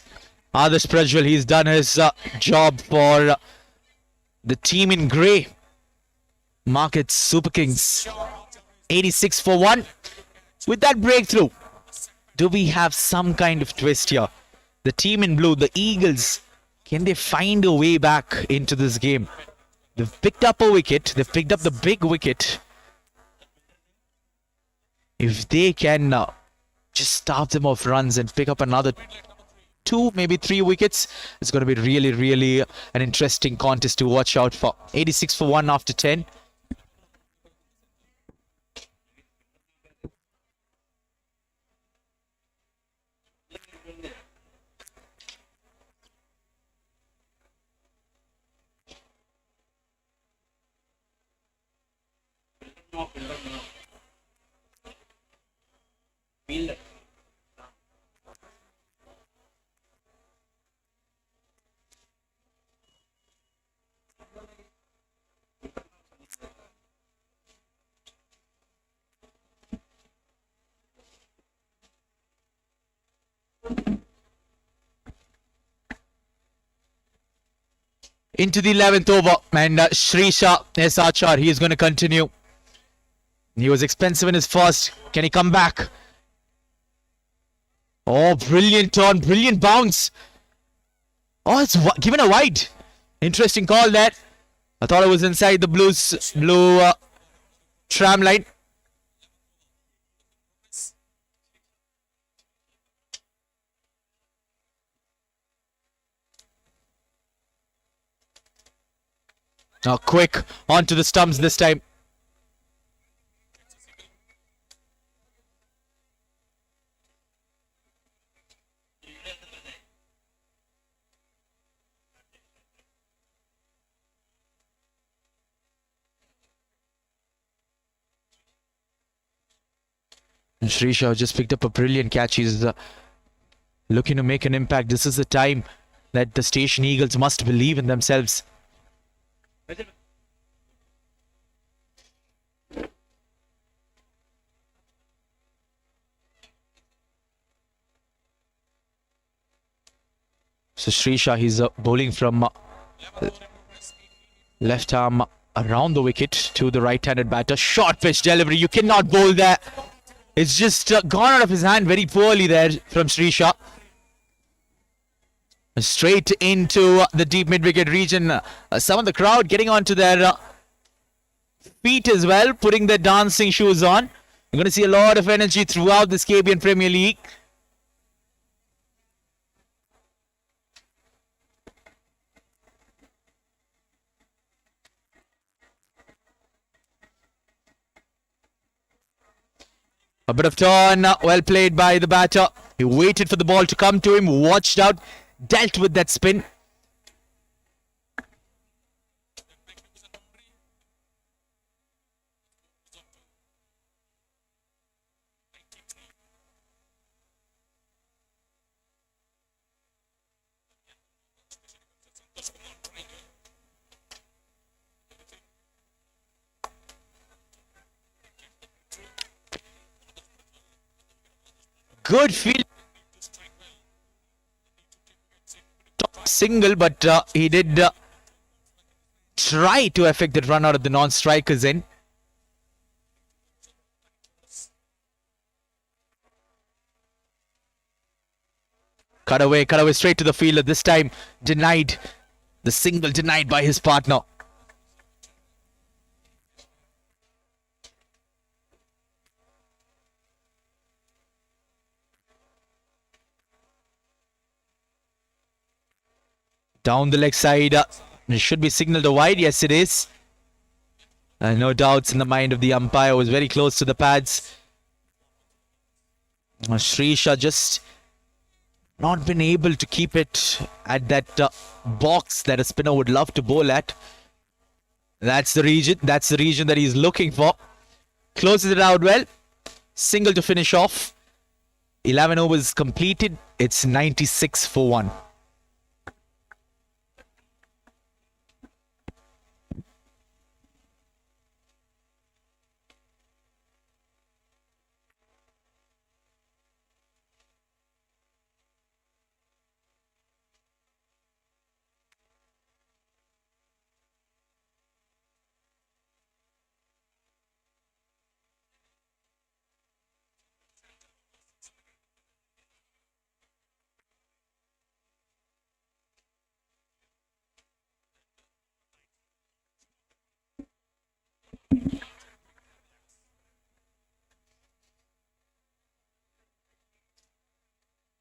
E: Arash Prajwal, he's done his job for the team in grey. Market Super Kings, 86 for 1. With that breakthrough, do we have some kind of twist here? The team in blue, the Eagles, can they find a way back into this game? They've picked up a wicket. They've picked up the big wicket. If they can just starve them off runs and pick up another 2, maybe 3 wickets, it's going to be really, really an interesting contest to watch out for. 86 for 1 after 10. into the 11th over, and Shrisha Achar, he is going to continue. He was expensive in his first. Can he come back? Oh, brilliant turn, brilliant bounce. Oh, it's given a wide. Interesting call there. I thought it was inside the blue tram line. Now quick onto the stumps this time. And Shrisha just picked up a brilliant catch. He's looking to make an impact. This is the time that the Station Eagles must believe in themselves. So Shrisha, he's bowling from left arm around the wicket to the right-handed batter. Short pitch delivery. You cannot bowl there. It's just gone out of his hand very poorly there from Shrisha. Straight into the deep mid-wicket region. Some of the crowd getting onto their feet as well, putting their dancing shoes on. You're going to see a lot of energy throughout this KBN Premier League. A bit of turn, well played by the batter. He waited for the ball to come to him, watched out, dealt with that spin. Good field. Top single, but he did try to affect that run out of the non-strikers end. Cut away straight to the fielder. This time denied. The single denied by his partner. Down the leg side, it should be signalled a wide. Yes, it is. No doubts in the mind of the umpire. Was very close to the pads. Shrisha just not been able to keep it at that box that a spinner would love to bowl at. That's the region. That's the region that he's looking for. Closes it out well. Single to finish off. 11 overs completed. It's 96 for 1.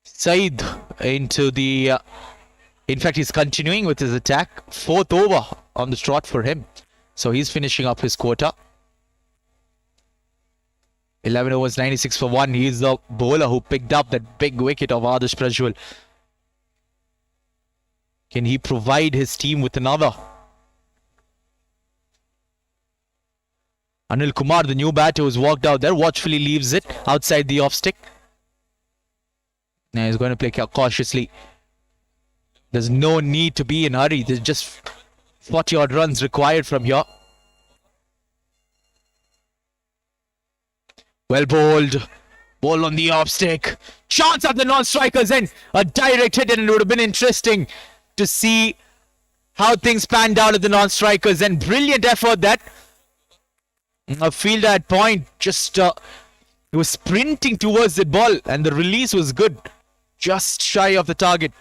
E: Saeed into the... in fact, he's continuing with his attack. 4th over on the trot for him. So he's finishing up his quota. 11 overs, 96 for 1. He's the bowler who picked up that big wicket of Arash Prajwal. Can he provide his team with another? Anil Kumar, the new batter who's walked out there, watchfully leaves it outside the off stick. Now he's going to play cautiously. There's no need to be in a hurry. There's just 40 odd runs required from here. Well bowled. Ball on the off stick. Chance at the non-strikers end. A direct hit, and it would have been interesting to see how things panned out at the non-strikers, and brilliant effort that a fielder at point just he was sprinting towards the ball, and the release was good, just shy of the target.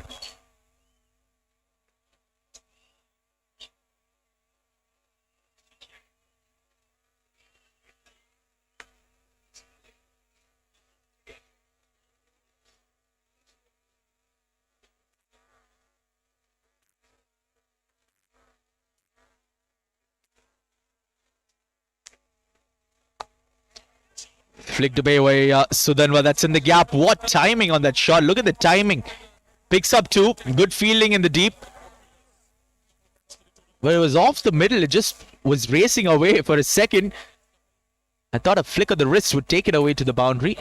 E: Flicked away by Sudanwa. That's in the gap. What timing on that shot. Look at the timing. Picks up two. Good fielding in the deep. But it was off the middle. It just was racing away for a second. I thought a flick of the wrist would take it away to the boundary.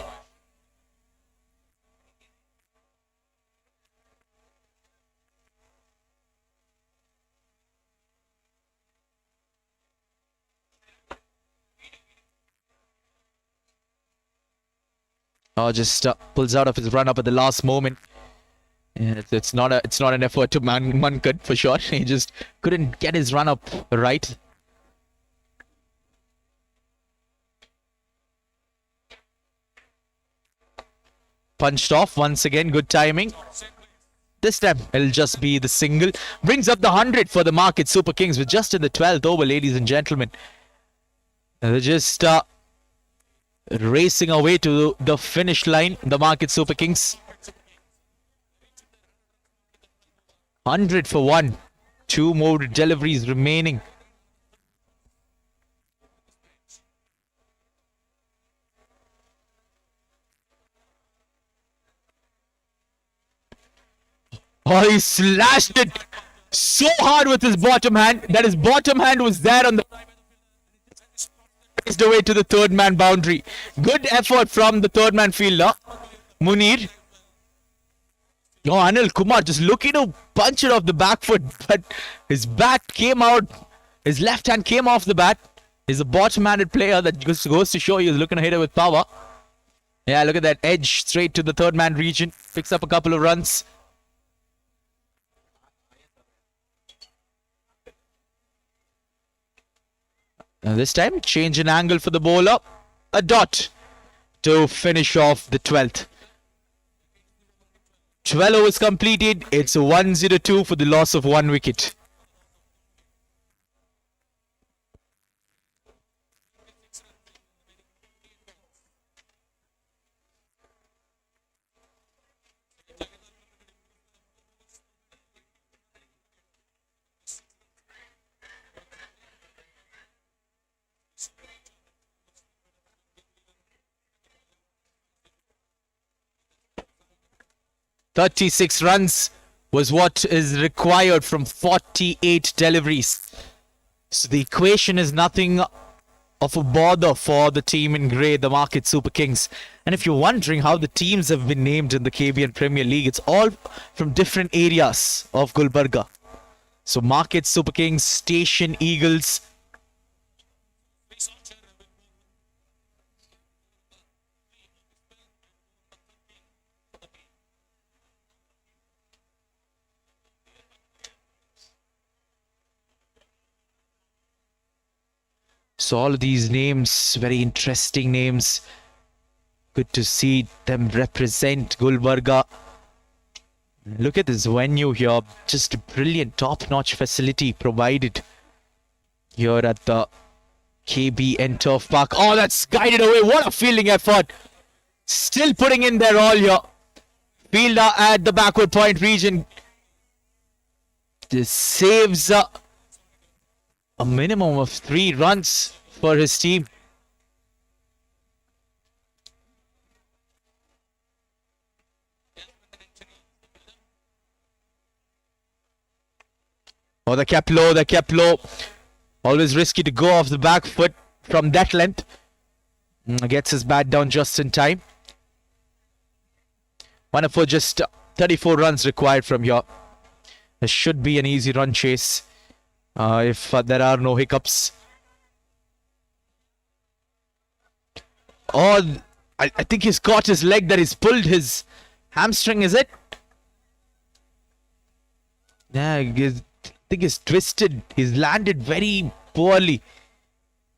E: Just pulls out of his run up at the last moment. And it's not an effort to Mankad for sure. He just couldn't get his run up right. Punched off once again. Good timing. This time it'll just be the single. Brings up the 100 for the Market Super Kings. We're just in the 12th over, ladies and gentlemen. They're just racing away to the finish line, the Market Super Kings. 100 for one. Two more deliveries remaining. Oh, he slashed it so hard with his bottom hand that his bottom hand was there on the away to the third man boundary. Good effort from the third man fielder, Munir. Oh, Anil Kumar just looking to punch it off the back foot, but his bat came out. His left hand came off the bat. He's a bottom-handed player that just goes to show he was looking to hit it with power. Yeah, look at that edge straight to the third man region. Picks up a couple of runs. Now this time, change in angle for the bowler. A dot to finish off the 12th. 12 overs completed. It's 1-0-2 for the loss of one wicket. "36 runs was what is required from 48 deliveries. So the equation is nothing of a bother for the team in grey, the Market Super Kings. And if you're wondering how the teams have been named in the KBN Premier League, it's all from different areas of Gulbarga. So Market Super Kings, Station Eagles. So all of these names, very interesting names. Good to see them represent Gulbarga. Look at this venue here. Just a brilliant top-notch facility provided here at the KBN Turf Park. Oh, that's guided away. What a fielding effort. Still putting in their all here. Fielder at the backward point region. This saves a minimum of 3 runs for his team. Oh, they kept low. Always risky to go off the back foot from that length. Gets his bat down just in time. Wonderful, just 34 runs required from here. There should be an easy run chase. If there are no hiccups. Oh, I think he's caught his leg, that he's pulled his hamstring, is it? Yeah, think he's twisted. He's landed very poorly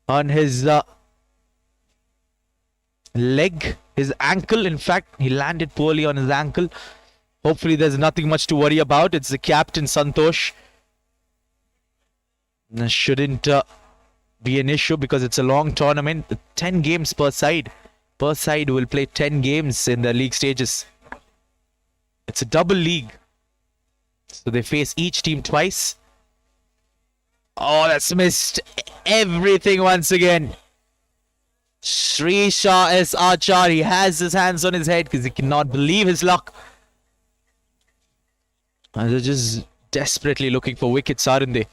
E: on his leg, his ankle. In fact, he landed poorly on his ankle. Hopefully there's nothing much to worry about. It's the captain, Santosh. Shouldn't be an issue because it's a long tournament. 10 games per side. Per side will play 10 games in the league stages. It's a double league. So they face each team twice. Oh, that's missed everything once again. Sri Shah S. Achar, he has his hands on his head because he cannot believe his luck. And they're just desperately looking for wickets, aren't they?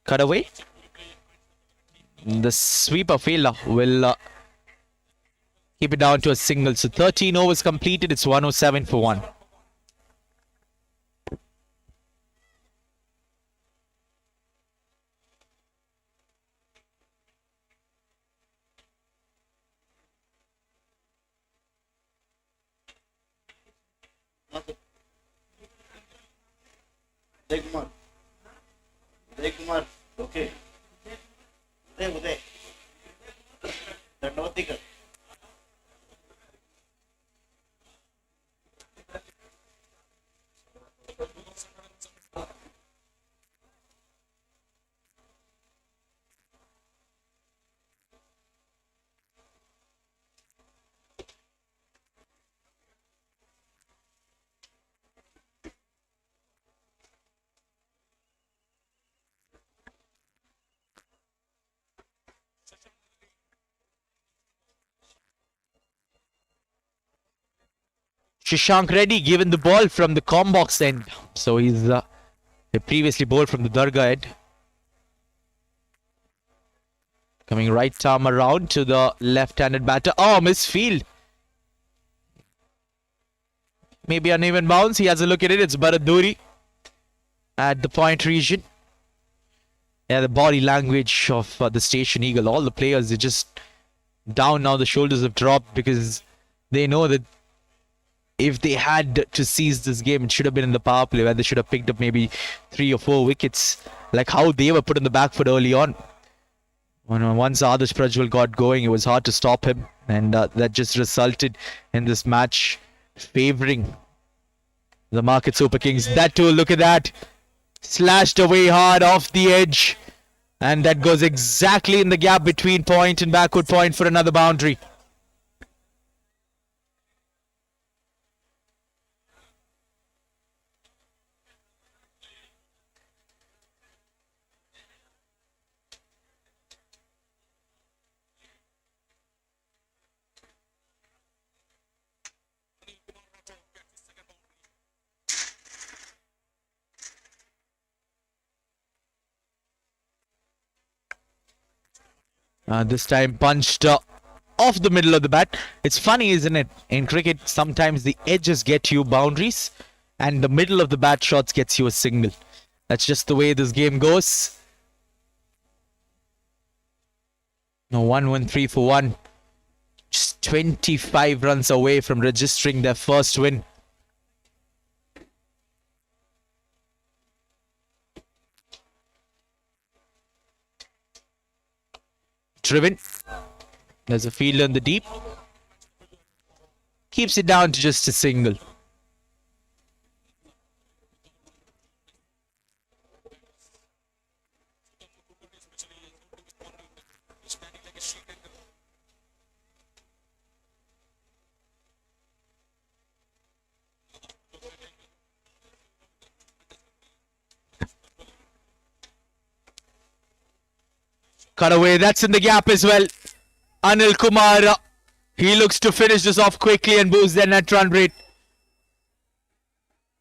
E: Cut away. The sweeper fielder will keep it down to a single. So 13 overs completed. It's 107 for 1.
A: Uday Kumar. Okay. Uday. Dandavat.
E: Shashank Reddy given the ball from the combox end. So he's previously bowled from the Dargah end. Coming right arm around to the left-handed batter. Oh, misfield. Maybe uneven bounce. He has a look at it. It's Baraduri at the point region. Yeah, the body language of the Station Eagle. All the players are just down now. The shoulders have dropped because they know that if they had to seize this game, it should have been in the power play where they should have picked up maybe 3 or 4 wickets. Like how they were put on the back foot early on. Once Adarsh Prajwal got going, it was hard to stop him. And that just resulted in this match favouring the Market Super Kings. That too, look at that. Slashed away hard off the edge. And that goes exactly in the gap between point and backward point for another boundary. This time punched off the middle of the bat. It's funny, isn't it? In cricket, sometimes the edges get you boundaries and the middle of the bat shots gets you a single. That's just the way this game goes. No, 1-1-3 for 1. Just 25 runs away from registering their first win. Driven. There's a fielder in the deep. Keeps it down to just a single. Cut away, that's in the gap as well. Anil Kumar, he looks to finish this off quickly and boost their net run rate.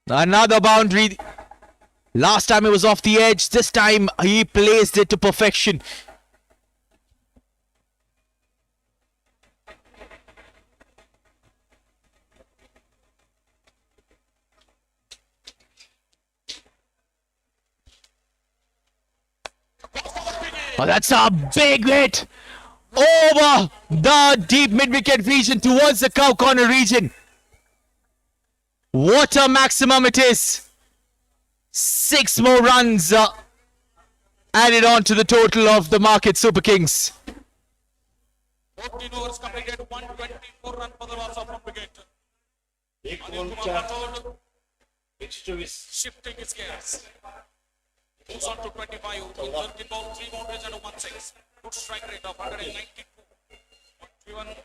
E: Another boundary. Last time it was off the edge. This time he placed it to perfection. Oh, that's a big hit. Over the deep mid-wicket region towards the cow corner region. What a maximum it is. 6 more runs added on to the total of the Market Super Kings.
F: 14 overs completed, 124 runs for the loss of one wicket.
A: एक
F: Anil
A: ball
F: Kumar
A: चा
F: Rathod
A: pitch 24
F: shifting his gears. Moves on to 25 with 13 balls, 3 boundaries and a 1-6. Good strike rate of 192. 131.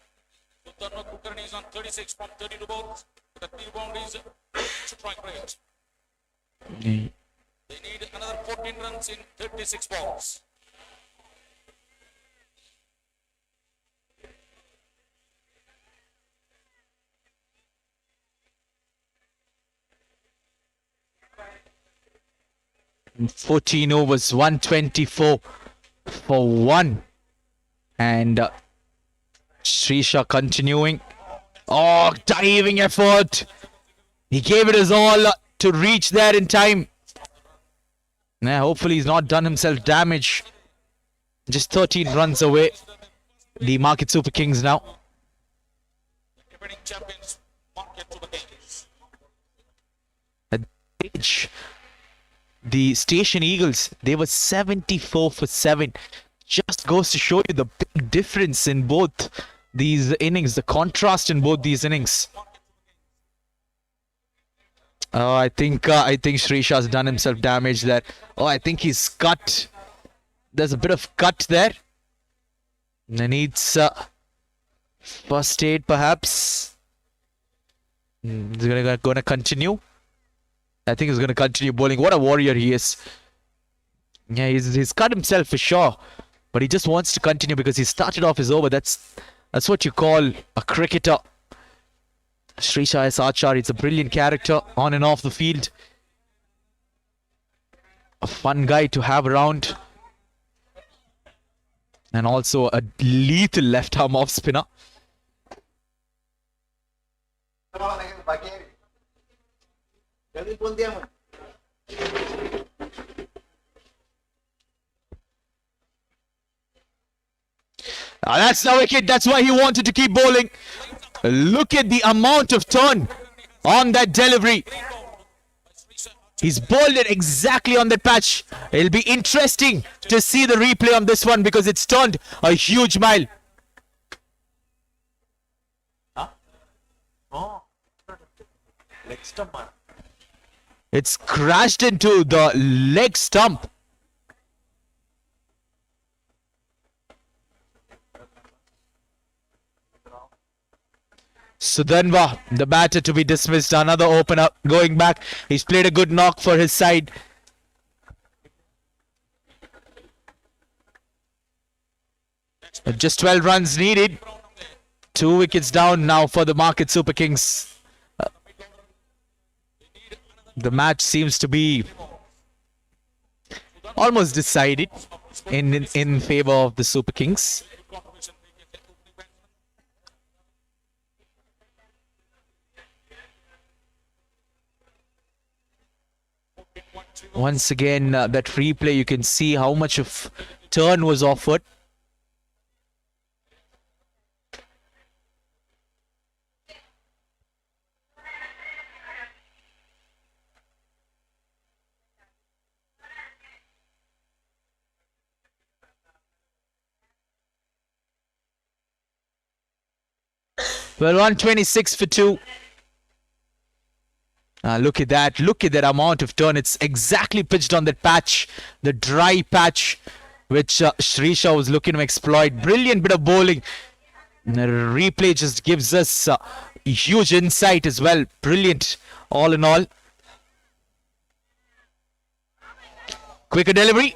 F: Sudarno Kulkarni is on 36 from 32 balls. The 3 boundaries, strike rate. They need another 14 runs in 36 balls.
E: In 14 overs, 124 for 1. And Srisha continuing. Oh, diving effort. He gave it his all to reach there in time. Now, hopefully he's not done himself damage. Just 13 runs away. The Market Super Kings now.
F: Defending champions, Market Super Kings.
E: At the age, the Station Eagles, they were 74 for 7. Just goes to show you the big difference in both these innings, the contrast in both these innings. Oh, I think Srisha's done himself damage there. Oh, I think he's cut. There's a bit of cut there. And needs first aid, perhaps. He's gonna continue. I think he's gonna continue bowling. What a warrior he is. Yeah, he's cut himself for sure, but he just wants to continue because he started off his over. That's what you call a cricketer. Srisha S. Achar, it's a brilliant character on and off the field. A fun guy to have around. And also a lethal left arm off spinner. That's the wicket. That's why he wanted to keep bowling. Look at the amount of turn on that delivery. He's bowled it exactly on that patch. It'll be interesting to see the replay on this one because it's turned a huge mile.
A: leg stump man.
E: It's crashed into the leg stump. Sudanva, the batter to be dismissed. Another opener going back. He's played a good knock for his side. Just 12 runs needed. 2 wickets down now for the Market Super Kings. The match seems to be almost decided in favor of the Super Kings. Once again, that replay, you can see how much of turn was offered. Well, 126 for 2. Look at that. Look at that amount of turn. It's exactly pitched on that patch, the dry patch, which Srisha was looking to exploit. Brilliant bit of bowling. The replay just gives us huge insight as well. Brilliant, all in all. Quicker delivery.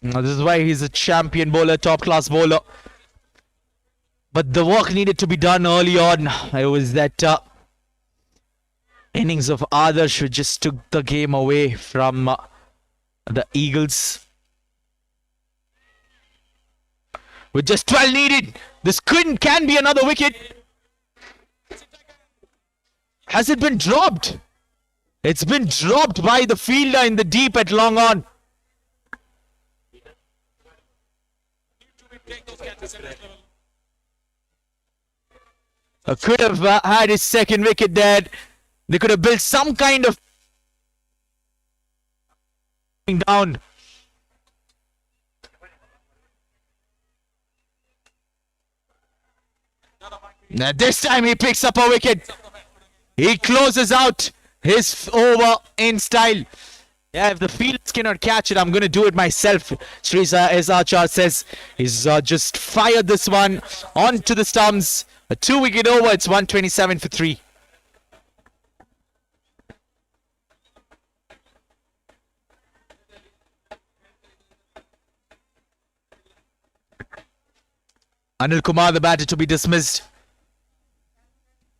E: Now, this is why he's a champion bowler, top-class bowler. But the work needed to be done early on. It was that innings of Adarsh which just took the game away from the Eagles. With just 12 needed, this can be another wicket. Has it been dropped? It's been dropped by the fielder in the deep at long on.
F: take those catches at that level.
E: Could have had his second wicket there. They could have built some kind of down. Now this time he picks up a wicket. He closes out his over in style. Yeah, if the fielders cannot catch it, I'm going to do it myself. Sriza Achar says he's just fired this one onto the stumps. A 2-wicket over. It's 127 for 3. Anil Kumar, the batter, to be dismissed.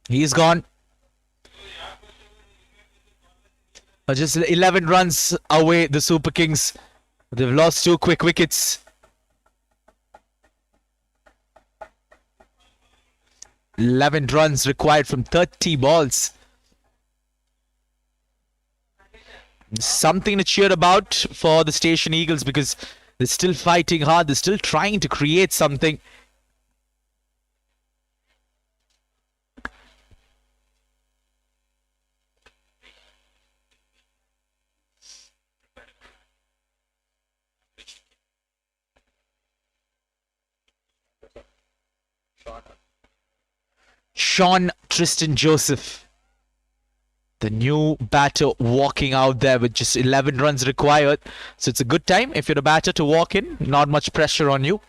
E: He's gone. Just 11 runs away, the Super Kings. They've lost 2 quick wickets. 11 runs required from 30 balls. Something to cheer about for the Station Eagles because they're still fighting hard. They're still trying to create something. Sean Tristan Joseph, the new batter, walking out there with just 11 runs required. So it's a good time if you're a batter to walk in. Not much pressure on you.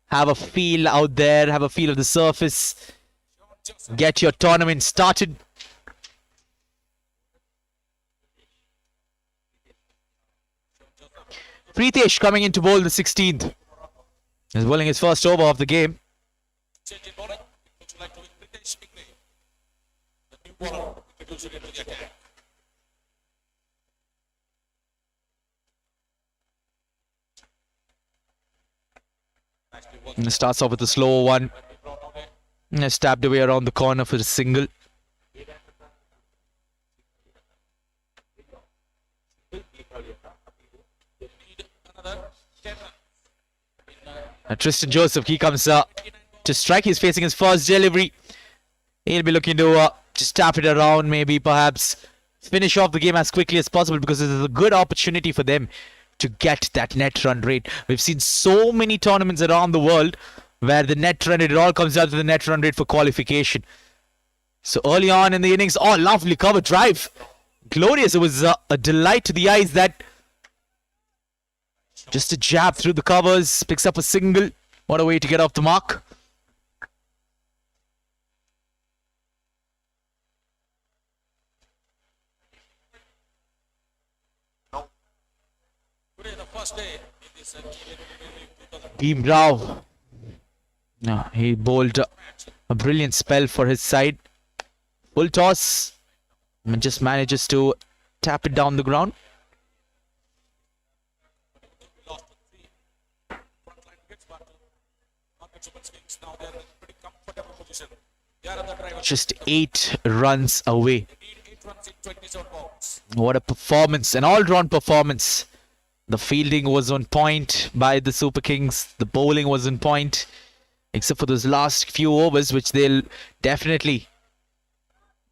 E: Have a feel out there. Have a feel of the surface. Get your tournament started. Pritesh coming in to bowl the 16th. He's bowling his first over of the game.
F: Change in bowling. Would you like to win Pritesh Pingley? The new bowler introducing into the attack. Nicely worked.
E: And starts off with a slow one. Stabbed away around the corner for a single.
F: Another 10 runs.
E: And Tristan Joseph, he comes to strike. He's facing his first delivery. He'll be looking to just tap it around, maybe perhaps finish off the game as quickly as possible because this is a good opportunity for them to get that net run rate. We've seen so many tournaments around the world where the net run rate, it all comes down to the net run rate for qualification. So early on in the innings, oh, lovely cover drive. Glorious. It was a delight to the eyes. That just a jab through the covers, picks up a single. What a way to get off the mark.
F: Today, the first day in this KBN 2000
E: Team Rao. No, he bowled a brilliant spell for his side. Full toss. And just manages to tap it down the ground.
F: lost to 3 frontline wickets, but not Super Kings. Now they're in a pretty comfortable position. They are at the driver's
E: Just 8 runs away.
F: need 8 runs in 27 balls.
E: What a performance, an all-round performance. The fielding was on point by the Super Kings. The bowling was on point, except for those last few overs, which they'll definitely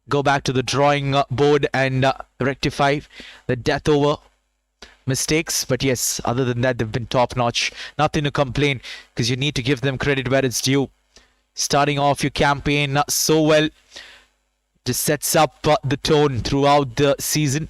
E: go back to the drawing board and rectify the death over mistakes. But yes, other than that, they've been top-notch. Nothing to complain, because you need to give them credit where it's due. Starting off your campaign so well just sets up the tone throughout the season.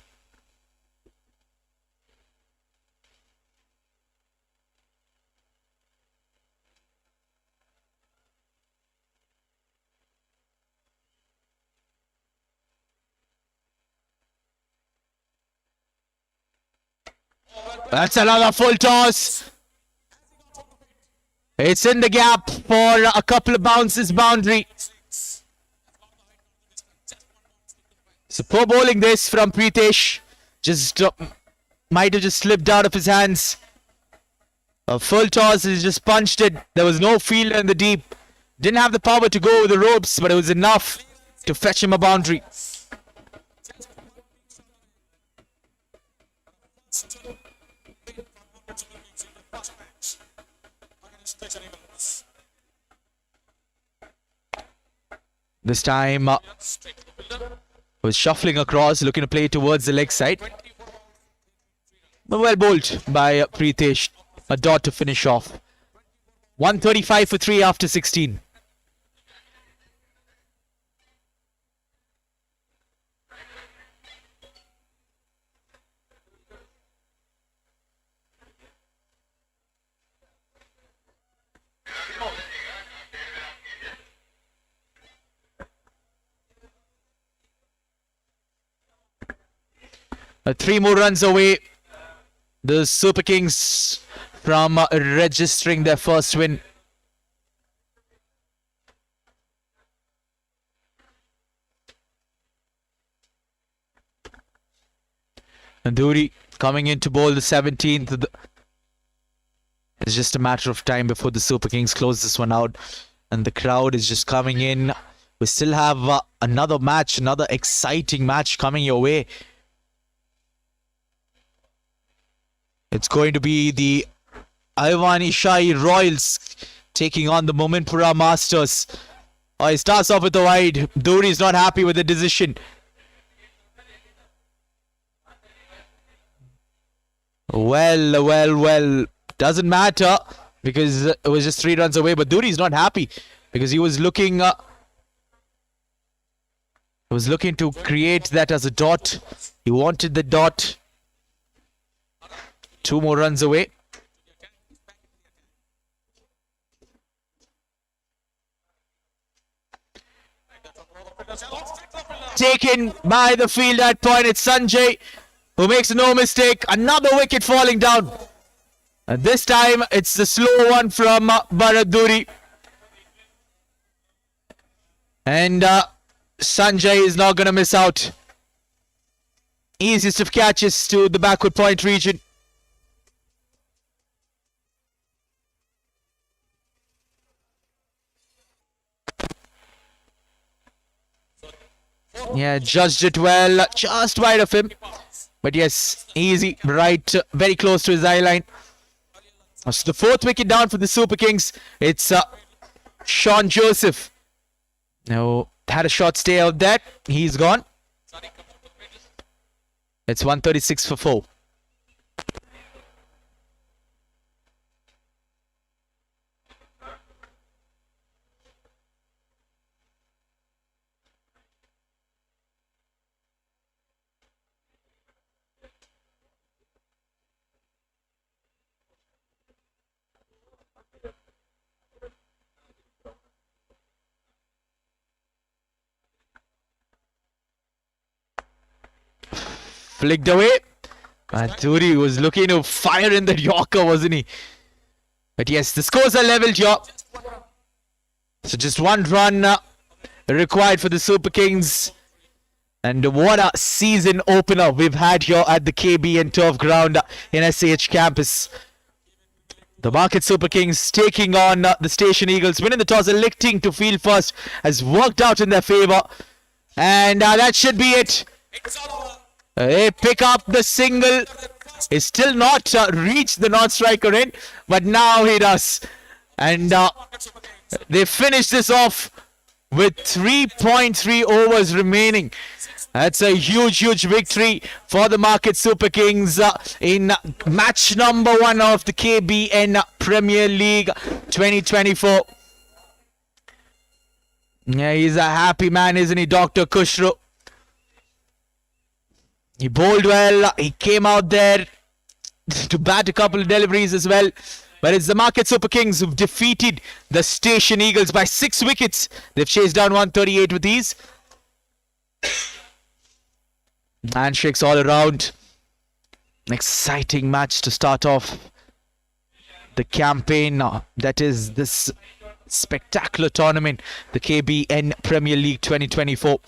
E: That's another full toss. It's in the gap for a couple of bounces boundary. Superb bowling this from Pritesh. Just might have just slipped out of his hands. A full toss, he just punched it. There was no fielder in the deep. Didn't have the power to go over the ropes, but it was enough to fetch him a boundary.
F: Station Eagles.
E: This time
F: Straight to the fielder.
E: was shuffling across, looking to play towards the leg side. But well bowled by Preetesh. A dot to finish off. 135 for 3 after 16. Three more runs away. The Super Kings from registering their first win. And Duri coming in to bowl the 17th. It's just a matter of time before the Super Kings close this one out. And the crowd is just coming in. We still have another match, another exciting match coming your way. It's going to be the Ivan Ishai Royals taking on the Mominpura Masters. Oh, he starts off with the wide. Duri is not happy with the decision. Well. Doesn't matter because it was just 3 runs away. But Duri is not happy because he was looking to create that as a dot. He wanted the dot. 2 more runs away. Taken by the field at point. It's Sanjay who makes no mistake. Another wicket falling down. And this time it's the slow one from Bharat Duri. And Sanjay is not going to miss out. Easiest of catches to the backward point region. Yeah, judged it well, just wide of him. But yes, easy, right, very close to his eye line. So the 4th wicket down for the Super Kings. It's Sean Joseph. Now, had a short stay out there. He's gone. It's 136 for 4. Flicked away. Duri was looking to fire in the Yorker, wasn't he? But yes, the scores are leveled here. So just 1 run required for the Super Kings. And what a season opener we've had here at the KBN Turf Ground in SAH campus. The Market Super Kings taking on the Station Eagles. Winning the toss, electing to field first has worked out in their favour. And that should be it. They pick up the single. He's still not reached the non-striker in, but now he does. And they finish this off with 3.3 overs remaining. That's a huge victory for the Market Super Kings in match number 1 of the KBN Premier League 2024. Yeah, he's a happy man, isn't he, Dr. Kushro? He bowled well. He came out there to bat a couple of deliveries as well. But it's the Market Super Kings who've defeated the Station Eagles by 6 wickets. They've chased down 138 with ease. Handshakes all around. An exciting match to start off the campaign. That is this spectacular tournament, the KBN Premier League 2024.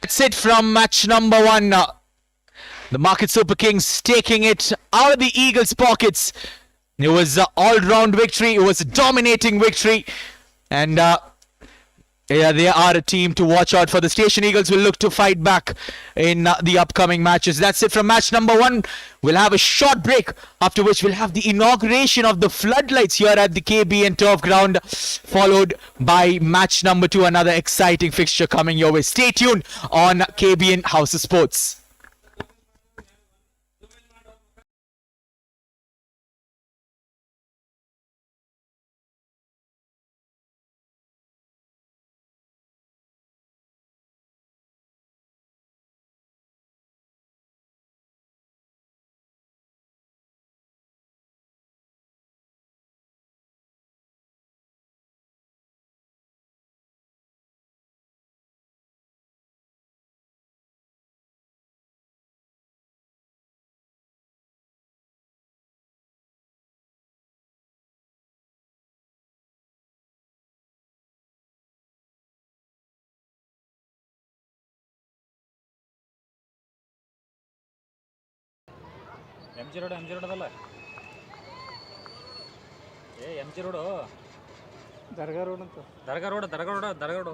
E: That's it from match number 1. The Market Super Kings taking it out of the Eagles' pockets. It was an all-round victory. It was a dominating victory. And Yeah, they are a team to watch out for. The Station Eagles will look to fight back in the upcoming matches. That's it from match number 1. We'll have a short break, after which we'll have the inauguration of the floodlights here at the KBN turf ground, followed by match number 2, another exciting fixture coming your way. Stay tuned on KBN House of Sports.
A: MG road ಅದಲ್ಲ MG road
G: ದರ್ಗಾ road ಅಂತ
A: ದರ್ಗಾ road